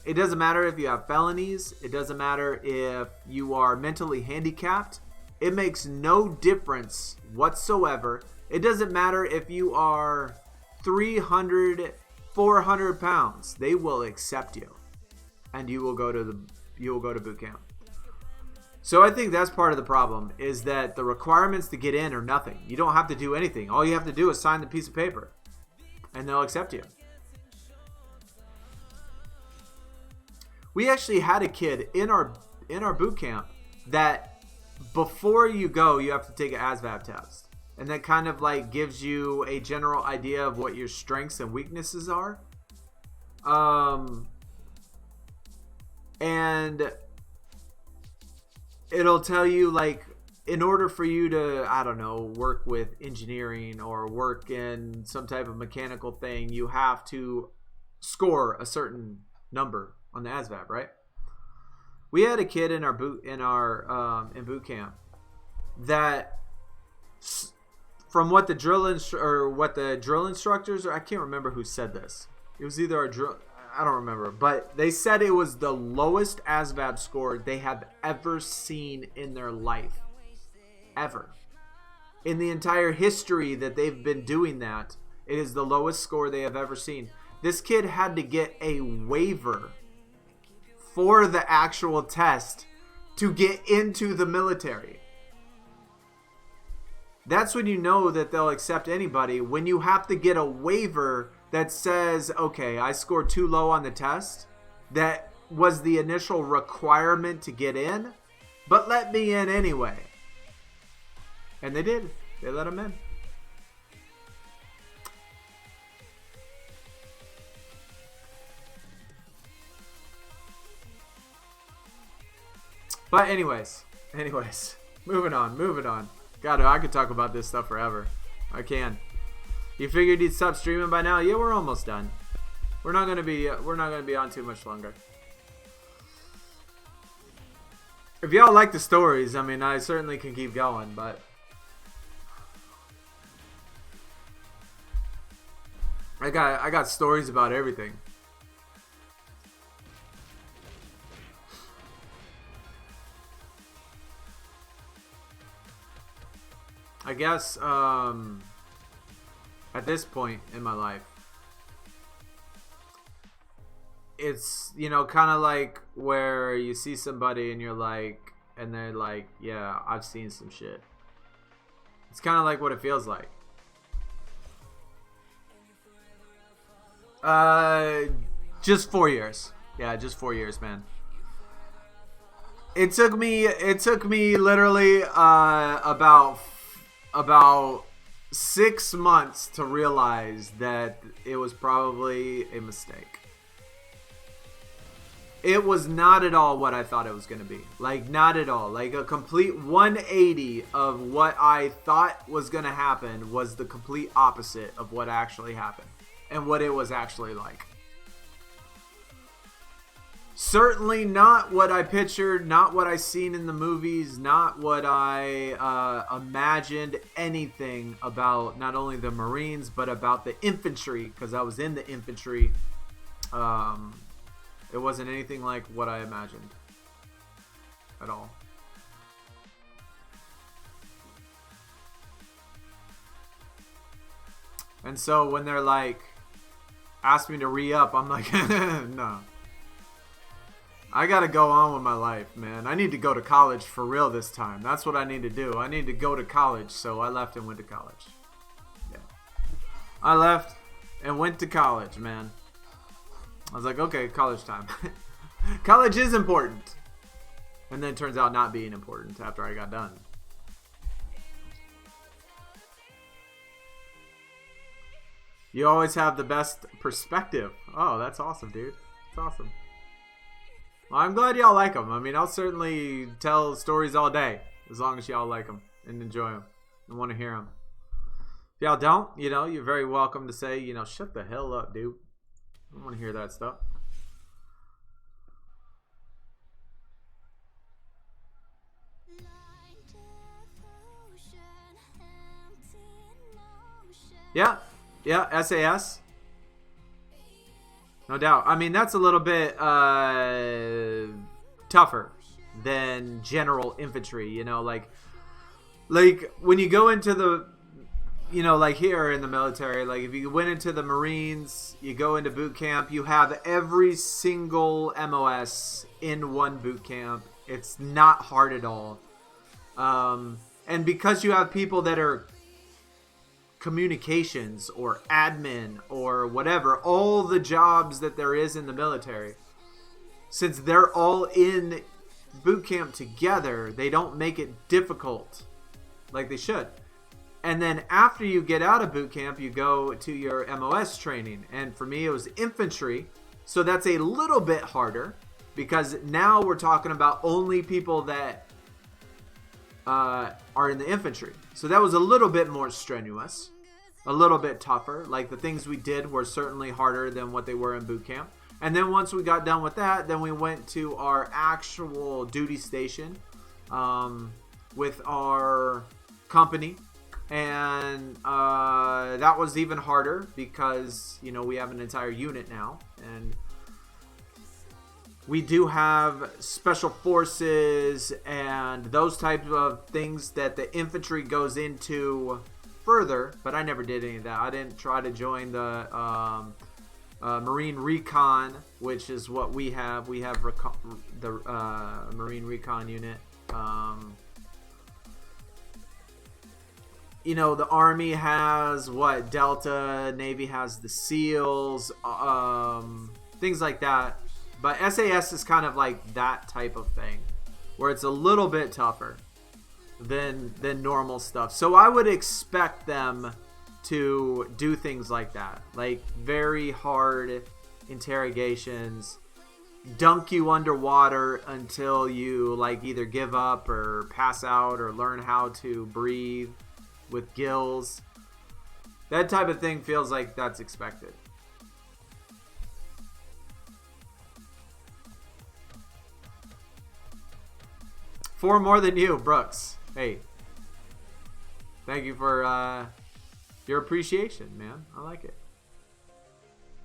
it doesn't matter if you have felonies. It doesn't matter if you are mentally handicapped. It makes no difference whatsoever. It doesn't matter if you are 300, 400 pounds. They will accept you. And you will go to boot camp. So I think that's part of the problem, is that the requirements to get in are nothing. You don't have to do anything. All you have to do is sign the piece of paper, and they'll accept you. We actually had a kid in our boot camp that before you go, you have to take an ASVAB test, and that kind of like gives you a general idea of what your strengths and weaknesses are. And it'll tell you, like, in order for you to, I don't know, work with engineering or work in some type of mechanical thing, you have to score a certain number on the ASVAB, right? We had a kid in boot camp that, from what the drill instructors, or I can't remember who said this. It was either a drill, I don't remember, but they said it was the lowest ASVAB score they have ever seen in their life. Ever. In the entire history that they've been doing that, it is the lowest score they have ever seen. This kid had to get a waiver for the actual test to get into the military. That's when you know that they'll accept anybody, when you have to get a waiver that says, okay, I scored too low on the test. That was the initial requirement to get in, but let me in anyway. And they did. They let him in. But anyways, moving on. God, I could talk about this stuff forever. I can. You figured you'd stop streaming by now? Yeah, we're almost done. We're not gonna be on too much longer. If y'all like the stories, I mean, I certainly can keep going, but I got stories about everything. I guess at this point in my life, it's, you know, kind of like where you see somebody and you're like, and they're like, yeah, I've seen some shit. It's kind of like what it feels like. Just 4 years. Yeah, just 4 years, man. It took me literally about 6 months to realize that it was probably a mistake. It was not at all what I thought it was going to be. Like, not at all. Like, a complete 180 of what I thought was going to happen was the complete opposite of what actually happened and what it was actually like. Certainly not what I pictured, not what I seen in the movies, not what I imagined anything about not only the Marines, but about the infantry, because I was in the infantry. It wasn't anything like what I imagined at all. And so when they're like, ask me to re-up, I'm like, no. I gotta go on with my life, man. I need to go to college for real this time. That's what I need to do. I need to go to college. So I left and went to college. Yeah. I left and went to college, man. I was like, okay, college time. College is important. And then it turns out not being important after I got done. You always have the best perspective. Oh, that's awesome, dude. That's awesome. Well, I'm glad y'all like them. I mean, I'll certainly tell stories all day as long as y'all like them and enjoy them and want to hear them. If y'all don't, you know, you're very welcome to say, you know, shut the hell up, dude. I don't want to hear that stuff. Yeah, SAS. No doubt. I mean, that's a little bit tougher than general infantry, you know, like when you go into the, you know, like here in the military, like if you went into the Marines, you go into boot camp, you have every single MOS in one boot camp. It's not hard at all. And because you have people that are communications or admin or whatever, all the jobs that there is in the military, since they're all in boot camp together, they don't make it difficult like they should. And then after you get out of boot camp, you go to your MOS training. And for me, it was infantry. So that's a little bit harder because now we're talking about only people that are in the infantry. So that was a little bit more strenuous, a little bit tougher. Like the things we did were certainly harder than what they were in boot camp. And then once we got done with that, then we went to our actual duty station with our company. And that was even harder because, you know, we have an entire unit now. And We do have special forces and those types of things that the infantry goes into further, but I never did any of that. I didn't try to join the Marine Recon, which is what we have. We have the Marine Recon unit. You know, the Army has what? Delta, Navy has the SEALs, things like that. But SAS is kind of like that type of thing, where it's a little bit tougher than normal stuff. So I would expect them to do things like that, like very hard interrogations, dunk you underwater until you like either give up or pass out or learn how to breathe with gills. That type of thing feels like that's expected. Four more than you, Brooks. Hey, thank you for your appreciation, man. I like it.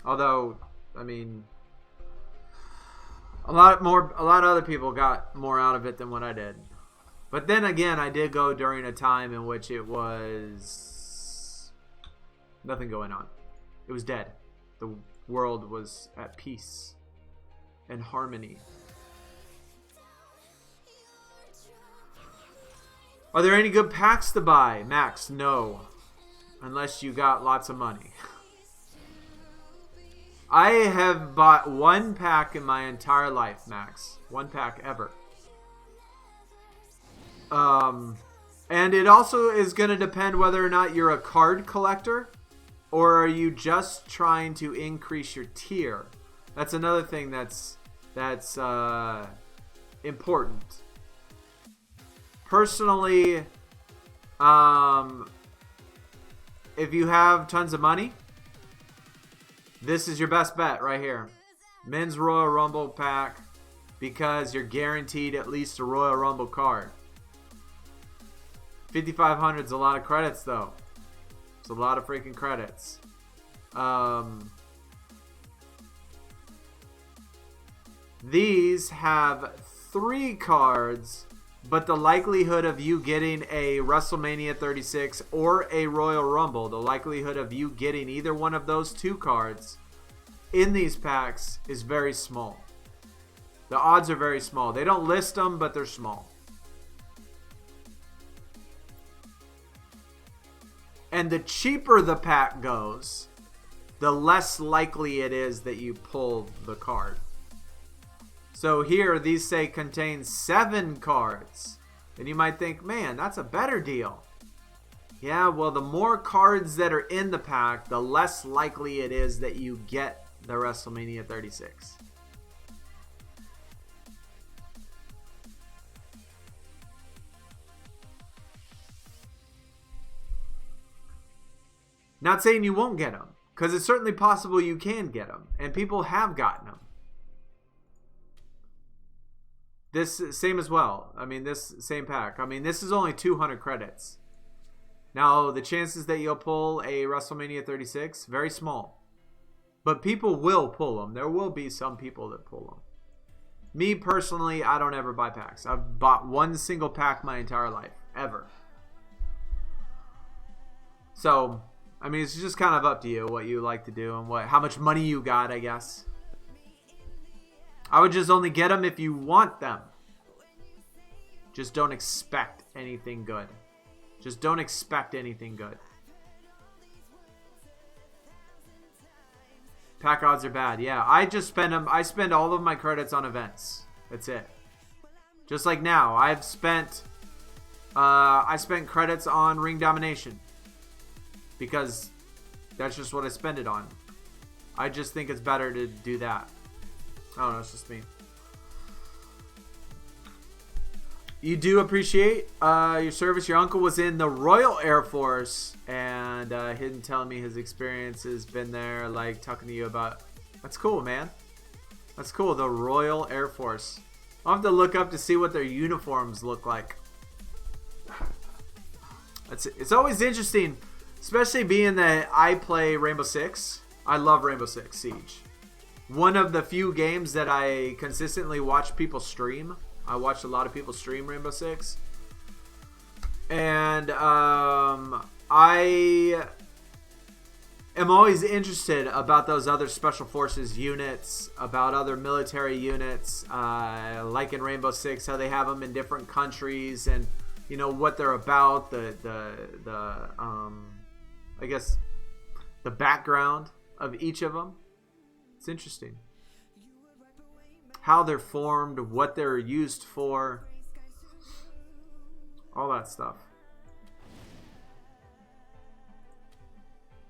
Although, I mean, a lot of other people got more out of it than what I did. But then again, I did go during a time in which it was nothing going on. It was dead. The world was at peace and harmony. Are there any good packs to buy? Max, no. Unless you got lots of money. I have bought one pack in my entire life, Max. One pack ever. And it also is going to depend whether or not you're a card collector or are you just trying to increase your tier. That's another thing that's important. Personally, if you have tons of money, this is your best bet right here. Men's Royal Rumble pack, because you're guaranteed at least a Royal Rumble card. 5,500 is a lot of credits, though. It's a lot of freaking credits. These have 3 cards, but the likelihood of you getting a WrestleMania 36 or a Royal Rumble, the likelihood of you getting either one of those 2 cards in these packs is very small. The odds are very small. They don't list them, but they're small. And the cheaper the pack goes, the less likely it is that you pull the card. So here, these say contain 7 cards. And you might think, man, that's a better deal. Yeah, well, the more cards that are in the pack, the less likely it is that you get the WrestleMania 36. Not saying you won't get them, because it's certainly possible you can get them, and people have gotten them. This same as well. I mean, this same pack. I mean, this is only 200 credits. Now, the chances that you'll pull a WrestleMania 36, very small. But people will pull them. There will be some people that pull them. Me, personally, I don't ever buy packs. I've bought one single pack my entire life. Ever. So, I mean, it's just kind of up to you what you like to do and how much money you got, I guess. I would just only get them if you want them. Just don't expect anything good. Just don't expect anything good. Pack odds are bad. Yeah, I just spend them. I spend all of my credits on events. That's it. Just like now, I spent credits on Ring Domination. Because that's just what I spend it on. I just think it's better to do that. I don't know, it's just me. You do appreciate your service. Your uncle was in the Royal Air Force, and he didn't tell me his experience has been there, like talking to you about. That's cool, man. That's cool. The Royal Air Force. I'll have to look up to see what their uniforms look like. It's always interesting, especially being that I play Rainbow Six. I love Rainbow Six Siege. one of the few games that I consistently watch people stream. I watched a lot of people stream Rainbow Six. And I am always interested about those other special forces units, about other military units, like in Rainbow Six, how they have them in different countries, and you know what they're about, I guess the background of each of them. It's interesting how they're formed, what they're used for, all that stuff.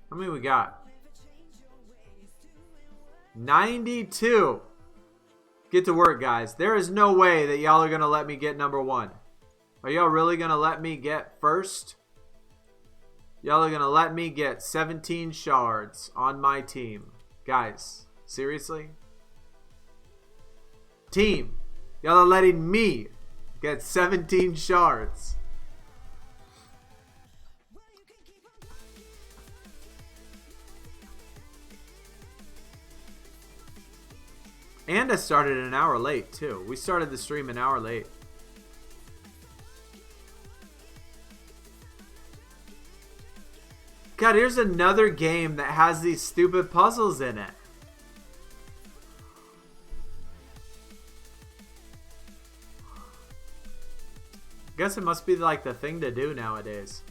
How many we got? 92. Get to work, guys. There is no way that y'all are going to let me get number 1. Are y'all really going to let me get first? Y'all are going to let me get 17 shards on my team. Guys, seriously? Team, y'all are letting me get 17 shards. And I started an hour late, too. We started the stream an hour late. God, here's another game that has these stupid puzzles in it. Guess it must be like the thing to do nowadays.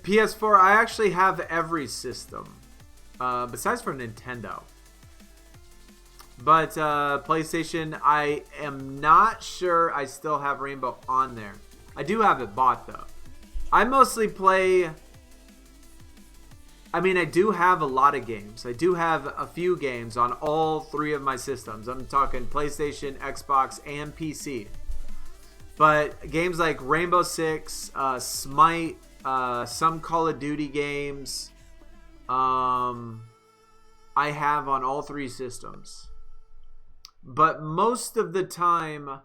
PS4, I actually have every system, besides for Nintendo. But PlayStation, I am not sure I still have Rainbow on there. I do have it bought, though. I mostly play... I mean, I do have a lot of games. I do have a few games on all 3 of my systems. I'm talking PlayStation, Xbox, and PC. But games like Rainbow Six, Smite, some Call of Duty games, I have on all 3 systems. But most of the time,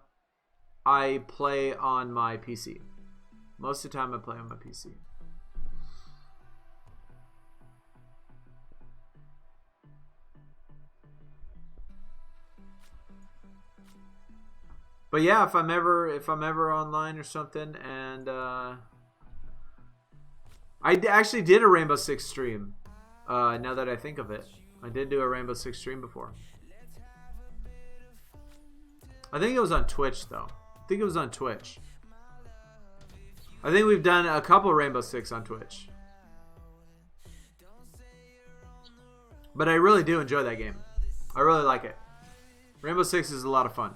I play on my PC. Most of the time, I play on my PC. But yeah, if I'm ever online or something, and I actually did a Rainbow Six stream. Now that I think of it, I did do a Rainbow Six stream before. I think it was on Twitch, though. I think it was on Twitch. I think we've done a couple Rainbow Six on Twitch. But I really do enjoy that game. I really like it. Rainbow Six is a lot of fun.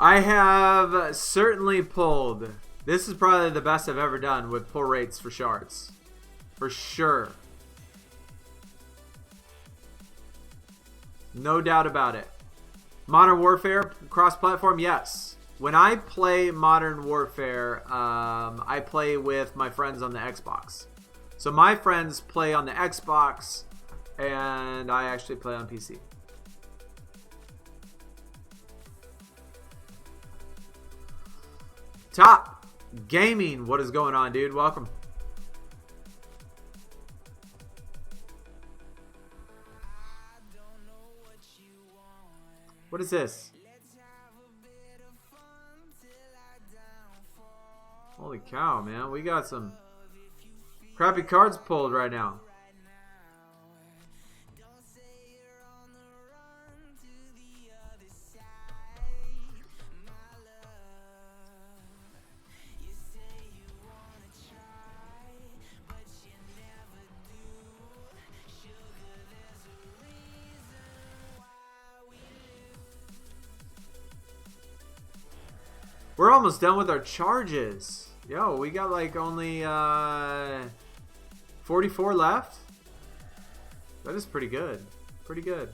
I have certainly pulled. This is probably the best I've ever done with pull rates for shards. For sure. No doubt about it. Modern Warfare, cross-platform, yes. When I play Modern Warfare, I play with my friends on the Xbox. So my friends play on the Xbox, and I actually play on PC. Top Gaming, what is going on, dude? Welcome. What is this? Holy cow, man. We got some crappy cards pulled right now. We're almost done with our charges. Yo, we got like only 44 left. That is pretty good. Pretty good.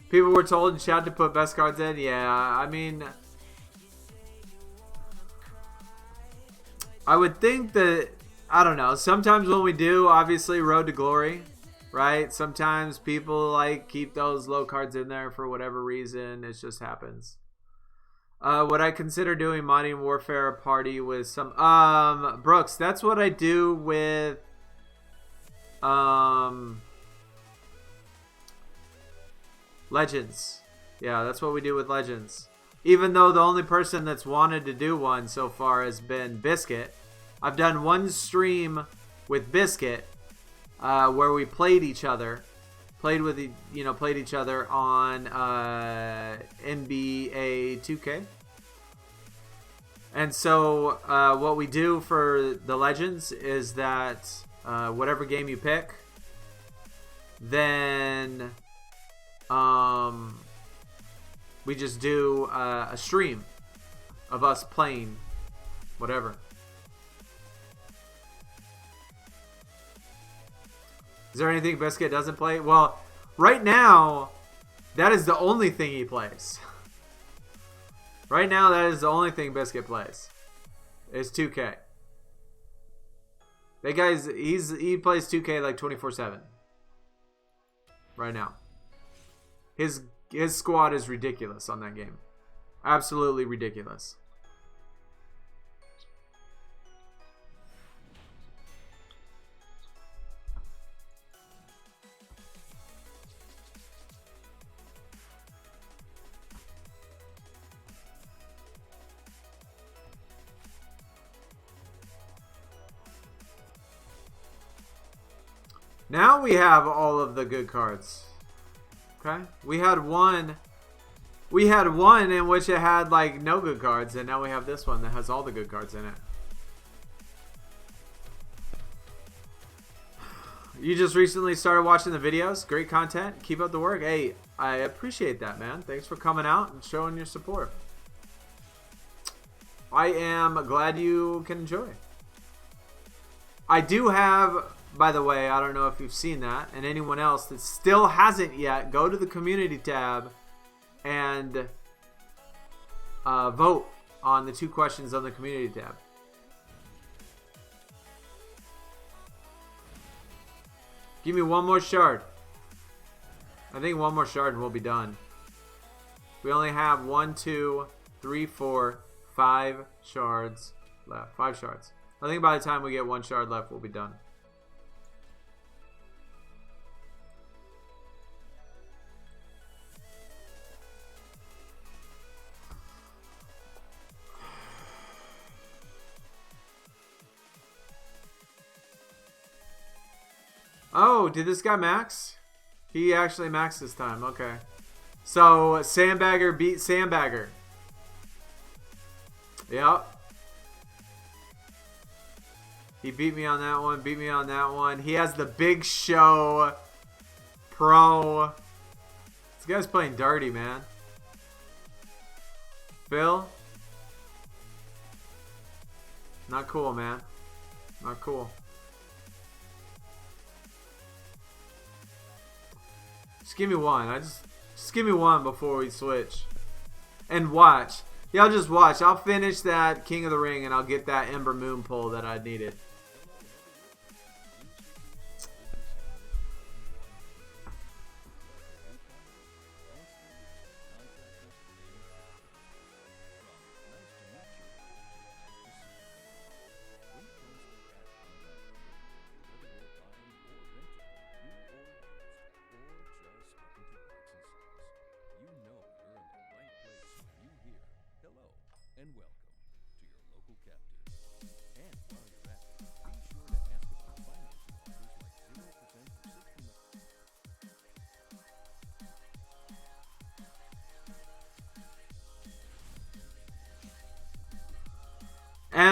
People were told in chat to put best cards in. Yeah, I mean, I would think that, I don't know. Sometimes when we do, obviously, Road to Glory, right? Sometimes people like keep those low cards in there for whatever reason. It just happens. Would I consider doing Modern Warfare party with some Brooks? That's what I do with Legends. Yeah, that's what we do with Legends. Even though the only person that's wanted to do one so far has been Biscuit. I've done one stream with Biscuit where we played each other. Played each other on NBA 2K. And so what we do for the Legends is that whatever game you pick, then we just do a stream of us playing whatever. Is there anything Biscuit doesn't play? Well, right now, that is the only thing he plays. Right now, that is the only thing Biscuit plays. Is 2K. That guy's he plays 2K like 24/7. Right now. His squad is ridiculous on that game. Absolutely ridiculous. Now we have all of the good cards. Okay, we had one in which it had like no good cards, and now we have this one that has all the good cards in it. You just recently started watching the videos. Great content. Keep up the work. Hey, I appreciate that, man. Thanks for coming out and showing your support. I am glad you can enjoy. I do have, by the way, I don't know if you've seen that, and anyone else that still hasn't yet, go to the community tab and vote on the 2 questions on the community tab. Give me one more shard. I think one more shard and we'll be done. We only have 1, 2, 3, 4, 5 shards left. 5 shards. I think by the time we get 1 shard left, we'll be done. Oh, did this guy max? He actually maxed this time. Okay. So, Sandbagger beat Sandbagger. Yep. He beat me on that one. Beat me on that one. He has the Big Show Pro. This guy's playing dirty, man. Phil? Not cool, man. Not cool. Just give me one. Just give me one before we switch. And watch. Y'all just watch. I'll finish that King of the Ring and I'll get that Ember Moon pull that I needed.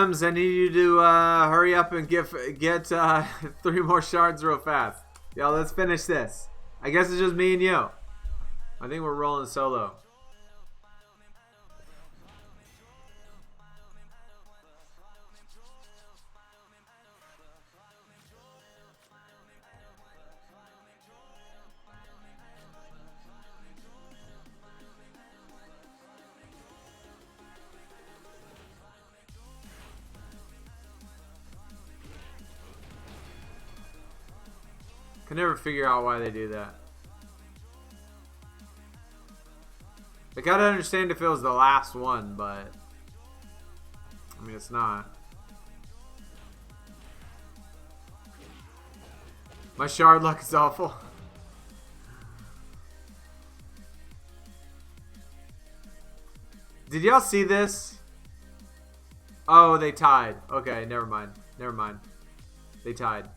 Gems, I need you to hurry up and get 3 more shards real fast. Yo, let's finish this. I guess it's just me and you. I think we're rolling solo. Can never figure out why they do that. I gotta understand if it was the last one, but I mean, it's not. My shard luck is awful. Did y'all see this? Oh, they tied. Okay, never mind. Never mind. They tied.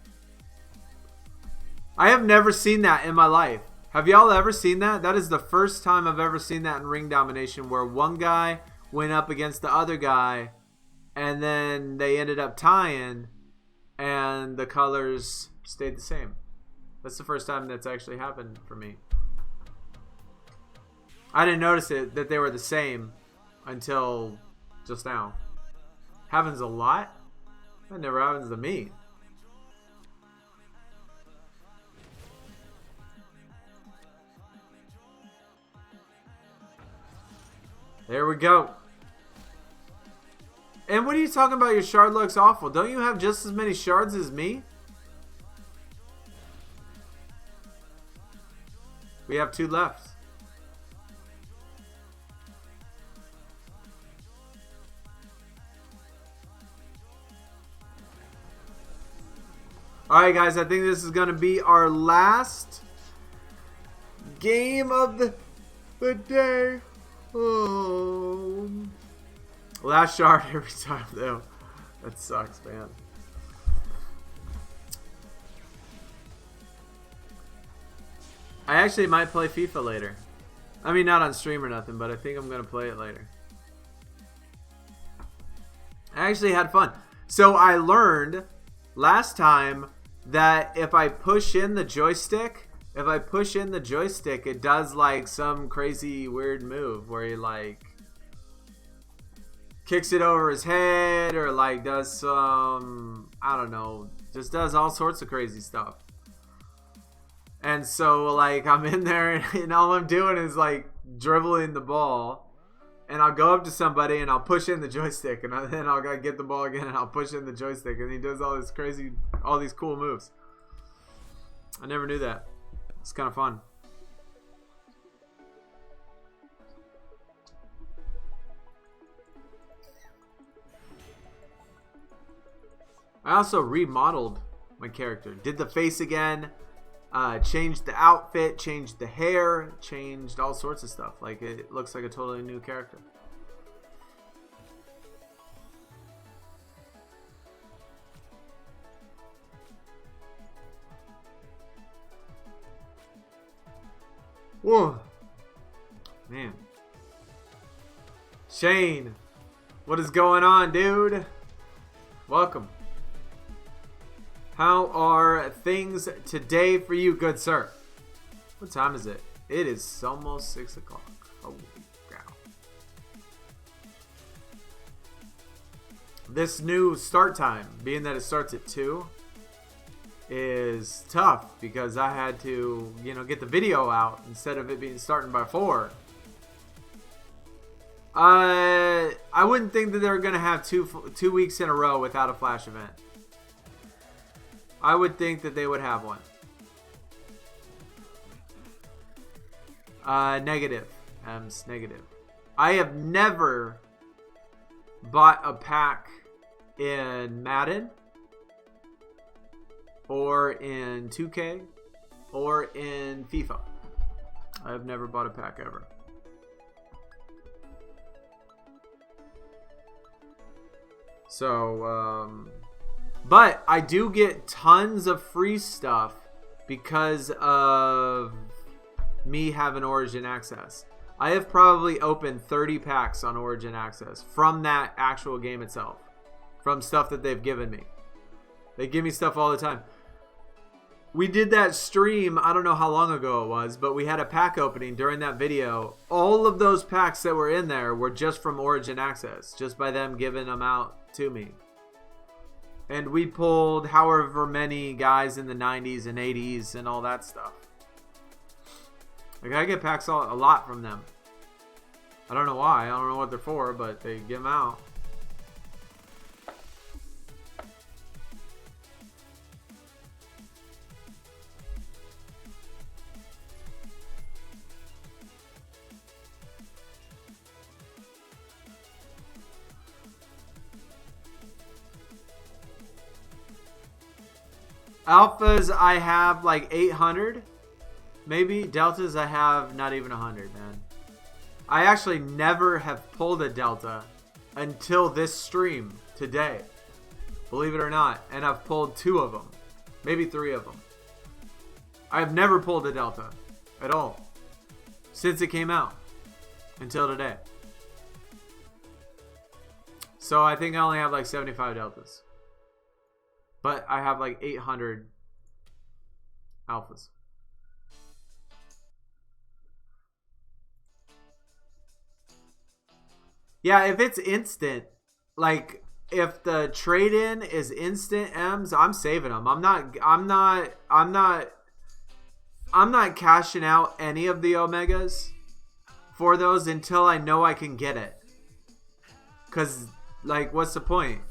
I have never seen that in my life. Have y'all ever seen that? That is the first time I've ever seen that in Ring Domination, where one guy went up against the other guy and then they ended up tying and the colors stayed the same. That's the first time that's actually happened for me. I didn't notice it that they were the same until just now. Happens a lot? That never happens to me. There we go. And what are you talking about? Your shard looks awful. Don't you have just as many shards as me? We have 2 left. Alright guys, I think this is going to be our last game of the day. Oh. Last shard every time though. That sucks, man. I actually might play FIFA later. I mean, not on stream or nothing, but I think I'm going to play it later. I actually had fun. So I learned last time that if I push in the joystick, it does like some crazy weird move where he like kicks it over his head or like does some, I don't know, just does all sorts of crazy stuff. And so like I'm in there and all I'm doing is like dribbling the ball, and I'll go up to somebody and I'll push in the joystick, and then I'll get the ball again and I'll push in the joystick, and he does all this crazy, all these cool moves. I never knew that. It's kind of fun. I also remodeled my character. Did the face again. Changed the outfit. Changed the hair. Changed all sorts of stuff. Like, it looks like a totally new character. Whoa. Man. Shane. What is going on, dude? Welcome. How are things today for you, good sir? What time is it? It is almost 6 o'clock. Holy cow. This new start time, being that it starts at 2, is tough because I had to, you know, get the video out instead of it being starting by 4. I wouldn't think that they're gonna have two weeks in a row without a flash event. I would think that they would have one. Negative. Negative. I have never bought a pack in Madden, or in 2K, or in FIFA. I've never bought a pack ever. So, but I do get tons of free stuff because of me having Origin Access. I have probably opened 30 packs on Origin Access from that actual game itself. from stuff that they've given me. They give me stuff all the time. We did that stream, I don't know how long ago it was, but we had a pack opening during that video. All of those packs that were in there were just from Origin Access, just by them giving them out to me. And we pulled however many guys in the 90s and 80s and all that stuff. Like, I get packs a lot from them. I don't know why, I don't know what they're for, but they give them out. Alphas, I have like 800. Maybe. Deltas, I have not even 100, man. I actually never have pulled a Delta until this stream today. Believe it or not. And I've pulled 2 of them. Maybe 3 of them. I have never pulled a Delta at all. Since it came out. Until today. So I think I only have like 75 Deltas. But I have like 800 alphas. Yeah, if it's instant, like if the trade-in is instant M's, I'm saving them. I'm not cashing out any of the Omegas for those until I know I can get it. Cause like, what's the point?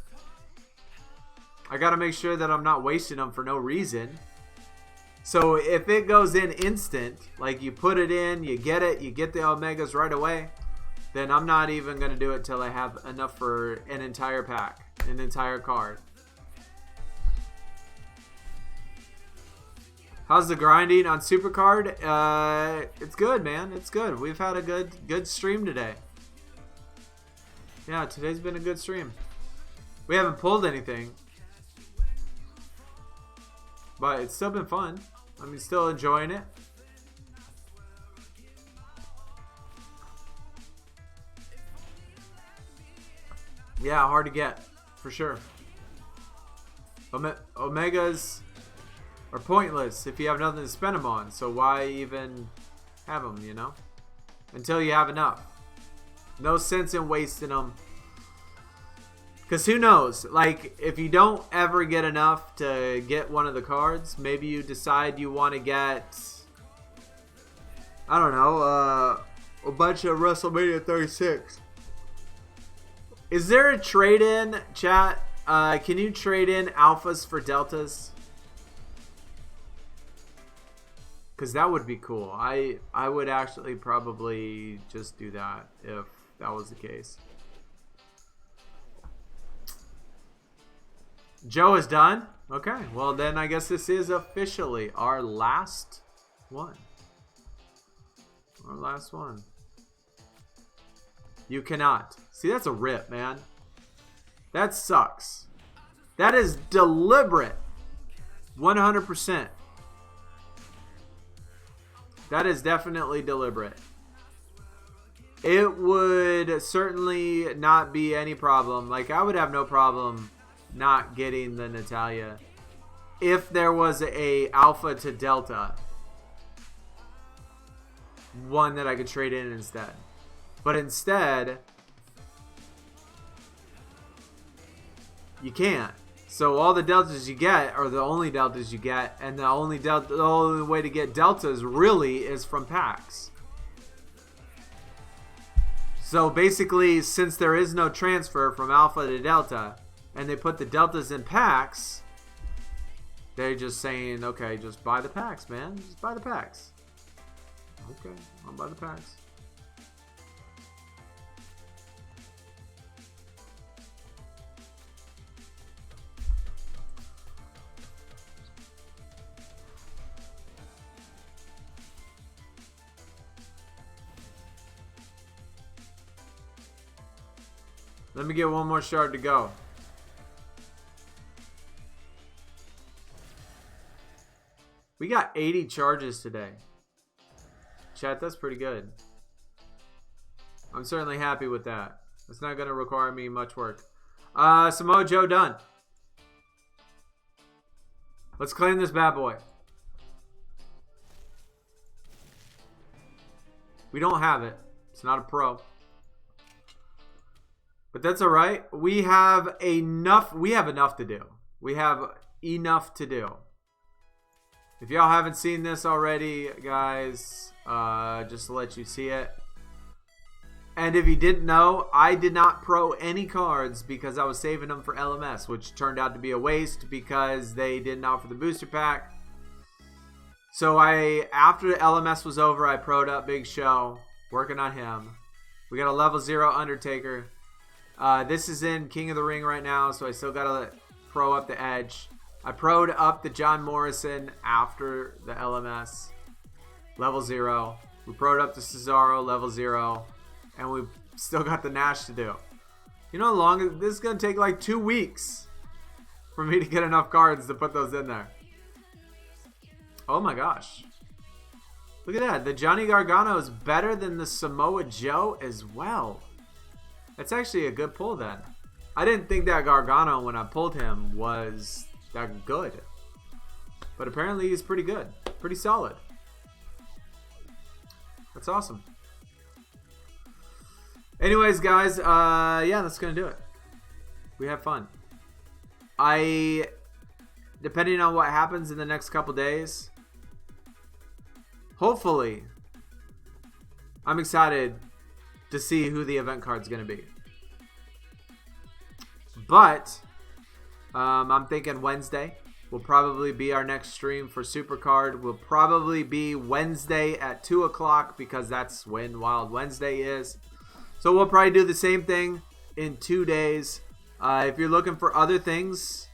I gotta make sure that I'm not wasting them for no reason. So if it goes in instant, like you put it in, you get the Omegas right away, then I'm not even gonna do it till I have enough for an entire pack, an entire card. How's the grinding on SuperCard? It's good, man. It's good. We've had a good stream today. Yeah, today's been a good stream. We haven't pulled anything. But it's still been fun. I mean, still enjoying it. Yeah, hard to get. For sure. Omegas are pointless if you have nothing to spend them on. So why even have them, you know? Until you have enough. No sense in wasting them. Because who knows, like, if you don't ever get enough to get one of the cards, maybe you decide you want to get, I don't know, a bunch of WrestleMania 36. Is there a trade-in, chat? Can you trade in alphas for deltas? Because that would be cool. I would actually probably just do that if that was the case. Joe is done? Okay, well then I guess this is officially our last one. Our last one. You cannot. See, that's a rip, man. That sucks. That is deliberate. 100%. That is definitely deliberate. It would certainly not be any problem. Like, I would have no problem not getting the Natalia if there was a alpha to delta one that I could trade in instead. But instead you can't. So all the deltas you get are the only deltas you get, and the only way to get deltas really is from packs. So basically, since there is no transfer from alpha to delta, and they put the deltas in packs, they're just saying, okay, just buy the packs, man. Just buy the packs. Okay, I'll buy the packs. Let me get one more shard to go. We got 80 charges today. Chat, that's pretty good. I'm certainly happy with that. It's not going to require me much work. Samoa Joe done. Let's claim this bad boy. We don't have it. It's not a pro. But that's all right. We have enough. We have enough to do. We have enough to do. If y'all haven't seen this already, guys, just to let you see it. And if you didn't know, I did not pro any cards because I was saving them for LMS, which turned out to be a waste because they didn't offer the booster pack. So after the LMS was over, I pro'd up Big Show, working on him. We got a level 0 Undertaker. This is in King of the Ring right now, so I still got to pro up the Edge. I pro'd up the John Morrison after the LMS, level 0. We pro'd up the Cesaro, level 0. And we've still got the Nash to do. You know how long? This is going to take like 2 weeks for me to get enough cards to put those in there. Oh my gosh. Look at that. The Johnny Gargano is better than the Samoa Joe as well. That's actually a good pull then. I didn't think that Gargano, when I pulled him, was that good. But apparently he's pretty good. Pretty solid. That's awesome. Anyways, guys, yeah, that's going to do it. We have fun. Depending on what happens in the next couple days, hopefully, I'm excited to see who the event card's going to be. But, I'm thinking Wednesday will probably be our next stream for SuperCard. Will probably be Wednesday at 2 o'clock because that's when Wild Wednesday is. So we'll probably do the same thing in 2 days. If you're looking for other things,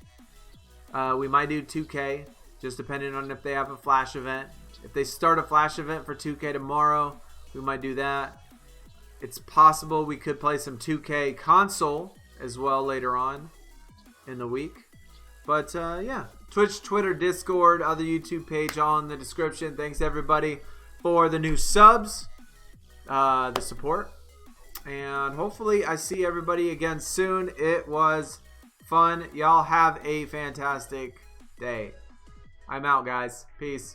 we might do 2K, just depending on if they have a flash event. If they start a flash event for 2K tomorrow, we might do that. It's possible we could play some 2K console as well later on in the week. But yeah, Twitch, Twitter, Discord, other YouTube page all in the description. Thanks everybody for the new subs, the support. And hopefully I see everybody again soon. It was fun. Y'all have a fantastic day. I'm out, guys. Peace.